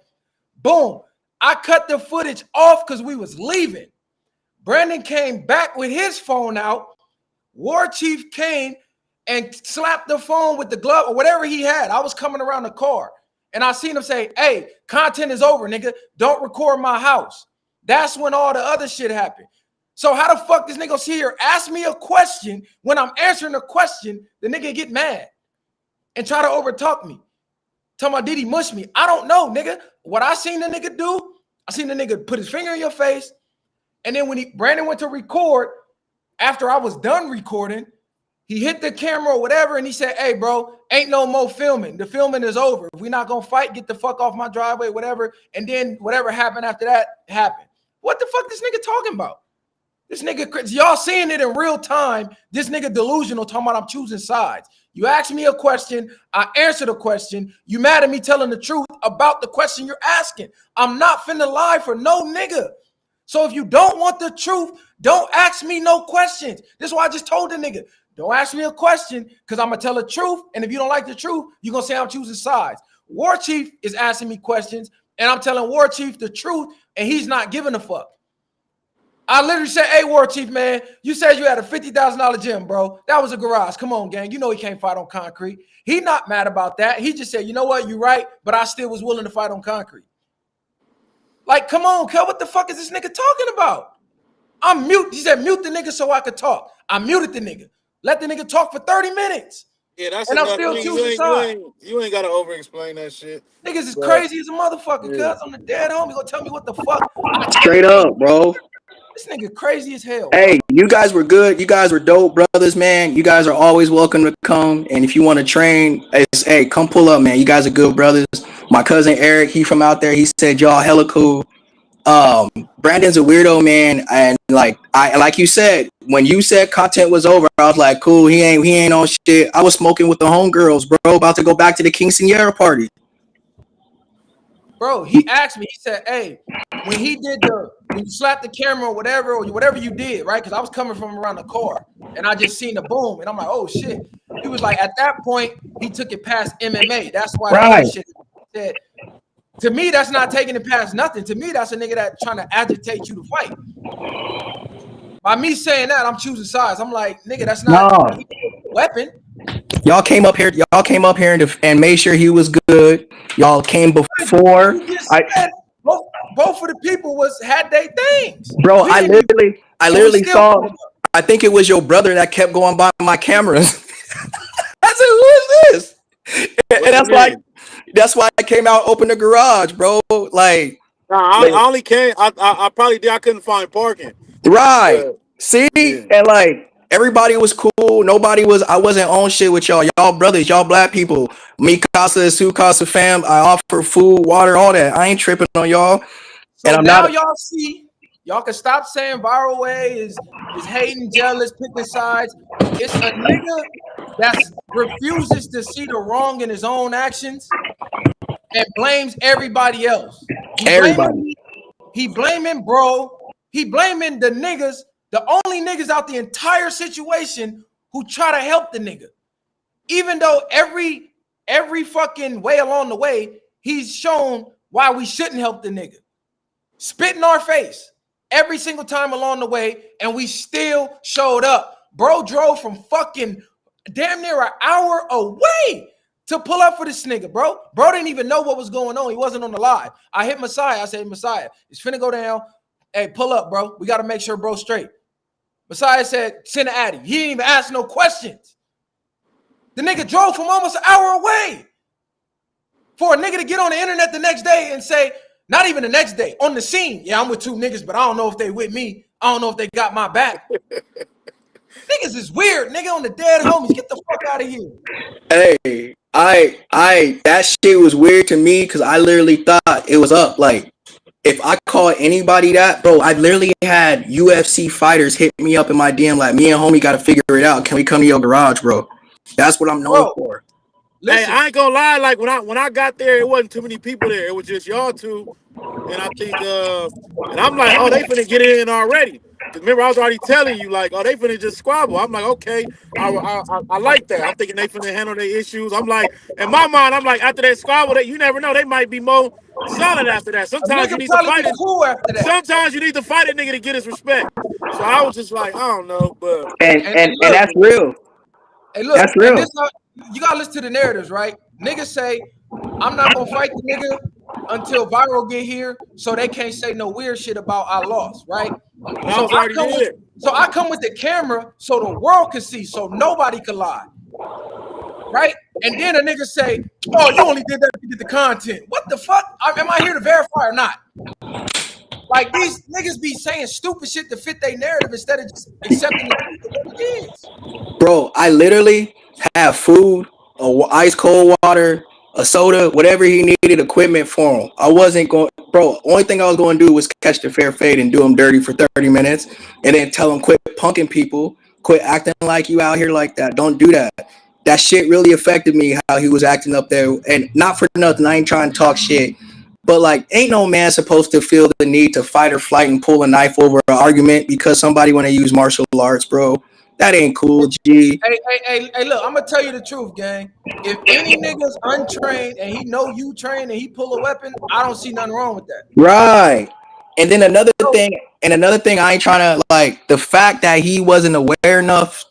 Boom. I cut the footage off because we was leaving. Brandon came back with his phone out. War Chief came and slapped the phone with the glove or whatever he had. I was coming around the car and I seen him say, hey, content is over, nigga. Don't record my house. That's when all the other shit happened. So how the fuck this nigga see here ask me a question when I'm answering a question, the nigga get mad and try to overtalk me. Talking about, did he mush me? I don't know, nigga. What I seen the nigga do, I seen the nigga put his finger in your face. And then when Brandon went to record, after I was done recording, he hit the camera or whatever, and he said, hey, bro, ain't no more filming. The filming is over. If we're not going to fight, get the fuck off my driveway, whatever. And then whatever happened after that happened. What the fuck this nigga talking about? This nigga, y'all seeing it in real time. This nigga delusional talking about I'm choosing sides. You asked me a question. I answered a question. You mad at me telling the truth about the question you're asking. I'm not finna lie for no nigga. So if you don't want the truth, don't ask me no questions. This is why I just told the nigga. Don't ask me a question because I'm going to tell the truth. And if you don't like the truth, you're going to say I'm choosing sides. War Chief is asking me questions, and I'm telling War Chief the truth, and he's not giving a fuck. I literally said, hey, War Chief, man, you said you had a $50,000 gym, bro. That was a garage. Come on, gang. You know he can't fight on concrete. He not mad about that. He just said, you know what? You're right, but I still was willing to fight on concrete. Like, come on, cuz, what the fuck is this nigga talking about? I'm mute. He said, mute the nigga so I could talk. I muted the nigga. Let the nigga talk for 30 minutes. Yeah, that's and enough. I'm still choosing sides. You ain't got to over-explain that shit. Niggas is crazy as a motherfucker, cuz. I'm the dead homie. Gonna tell me what the fuck. Straight up, bro. This nigga crazy as hell. Hey, you guys were good. You guys were dope brothers, man. You guys are always welcome to come. And if you want to train, hey, come pull up, man. You guys are good brothers. My cousin Eric, he from out there, he said y'all hella cool. Brandon's a weirdo, man, and like you said, when you said content was over, I was like, cool, he ain't on shit. I was smoking with the homegirls, bro, about to go back to the King Sierra party. Bro, he asked me, he said, hey, when you slapped the camera or whatever you did, right? Because I was coming from around the car and I just seen the boom and I'm like, oh shit. He was like, at that point, he took it past MMA. That's why right. That shit said. To me, that's not taking it past nothing. To me, that's a nigga that's trying to agitate you to fight. By me saying that, I'm choosing sides. I'm like, nigga, that's not a weapon. Y'all came up here and made sure he was good. Y'all came before. Both of the people had their things. Bro, I literally saw. I think it was your brother that kept going by my cameras. I said, who is this? And that's why I came out, opened the garage, bro. Like, I only came. I probably did. I couldn't find parking. Right. See, and like everybody was cool. I wasn't on shit with y'all. Y'all brothers, y'all black people. Me Casa, Su Casa fam. I offer food, water, all that. I ain't tripping on y'all. So and now y'all see, y'all can stop saying Viral Way is hating, jealous, picking sides. It's a nigga that refuses to see the wrong in his own actions and blames everybody else. He blaming bro. He blaming the niggas, the only niggas out the entire situation who try to help the nigga. Even though every fucking way along the way, he's shown why we shouldn't help the nigga. Spit in our face every single time along the way, and we still showed up. Bro drove from fucking damn near an hour away to pull up for this nigga, bro. Bro didn't even know what was going on. He wasn't on the live. I hit Messiah. I said, Messiah, it's finna go down. Hey, pull up, bro. We got to make sure bro's straight. Messiah said, send an addy. He didn't even ask no questions. The nigga drove from almost an hour away for a nigga to get on the internet the next day and say, not even the next day, on the scene, yeah, I'm with two niggas, but I don't know if they with me. I don't know if they got my back. Niggas is weird. Nigga on the dead homies. Get the fuck out of here. Hey, that shit was weird to me because I literally thought it was up. Like, if I call anybody that, bro, I've literally had UFC fighters hit me up in my DM like, me and homie got to figure it out. Can we come to your garage, bro? That's what I'm known for. Listen. Hey, I ain't gonna lie. Like when I got there, it wasn't too many people there. It was just y'all two, and I think, and I'm like, oh, they finna get in already. Remember, I was already telling you, like, oh, they finna just squabble. I'm like, okay, I like that. I'm thinking they finna handle their issues. I'm like, in my mind, I'm like, after that squabble, you never know, they might be more solid after that. Sometimes you need to fight it. Cool after that. Sometimes you need to fight a nigga to get his respect. So I was just like, I don't know, but and that's real. Hey, look, that's real. You gotta listen to the narratives, right? Niggas say, I'm not gonna fight the nigga until Viral get here, so they can't say no weird shit about I lost, right? So I come with the camera so the world can see, so nobody can lie. right? And then a nigga say, "Oh, you only did that to get the content." What the fuck? Am I here to verify or not? Like these niggas be saying stupid shit to fit their narrative instead of just accepting the truth of what it is. Bro, I literally have food, ice cold water, a soda, whatever he needed, equipment for him. I wasn't going, bro. Only thing I was going to do was catch the fair fade and do him dirty for 30 minutes, and then tell him quit punking people, quit acting like you out here like that. Don't do that. That shit really affected me how he was acting up there, and not for nothing. I ain't trying to talk shit. But like, ain't no man supposed to feel the need to fight or flight and pull a knife over an argument because somebody want to use martial arts, bro. That ain't cool, G. Hey, look, I'm gonna tell you the truth, gang. If any nigga's untrained and he know you trained and he pull a weapon, I don't see nothing wrong with that. Right. And then another thing, I ain't trying to like the fact that he wasn't aware enough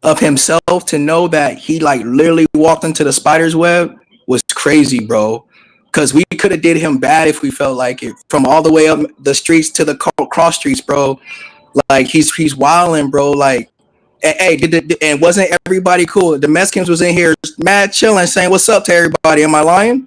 of himself to know that he like literally walked into the spider's web was crazy, bro. Cause we could have did him bad if we felt like it. From all the way up the streets to the cross streets, bro. Like he's wilding, bro. Like, hey, and wasn't everybody cool? The Mexicans was in here mad chilling, saying what's up to everybody. Am I lying?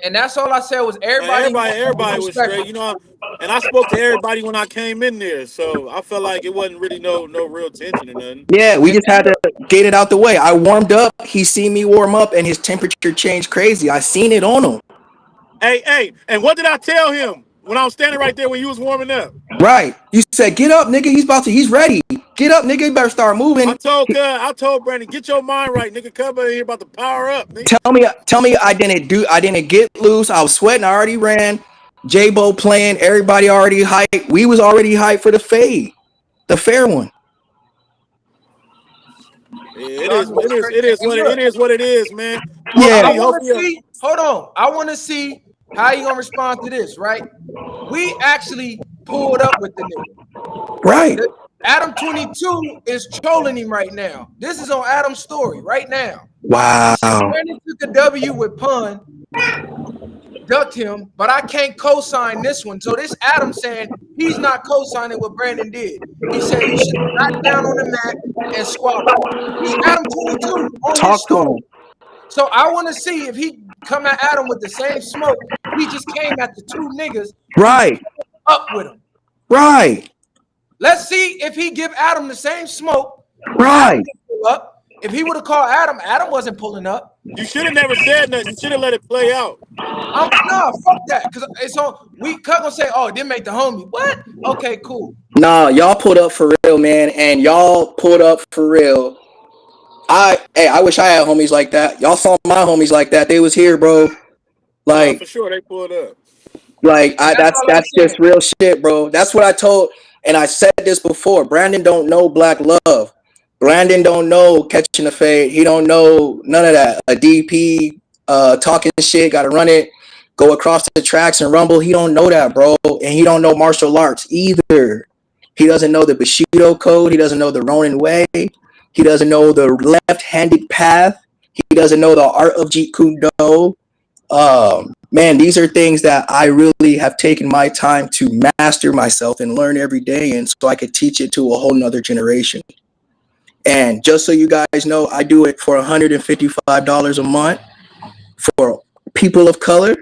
And that's all I said was Everybody was straight, you know. And I spoke to everybody when I came in there, so I felt like it wasn't really no real tension or nothing. Yeah, we just had to get it out the way. I warmed up. He seen me warm up, and his temperature changed crazy. I seen it on him. Hey, and what did I tell him when I was standing right there when you was warming up? Right. You said, get up, nigga. He's ready. Get up, nigga. You better start moving. I told Brandon, get your mind right, nigga. Come over here about to power up, nigga. Tell me I didn't get loose. I was sweating. I already ran. J-Bo playing. Everybody already hyped. We was already hyped for the fade. The fair one. It is what it is, man. Yeah. Hold on. I want to see how you gonna respond to this, right? We actually pulled up with the nigga. Right. Adam 22 is trolling him right now. This is on Adam's story right now. Wow. Brandon took a W with pun, ducked him, but I can't co-sign this one. So this Adam saying he's not co-signing what Brandon did. He said he should knock down on the mat and swallow. He's Adam 22 on his story. So I want to see if he come at Adam with the same smoke. He just came at the two niggas. Right. Up with him. Right. Let's see if he give Adam the same smoke. Right. If he would have called Adam, Adam wasn't pulling up. You should have never said nothing. You should have let it play out. Nah, fuck that. Because it's on. We gonna say, oh, it didn't make the homie. What? Okay, cool. Nah, y'all pulled up for real, man, and y'all pulled up for real. I wish I had homies like that. Y'all saw my homies like that. They was here, bro. Like, for sure, they pulled up. Like, that's just real shit, bro. That's what I told, and I said this before. Brandon don't know black love. Brandon don't know catching the fade. He don't know none of that. A DP, talking shit, gotta run it, go across the tracks and rumble. He don't know that, bro. And he don't know martial arts either. He doesn't know the Bushido code. He doesn't know the Ronin way. He doesn't know the left-handed path. He doesn't know the art of Jeet Kune Do. Man, these are things that I really have taken my time to master myself and learn every day, and so I could teach it to a whole nother generation. And just so you guys know, I do it for $155 a month for people of color,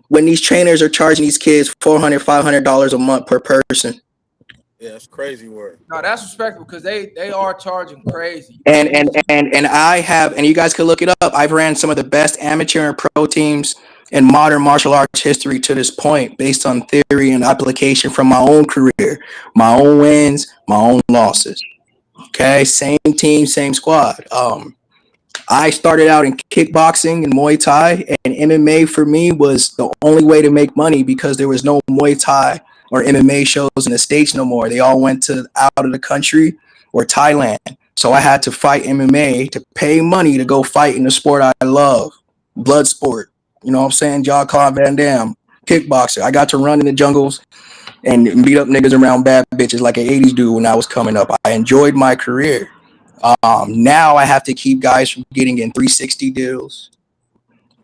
when these trainers are charging these kids $400, $500 a month per person. Yeah, that's crazy work. No, that's respectful because they are charging crazy. And I have, and you guys can look it up. I've ran some of the best amateur and pro teams in modern martial arts history to this point, based on theory and application from my own career, my own wins, my own losses. Okay, same team, same squad. I started out in kickboxing and Muay Thai, and MMA for me was the only way to make money because there was no Muay Thai or MMA shows in the States no more. They all went to out of the country or Thailand. So I had to fight MMA to pay money to go fight in the sport I love, blood sport. You know what I'm saying? Jean-Claude Van Damme, kickboxer. I got to run in the jungles and beat up niggas around bad bitches like an 80s dude when I was coming up. I enjoyed my career. Now I have to keep guys from getting in 360 deals,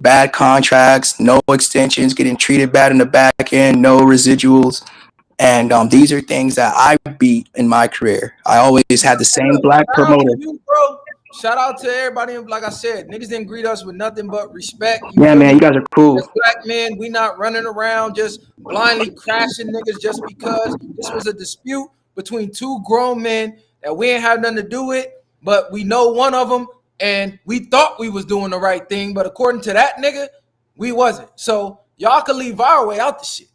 bad contracts, no extensions, getting treated bad in the back end, no residuals. And these are things that I beat in my career. I always had the same black promoter. shout out to everybody. Like I said, niggas didn't greet us with nothing but respect. You Yeah, feel man, me? you guys are cool. As black men, we not running around just blindly crashing niggas just because this was a dispute between two grown men that we ain't have nothing to do with, but we know one of them, and we thought we was doing the right thing, but according to that nigga, we wasn't. So y'all can leave our way out the shit.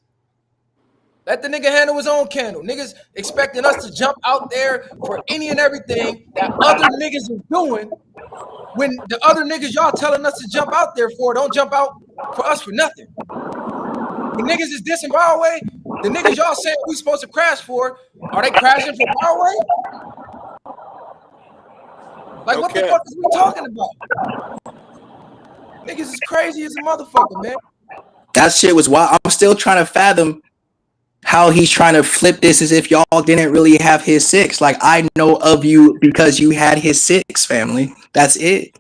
Let the nigga handle his own candle. Niggas expecting us to jump out there for any and everything that other niggas is doing when the other niggas y'all telling us to jump out there for don't jump out for us for nothing. When niggas is dissing our way, the niggas y'all saying we supposed to crash for, are they crashing for our way? Like, what the fuck is we talking about? Niggas is crazy as a motherfucker, man. That shit was wild. I'm still trying to fathom how he's trying to flip this as if y'all didn't really have his 6. Like, I know of you because you had his 6, family. That's it.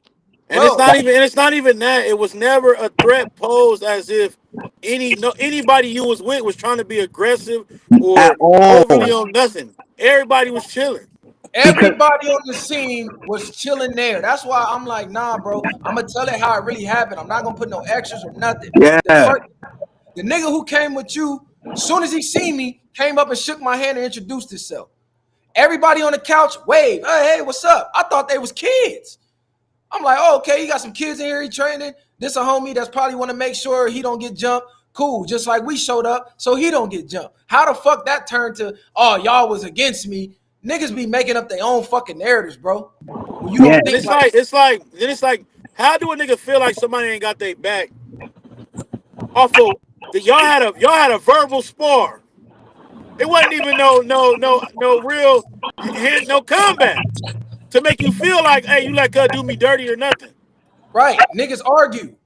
And it's not even that. It was never a threat posed as if anybody you was with was trying to be aggressive At or all. overly on nothing. Everybody was chilling. Everybody on the scene was chilling there. That's why I'm like, nah, bro. I'm gonna tell it how it really happened. I'm not gonna put no extras or nothing. Yeah. The nigga who came with you, as soon as he seen me, came up and shook my hand and introduced himself. Everybody on the couch waved. Hey, what's up? I thought they was kids. I'm like, oh, okay, you got some kids in here, he training. This a homie that's probably want to make sure he don't get jumped. Cool, just like we showed up, so he don't get jumped. How the fuck that turned to, oh, y'all was against me? Niggas be making up their own fucking narratives, bro. When you don't think it's like, how do a nigga feel like somebody ain't got their back? Off of y'all had a verbal spar. It wasn't even no real no combat to make you feel like, hey, you let her do me dirty or nothing. Right, niggas argue.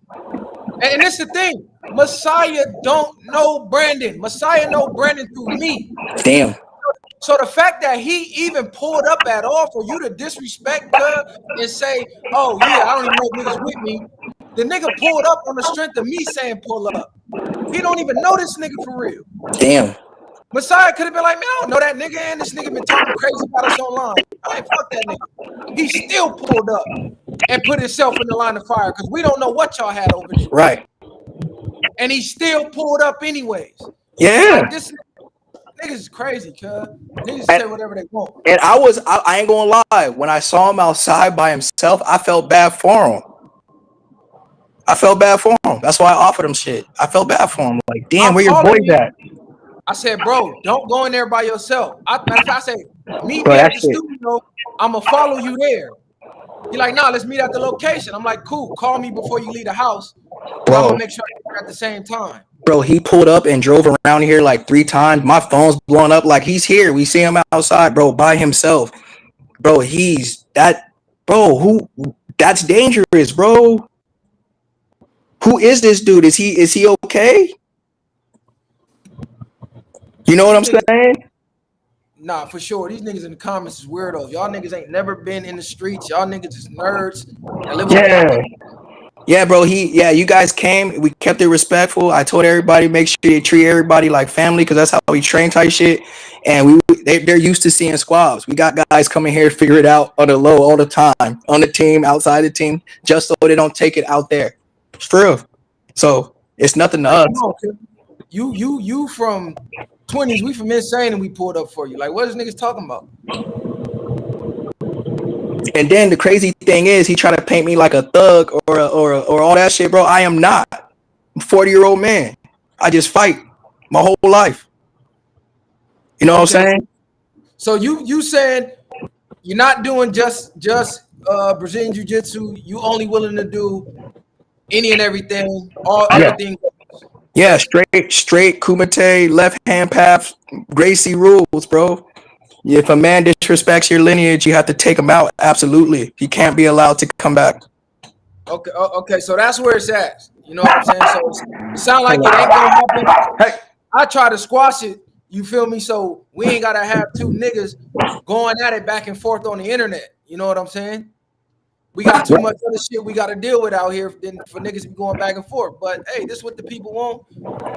And this the thing. Messiah don't know Brandon. Messiah know Brandon through me. Damn. So the fact that he even pulled up at all for you to disrespect her and say, oh yeah, I don't even know if niggas with me. The nigga pulled up on the strength of me saying pull up. He don't even know this nigga for real. Damn. Messiah could have been like, man, I don't know that nigga, and this nigga been talking crazy about us online. I ain't fuck that nigga. He still pulled up and put himself in the line of fire because we don't know what y'all had over there. Right. And he still pulled up anyways. Yeah. Like, this niggas is crazy, cuz. Niggas say whatever they want. And I ain't gonna lie, when I saw him outside by himself, I felt bad for him. That's why I offered him shit. I felt bad for him. Like, damn, where your boys at? I said, bro, don't go in there by yourself. Matter of fact, I said, meet Bro, me that at the shit. studio. I'm going to follow you there. He like, nah, let's meet at the location. I'm like, cool, call me before you leave the house. I'm going to make sure you're at the same time. Bro, he pulled up and drove around here like 3 times. My phone's blowing up like he's here. We see him outside, bro, by himself. Bro, that's dangerous, bro. Who is this dude? Is he okay? You know what I'm saying? Nah, for sure. These niggas in the comments is weirdos. Y'all niggas ain't never been in the streets. Y'all niggas is nerds. Yeah, bro. You guys came. We kept it respectful. I told everybody make sure you treat everybody like family because that's how we train type shit. And they're used to seeing squads. We got guys coming here to figure it out on the low all the time, on the team, outside the team, just so they don't take it out there. It's for real. So it's nothing to us. You from 20s, we from Insane and we pulled up for you. Like, what is niggas talking about? And then the crazy thing is he tried to paint me like a thug or all that shit, bro. I am not. I'm a 40-year-old man. I just fight my whole life. You know what I'm saying? So you saying you're not doing just Brazilian Jiu-Jitsu, you only willing to do any and everything, everything. Yeah, straight Kumite, left hand path, Gracie rules, bro. If a man disrespects your lineage, you have to take him out. Absolutely. He can't be allowed to come back. Okay, so that's where it's at. You know what I'm saying? So it sounds like it ain't gonna happen. Hey, I try to squash it, you feel me? So we ain't gotta have 2 niggas going at it back and forth on the internet. You know what I'm saying? We got too much other shit we got to deal with out here for niggas to be going back and forth. But hey, this is what the people want.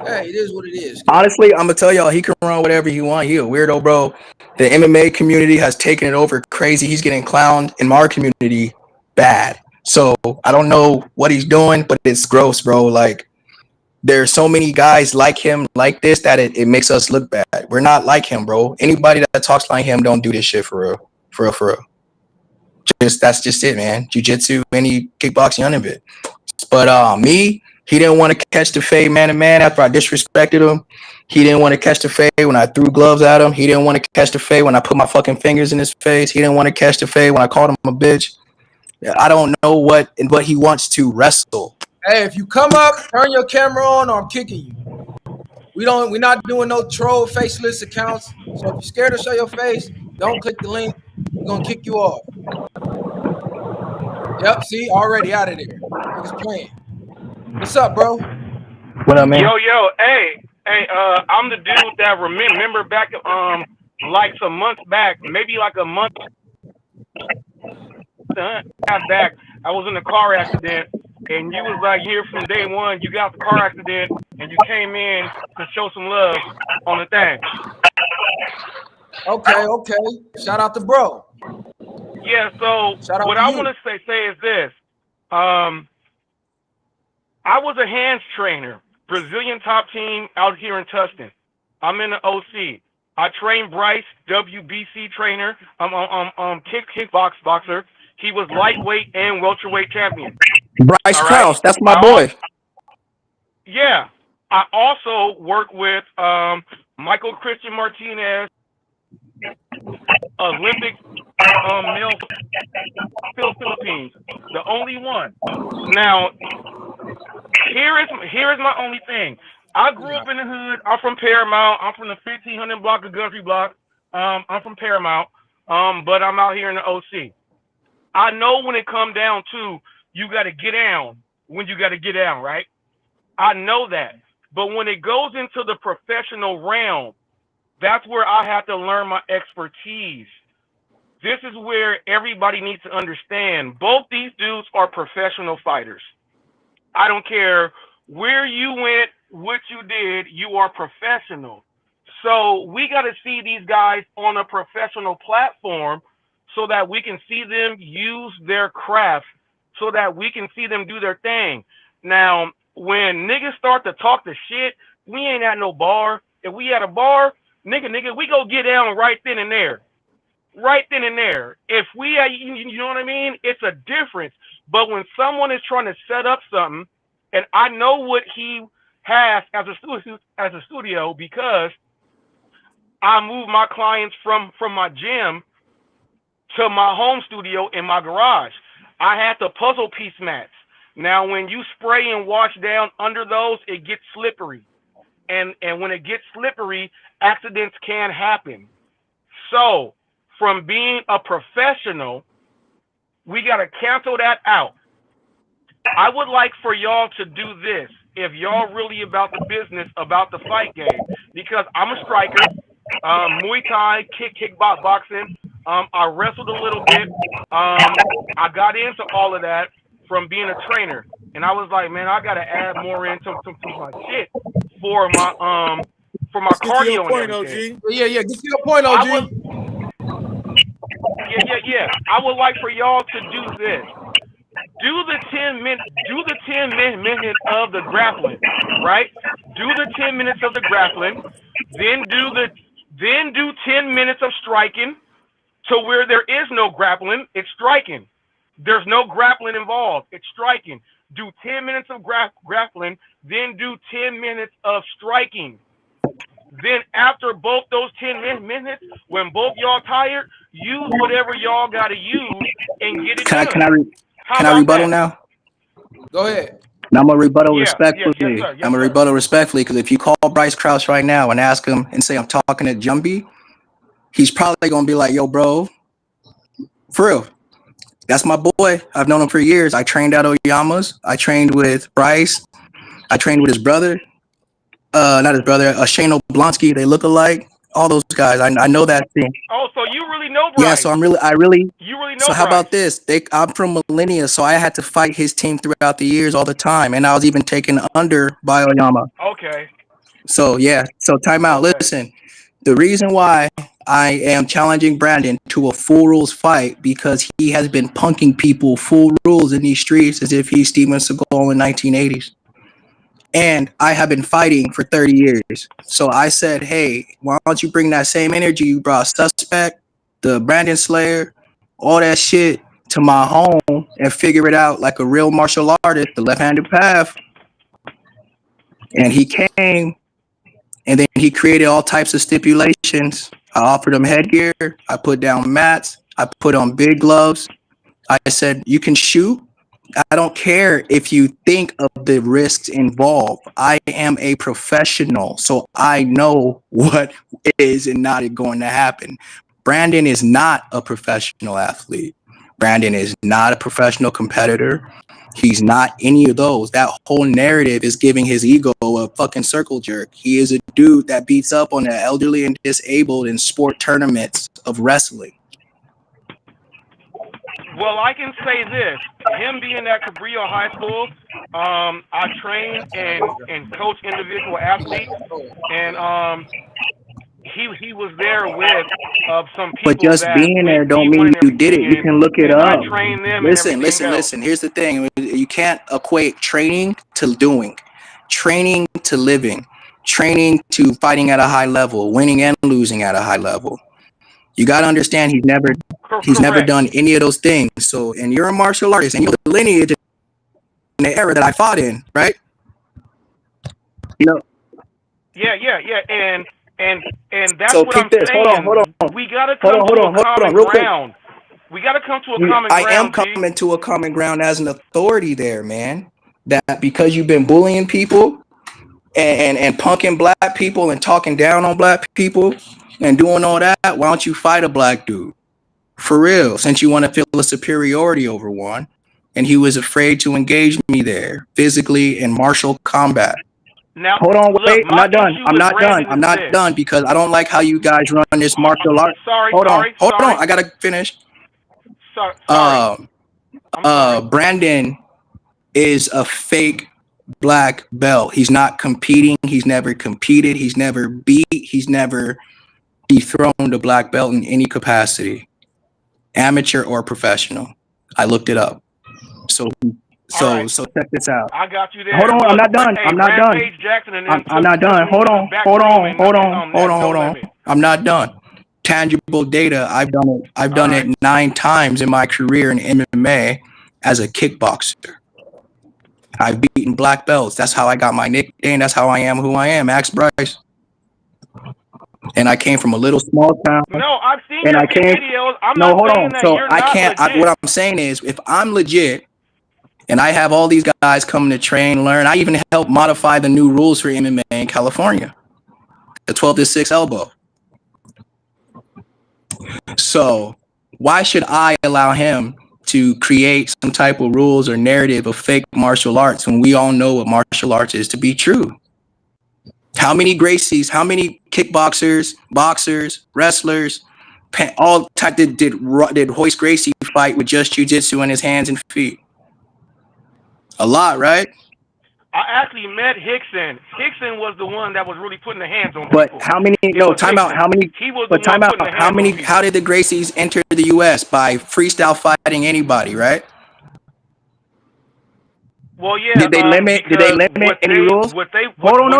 Hey, it is what it is. Honestly, I'm gonna tell y'all, he can run whatever he want. He a weirdo, bro. The MMA community has taken it over crazy. He's getting clowned in our community bad. So I don't know what he's doing, but it's gross, bro. Like there's so many guys like him, like this, that it makes us look bad. We're not like him, bro. Anybody that talks like him don't do this shit for real. For real, for real. That's just it, man. Jiu-jitsu, any kickboxing, none of it. But me, he didn't want to catch the fade man to man after I disrespected him. He didn't want to catch the fade when I threw gloves at him. He didn't want to catch the fade when I put my fucking fingers in his face. He didn't want to catch the fade when I called him a bitch. I don't know what he wants to wrestle. Hey, if you come up, turn your camera on, or I'm kicking you. We're not doing no troll faceless accounts. So if you're scared to show your face, don't click the link. We're gonna kick you off. Yep, see, already out of there. Niggas playing. What's up, bro? What up, man? Yo, hey, I'm the dude that remember back like some months back, maybe like a month back, I was in a car accident, and you was like here from day one. You got the car accident, and you came in to show some love on the thing. Okay. Shout out to bro. Yeah, so what I want to say is this. I was a hands trainer, Brazilian top team out here in Tustin. I'm in the OC. I trained Bryce, WBC trainer. I'm kickbox boxer. He was lightweight and welterweight champion. Bryce Krause, that's my boy. Yeah. I also work with Michael Christian Martinez, Olympic male Philippines, the only one. Now, here is my only thing. I grew up in the hood. I'm from Paramount. I'm from the 1500 block of Guthrie block. I'm from Paramount, but I'm out here in the OC. I know when it come down to you got to get down when you got to get down, right? I know that. But when it goes into the professional realm, that's where I have to learn my expertise. This is where everybody needs to understand. Both these dudes are professional fighters. I don't care where you went, what you did, you are professional. So we got to see these guys on a professional platform so that we can see them use their craft, so that we can see them do their thing. Now, when niggas start to talk the shit, we ain't at no bar. If we at a bar, nigga, we go get down right then and there. Right then and there. If we, you know what I mean? It's a difference. But when someone is trying to set up something, and I know what he has as a studio because I move my clients from my gym to my home studio in my garage. I had the puzzle piece mats. Now, when you spray and wash down under those, it gets slippery. And when it gets slippery, accidents can happen. So, from being a professional, we got to cancel that out. I would like for y'all to do this if y'all really about the business, about the fight game, because I'm a striker, Muay Thai, kickboxing. I wrestled a little bit. I got into all of that from being a trainer, and I was like, man, I got to add more into my shit for my cardio and everything. Yeah. Get to your point, OG. Yeah. I would like for y'all to do this. Do the 10 minutes of the grappling, right? Do the 10 minutes of the grappling, then do 10 minutes of striking to where there is no grappling, it's striking. There's no grappling involved, it's striking. Do 10 minutes of grappling, then do 10 minutes of striking. Then after both those 10 minutes, when both y'all tired, use whatever y'all got to use and get it done. Can I rebuttal now? Go ahead. And I'm gonna rebuttal respectfully. Yes, sir. I'm gonna rebuttal respectfully because if you call Bryce Krause right now and ask him and say I'm talking to Jumbie, he's probably gonna be like, "Yo, bro, for real, that's my boy. I've known him for years. I trained at Oyama's. I trained with Bryce. I trained with his brother. Not his brother, Shane Oblonsky. They look alike. All those guys. I know that thing. Oh, so you really know Bryce? Yeah. So you really know. So how about this? I'm from Millennia, so I had to fight his team throughout the years all the time, and I was even taken under by Oyama. Okay. So yeah. So time out. Okay. Listen, the reason why I am challenging Brandon to a full rules fight because he has been punking people full rules in these streets as if he's Steven Seagal in 1980s. And I have been fighting for 30 years. So I said, hey, why don't you bring that same energy you brought Suspect, the Brandon Slayer, all that shit to my home and figure it out like a real martial artist, the left-handed path. And he came, and then he created all types of stipulations. I offered him headgear. I put down mats. I put on big gloves. I said, you can shoot. I don't care if you think of the risks involved. I am a professional, so I know what is and not going to happen. Brandon is not a professional athlete. Brandon is not a professional competitor. He's not any of those. That whole narrative is giving his ego a fucking circle jerk. He is a dude that beats up on the elderly and disabled in sport tournaments of wrestling. Well, I can say this: him being at Cabrillo High School, I train and coach individual athletes, and he was there with some people. But just that being there don't mean you did it. You can look it up. I train them. Listen. Here's the thing: you can't equate training to doing, training to living, training to fighting at a high level, winning and losing at a high level. You got to understand he's never done any of those things. So, and you're a martial artist, and you're the lineage in the era that I fought in, right? You know. Yeah, and that's so what I'm this. saying. Hold on. We gotta come to a common ground. We gotta come to a common ground. I am coming to a common ground as an authority there, man. That because you've been bullying people and punking black people and talking down on black people and doing all that, why don't you fight a black dude? For real, since you want to feel a superiority over one. And he was afraid to engage me there, physically in martial combat. Now, hold on, wait, I'm not done because I don't like how you guys run this martial art. Hold on, I gotta finish. Sorry. Brandon is a fake black belt. He's not competing. He's never competed. He's never beat. He's never dethroned a black belt in any capacity, amateur or professional. I looked it up. So check this out. I got you there. Hold on, I'm not done. I'm not done. I'm not done. Hold on. I'm not done. Tangible data. I've done it 9 times in my career in MMA as a kickboxer. I've beaten black belts. That's how I got my nickname. That's how I am who I am, Max Bryce. And I came from a little small town. No, I've seen your videos. Hold on. So I can't. What I'm saying is, if I'm legit, and I have all these guys coming to train, learn. I even help modify the new rules for MMA in California, the 12-6 elbow. So why should I allow him to create some type of rules or narrative of fake martial arts when we all know what martial arts is to be true? How many Gracies, how many kickboxers, boxers, wrestlers, all type did Royce Gracie fight with just jiu-jitsu in his hands and feet? A lot, right? I actually met Hickson. Hickson was the one that was really putting the hands on people. But how many? No, time out. How many? He was the one putting the hands on people. How did the Gracies enter the U.S. by freestyle fighting anybody? Right? Well, yeah. Did they limit any rules? Hold on, no.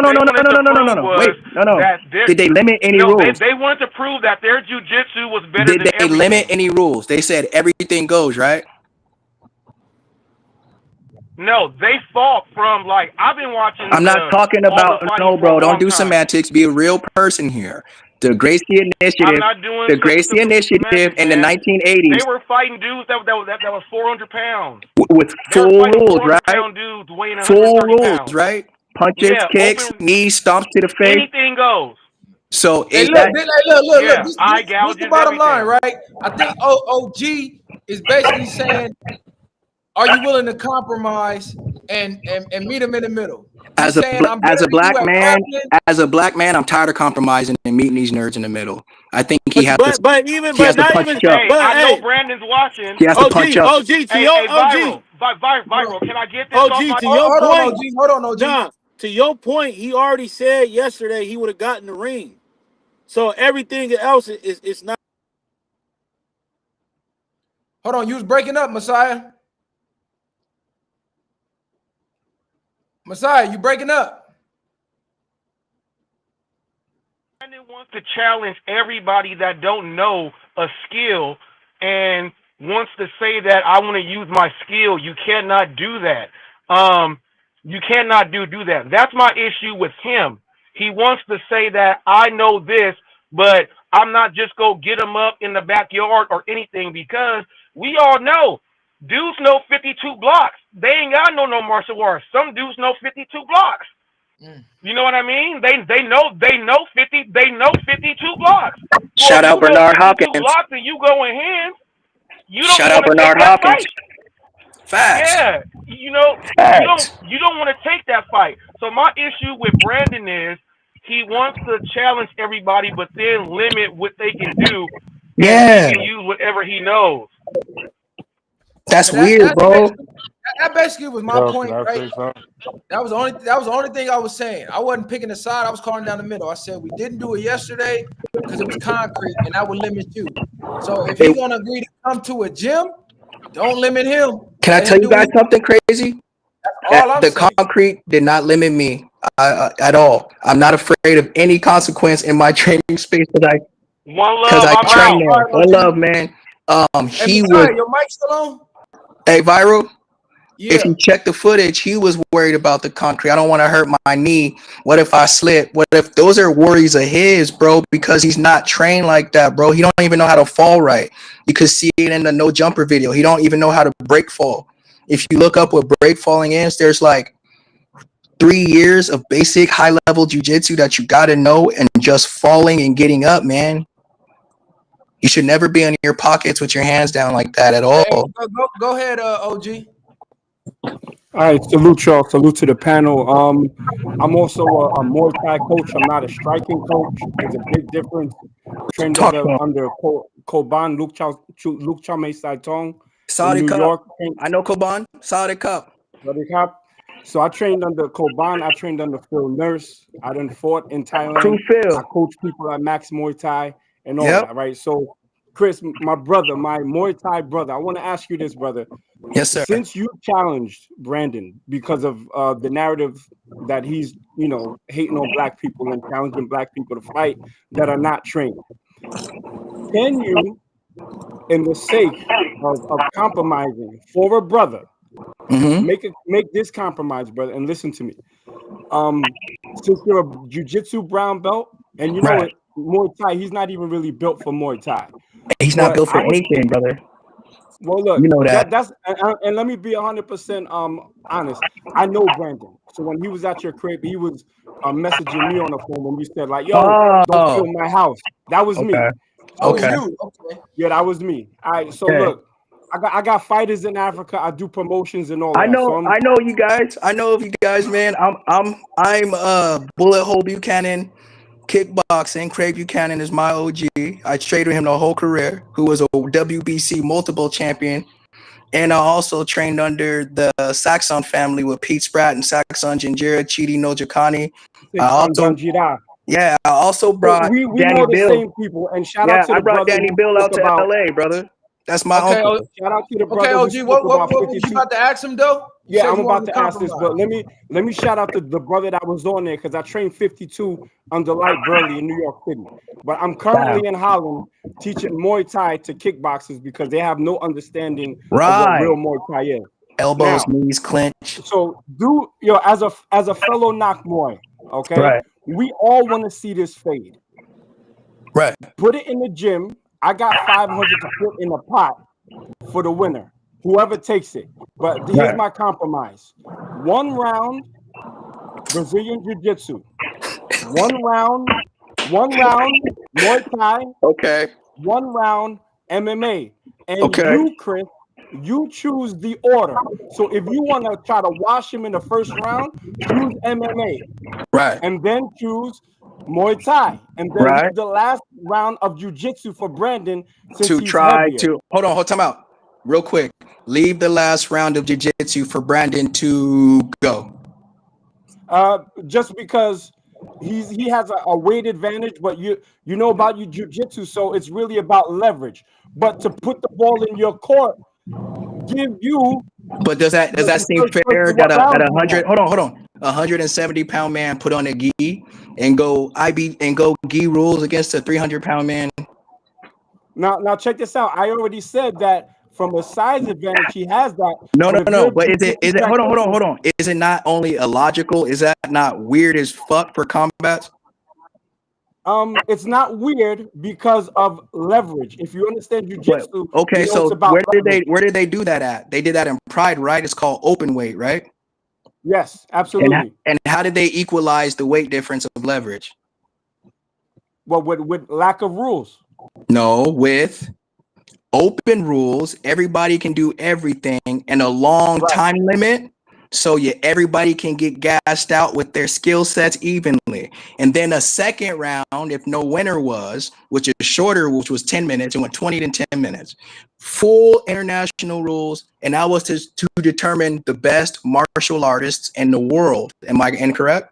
Wait, no. Did they limit any rules? They wanted to prove that their jiu-jitsu was better than everything. Did they limit any rules? They said everything goes, right? No, they fought from I've been watching. I'm not talking about bro. Don't do semantics. Be a real person here. The Gracie Initiative. I'm not doing the Gracie Initiative in the 1980s. They were fighting dudes that was 400 pounds with full rules, right? Dudes weighing full rules, pounds. Right? Punches, kicks, knees, stomps to the face. Anything goes. So look. This the bottom line, right? I think OG is basically saying, are you willing to compromise and meet him in the middle? As a black man, I'm tired of compromising and meeting these nerds in the middle. I think he has to punch up. I know Brandon's watching. He has to punch up. OG, viral. Can I get this? OG, to your point. Hold on, OG. John, to your point, he already said yesterday he would have gotten the ring. So everything else is it's not. Hold on, you was breaking up, Messiah. Messiah, you breaking up. Brandon wants to challenge everybody that don't know a skill and wants to say that I want to use my skill. You cannot do that. You cannot do that. That's my issue with him. He wants to say that I know this, but I'm not just go get him up in the backyard or anything, because we all know dudes know 52 blocks. They ain't got no martial arts. Some dudes know 52 blocks. You know what I mean? They know 52 blocks. So Shout out Bernard 52 Hopkins. blocks and you go in hands, you don't Shout out want to take Bernard that Hopkins. fight. Facts. Yeah, you know, Facts. you don't want to take that fight. So my issue with Brandon is he wants to challenge everybody, but then limit what they can do, and Yeah. he can use whatever he knows. That's And weird, bro. that basically was my Yo, point, can I right? say something? That was the only thing I was saying. I wasn't picking a side. I was calling down the middle. I said we didn't do it yesterday because it was concrete, and that would limit you. So if he's gonna agree to come to a gym, don't limit him. Can I Let tell him you do what guys something crazy? all I'm The saying. concrete did not limit me at all. I'm not afraid of any consequence in my training space One because love, I I'm train out. there. One love, man. Hey, He Messiah, was your mic still on? a viral. If Yeah. you check the footage, he was worried about the concrete. I don't want to hurt my knee. What if I slip? What if those are worries of his, bro? Because he's not trained like that, bro. He don't even know how to fall right. You could see it in the no jumper video. He don't even know how to break fall. If you look up what break falling is, there's like 3 years of basic high level jujitsu that you got to know, and just falling and getting up, man. You should never be in your pockets with your hands down like that at all. Hey, go ahead, OG. All right, salute y'all. Salute to the panel. I'm also a Muay Thai coach. I'm not a striking coach. There's a big difference. Trained Talk under Koban Luke Chame Saitong in Saudi New Cup. York. I know Koban. Saudi Cup. So I trained under Koban. I trained under Phil Nurse. I done fought in Thailand. True Phil. I coach people at Max Muay Thai and all that, right? So, Chris, my brother, my Muay Thai brother, I want to ask you this, brother. Yes, sir. Since you challenged Brandon because of the narrative that he's, hating on black people and challenging black people to fight that are not trained, can you, in the sake of compromising for a brother, make this compromise, brother, and listen to me. Since you're a jiu-jitsu brown belt, and you know it, Muay Thai, he's not even really built for Muay Thai. He's not built for anything, brother. Well, look, you know that. That's and let me be 100% honest. I know Brandon. So when he was at your crib, he was messaging me on the phone when you said like, "Yo, don't film my house." That was me. Okay. Okay. Yeah, that was me. All right. So look, I got fighters in Africa. I do promotions and all that. I know. So I know you guys. I know of you guys, man. I'm Bullet Hole Buchanan. Kickboxing. Craig Buchanan is my OG. I trained with him the whole career. Who was a WBC multiple champion, and I also trained under the Saxon family with Pete Spratt and Saxon Jinjira, Chidi Nojakani. I also brought we Danny know the Bill. same people. And shout out to the I brought brother Danny who Bill out spoke to about, LA, brother. That's my uncle. Shout out to the brother. Okay, who OG, spoke about what 52. you about to ask him though? You Yeah, said I'm you about wanted to ask this, but compromise. let me shout out to the brother that was on there because I trained 52 under Light Burley in New York City. But I'm currently in Holland teaching Muay Thai to kickboxers because they have no understanding of what real Muay Thai is. Elbows, knees, clinch. So as a fellow knock Muay, okay? Right. We all want to see this fade. Right. Put it in the gym. I got 500 to put in a pot for the winner. Whoever takes it. But here's my compromise. 1 round Brazilian Jiu-Jitsu. 1 round Muay Thai. Okay. 1 round MMA. And you, Chris, you choose the order. So if you want to try to wash him in the first round, choose MMA. Right. And then choose Muay Thai. And then leave the last round of Jiu-Jitsu for Brandon since he's heavier. Hold on, time out. Real quick. Leave the last round of jiu-jitsu for Brandon to go. Just because he has a weight advantage, but you know about your jiu-jitsu, so it's really about leverage. But to put the ball in your court, give you. But does that seem fair that a 170-pound man put on a gi and go gi rules against a 300-pound man? Now check this out. I already said that from a size advantage, he has that. No. But is it hold on. Is it not only illogical? Is that not weird as fuck for combats? It's not weird because of leverage. If you understand jiu-jitsu, okay, you know so it's about where did they do that at? They did that in Pride, right? It's called open weight, right? Yes, absolutely. And how did they equalize the weight difference of leverage? Well, with lack of rules. No, with open rules, everybody can do everything, and a long time limit, so everybody can get gassed out with their skill sets evenly. And then a second round, if no winner was, which is shorter, which was 10 minutes, it went 20 to 10 minutes. Full international rules, and that was to determine the best martial artists in the world. Am I incorrect?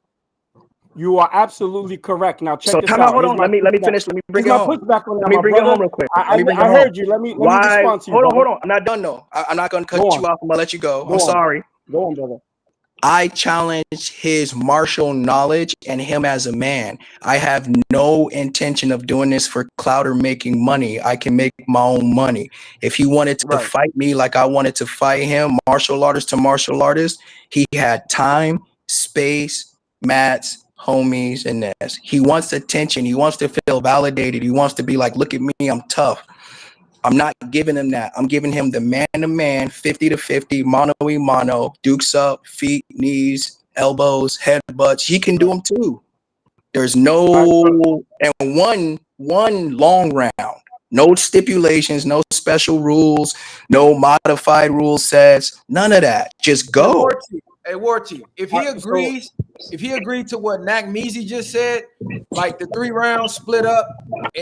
You are absolutely correct. Now check this out. Hold on. Let me finish. Let me bring it home. Let me bring it home real quick. I heard you. Let me respond to you. Hold on. I'm not done though. I'm not gonna cut you off. I'm gonna let you go. I'm sorry. Go on, brother. I challenge his martial knowledge and him as a man. I have no intention of doing this for clout or making money. I can make my own money. If he wanted to fight me like I wanted to fight him, martial artist to martial artist, he had time, space, mats, homies, and this. He wants attention. He wants to feel validated. He wants to be like, look at me, I'm tough. I'm not giving him that. I'm giving him the man-to-man, 50 to 50, mano-y-mano, dukes up, feet, knees, elbows, headbutts. He can do them too. There's no, and one long round. No stipulations, no special rules, no modified rule sets, none of that. Just go. Hey, Warchief, if he agrees, if he agreed to what Nak Meezy just said, like the 3 rounds split up.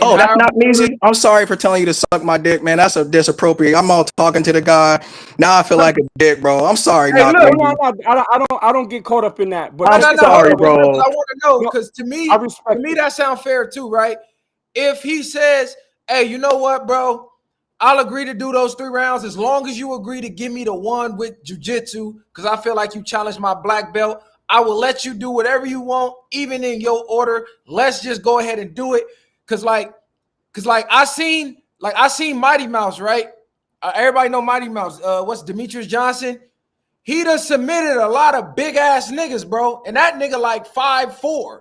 Oh, that's not Meezy. I'm sorry for telling you to suck my dick, man. That's a disappropriate. I'm all talking to the guy. Now I feel like a dick, bro. I'm sorry. Hey, I don't get caught up in that. But I'm sorry, bro. I want to know because to me that sounds fair too, right? If he says, "Hey, you know what, bro? I'll agree to do those 3 rounds as long as you agree to give me the one with jiu-jitsu because I feel like you challenged my black belt. I will let you do whatever you want, even in your order. Let's just go ahead and do it." Cause I seen Mighty Mouse, right? Everybody know Mighty Mouse. What's Demetrius Johnson? He done submitted a lot of big ass niggas, bro. And that nigga like 5'4".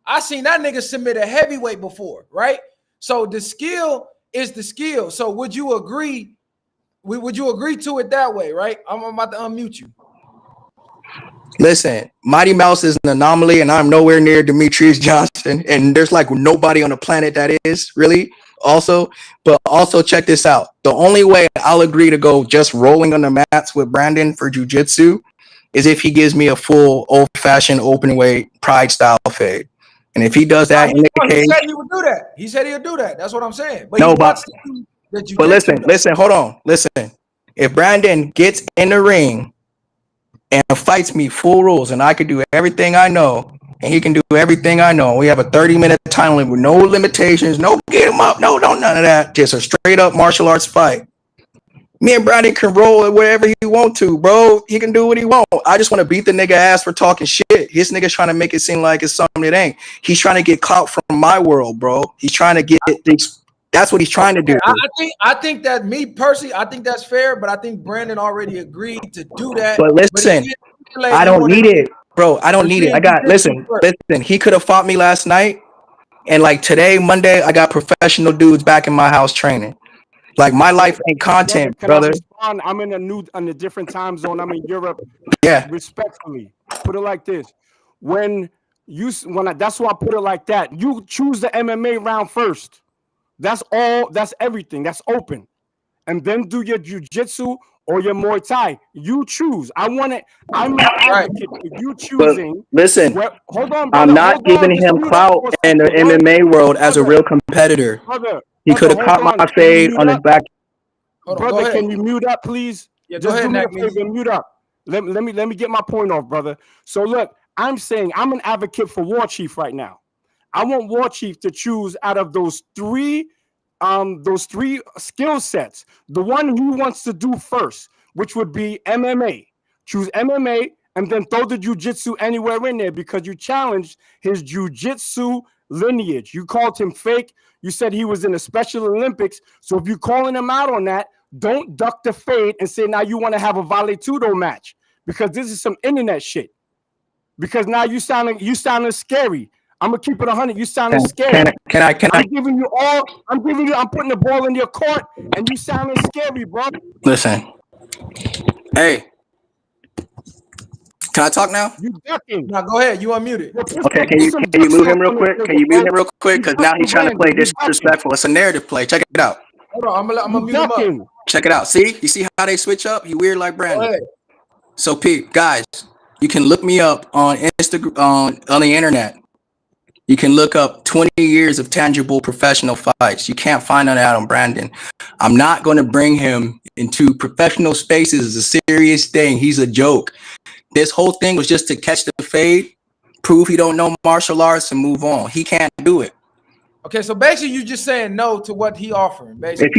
I seen that nigga submit a heavyweight before, right? So the skill is the skill. So would you agree? Would you agree to it that way, right? I'm about to unmute you. Listen, Mighty Mouse is an anomaly, and I'm nowhere near Demetrius Johnson. And there's like nobody on the planet that is really also. But also check this out. The only way I'll agree to go just rolling on the mats with Brandon for jiu-jitsu is if he gives me a full old-fashioned open weight Pride style fade. And if he does that in the cage, he said he would do that. He said he'll do that. That's what I'm saying. But no, he wants to do the jiu-jitsu. But listen, hold on. Listen. If Brandon gets in the ring and fights me full rules, and I can do everything I know, and he can do everything I know, we have a 30-minute time limit with no limitations, no get him up, no, none of that. Just a straight up martial arts fight. Me and Brandon can roll it wherever he want to, bro. He can do what he want. I just want to beat the nigga ass for talking shit. His nigga's trying to make it seem like it's something it ain't. He's trying to get clout from my world, bro. He's trying to get things. That's what he's trying to do. I think that me personally, I think that's fair, but I think Brandon already agreed to do that. But listen, I don't need it, bro. I don't need it. Listen. He could have fought me last night, and like today, Monday, I got professional dudes back in my house training. Like my life ain't content, brother. I'm in a different time zone. I'm in Europe. Yeah. Respectfully, put it like this: that's why I put it like that. You choose the MMA round first. That's all. That's everything. That's open, and then do your jiu-jitsu or your Muay Thai. You choose. I'm an advocate for you choosing. But listen, hold on, brother, I'm not giving him clout in the MMA world as a real competitor. He could have caught my fade on his back. Brother, can you mute up, please? Yeah, just go ahead, do me a favor, mute up. Let me get my point off, brother. So look, I'm saying I'm an advocate for War Chief right now. I want War Chief to choose out of those three skill sets, the one he wants to do first, which would be MMA. Choose MMA and then throw the jiu-jitsu anywhere in there because you challenged his jiu-jitsu lineage. You called him fake. You said he was in the Special Olympics. So if you're calling him out on that, don't duck the fade and say now you want to have a Vale Tudo match because this is some internet shit. Because now you sounding scary. I'm gonna keep it 100. You sounding scary. Can I? I'm putting the ball in your court, and you sounding scary, bro. Listen. Hey. Can I talk now? You ducking. Now go ahead. You unmuted. Okay, can you mute him real quick? Can you mute him real quick? Because now he's trying to play disrespectful. It's a narrative play. Check it out. Hold on. I'm gonna mute him up. Check it out. See? You see how they switch up? He weird like Brandon. So, Pete, guys, you can look me up on Instagram, on the internet. You can look up 20 years of tangible professional fights. You can't find none of that on Brandon. I'm not going to bring him into professional spaces. It's a serious thing. He's a joke. This whole thing was just to catch the fade, prove he don't know martial arts, and move on. He can't do it. Okay, so basically you're just saying no to what he offering. Basically, if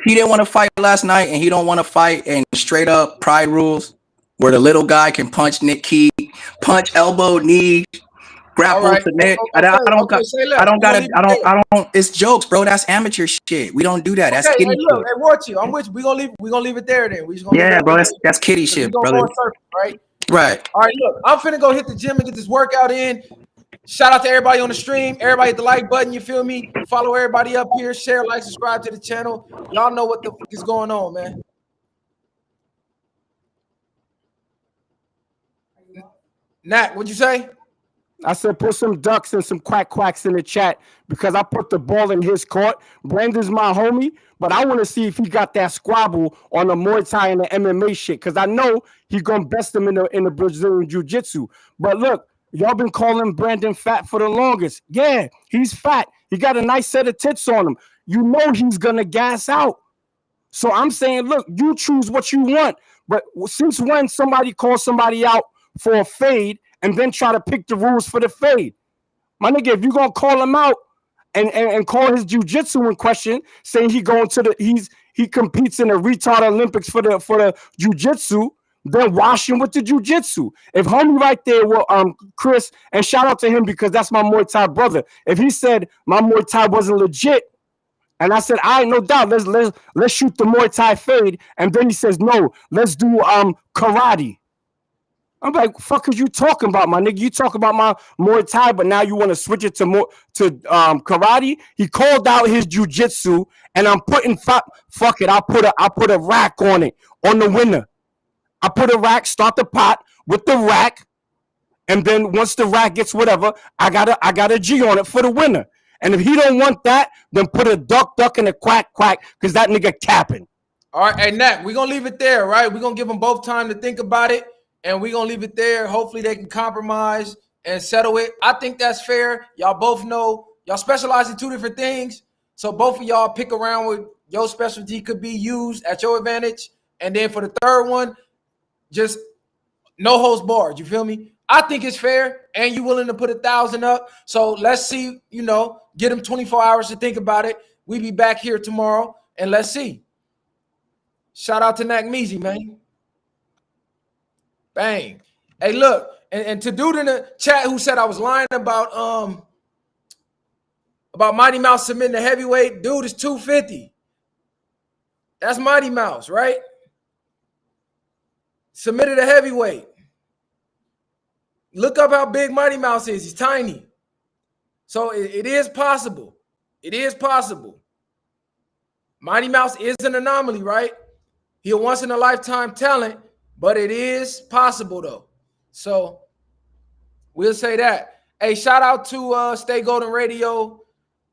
he didn't want to fight last night and he don't want to fight and straight up pride rules, where the little guy can punch Nick Key, punch elbow, knee, grapple to Nick. I don't. It's jokes, bro. That's amateur shit. We don't do that. That's kiddie shit. Hey, Warchief, I'm with you. We gonna leave it there then. We just gonna bro. That's kiddie shit, brother. Right. Right. All right. Look, I'm finna go hit the gym and get this workout in. Shout out to everybody on the stream. Everybody hit the like button. You feel me? Follow everybody up here. Share, like, subscribe to the channel. Y'all know what the fuck is going on, man. Nat, what'd you say? I said put some ducks and some quacks in the chat because I put the ball in his court. Brandon's my homie, but I want to see if he got that squabble on the Muay Thai and the MMA shit because I know he's gonna best him in the Brazilian Jiu-Jitsu. But look, y'all been calling Brandon fat for the longest. Yeah, he's fat. He got a nice set of tits on him. You know he's gonna gas out. So I'm saying, look, you choose what you want. But since when somebody calls somebody out for a fade and then try to pick the rules for the fade? My nigga, if you're gonna call him out and call his jiu-jitsu in question, saying he competes in the retard Olympics for the jiu-jitsu, then wash him with the jiu-jitsu. If homie right there will Chris, and shout out to him because that's my Muay Thai brother. If he said my Muay Thai wasn't legit, and I said, all right, no doubt, let's shoot the Muay Thai fade, and then he says, no, let's do karate. I'm like, fuck is you talking about, my nigga? You talk about my Muay Thai, but now you want to switch it to karate? He called out his jiu-jitsu, and I'm putting fuck it. I'll put a rack on it on the winner. I put a rack, start the pot with the rack, and then once the rack gets whatever, I got a G on it for the winner. And if he don't want that, then put a duck and a quack because that nigga capping. All right, hey Nat, we're gonna leave it there, right? We're gonna give them both time to think about it. And we're gonna leave it there. Hopefully they can compromise and settle it. I think that's fair. Y'all both know y'all specialize in two different things. So both of y'all pick around with your specialty could be used at your advantage. And then for the third one, just no holds barred. You feel me? I think it's fair. And you willing to put 1,000 up. So let's see, get them 24 hours to think about it. We be back here tomorrow and let's see. Shout out to Nakmeezy, man. Bang. Hey, look, and to dude in the chat who said I was lying about Mighty Mouse submitting the heavyweight, dude is 250. That's Mighty Mouse, right? Submitted a heavyweight. Look up how big Mighty Mouse is. He's tiny. So it is possible. It is possible. Mighty Mouse is an anomaly, right? He a once-in-a-lifetime talent. But it is possible, though. So we'll say that. Hey, shout out to Stay Golden Radio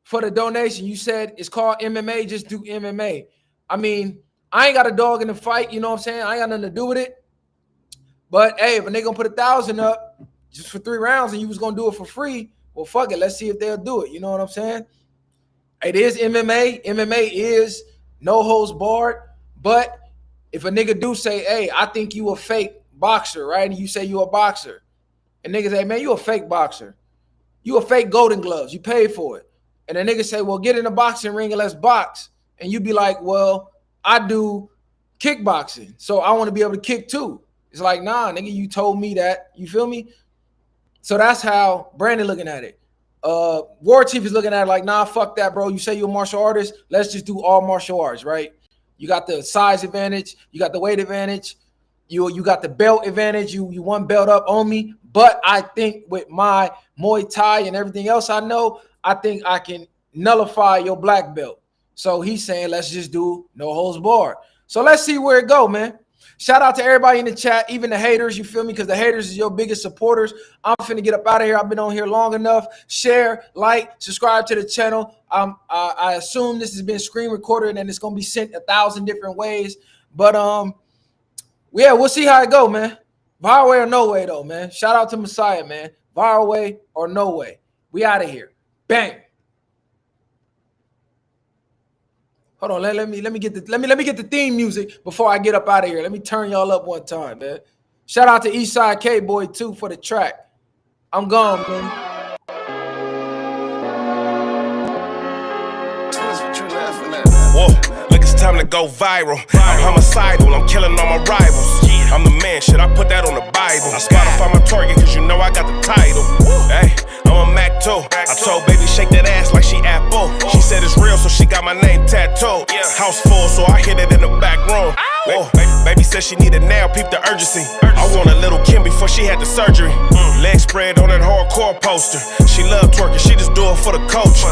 for the donation. You said it's called MMA. Just do MMA. I mean, I ain't got a dog in the fight. You know what I'm saying? I ain't got nothing to do with it. But, hey, if they going to put 1,000 up just for 3 rounds and you was going to do it for free, well, fuck it. Let's see if they'll do it. You know what I'm saying? It is MMA. MMA is no holds barred. But if a nigga do say, hey, I think you a fake boxer, right? And you say you a boxer. and niggas say, man, you a fake boxer. You a fake Golden Gloves. You paid for it. And the niggas say, well, get in the boxing ring and let's box. And you be like, well, I do kickboxing, so I want to be able to kick too. It's like, nah, nigga, you told me that. You feel me? So that's how Brandon looking at it. War Chief is looking at it like, nah, fuck that, bro. You say you're a martial artist. Let's just do all martial arts, right? You got the size advantage. You got the weight advantage. You got the belt advantage. You one belt up on me. But I think with my Muay Thai and everything else I know, I think I can nullify your black belt. So he's saying, let's just do no holds barred. So let's see where it go, man. Shout out to everybody in the chat, even the haters, you feel me? Because the haters is your biggest supporters. I'm finna get up out of here. I've been on here long enough. Share, like, subscribe to the channel. I assume this has been screen recorded and it's gonna be sent 1,000 different ways. But yeah, we'll see how it go, man. Viral way or no way, though, man. Shout out to Messiah, man. Viral way or no way. We out of here. Bang. Hold on, let me get the theme music before I get up out of here. Let me turn y'all up one time, man. Shout out to Eastside K Boy too for the track. I'm gone, man. Whoa, look, it's time to go viral. I'm homicidal, I'm killing all my rivals. I'm the man, shit, I put that on the Bible. I Spotify my target, cause you know I got the title. Hey, I'm a Mac too. I told baby shake that ass like she Apple. She said it's real, so she got my name tattooed. House full, so I hit it in the back room. Whoa, baby said she need it now, peep the urgency. I want a little Kim before she had the surgery. Leg spread on that hardcore poster. She love twerking, she just do it for the coach.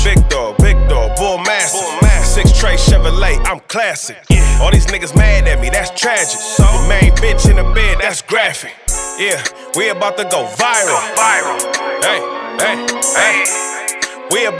Big dog, bull massive. 6 tray Chevrolet, I'm classic. All these niggas mad at me, that's tragic. The main bitch in the bed, that's graphic. Yeah, we about to go viral. Hey, we about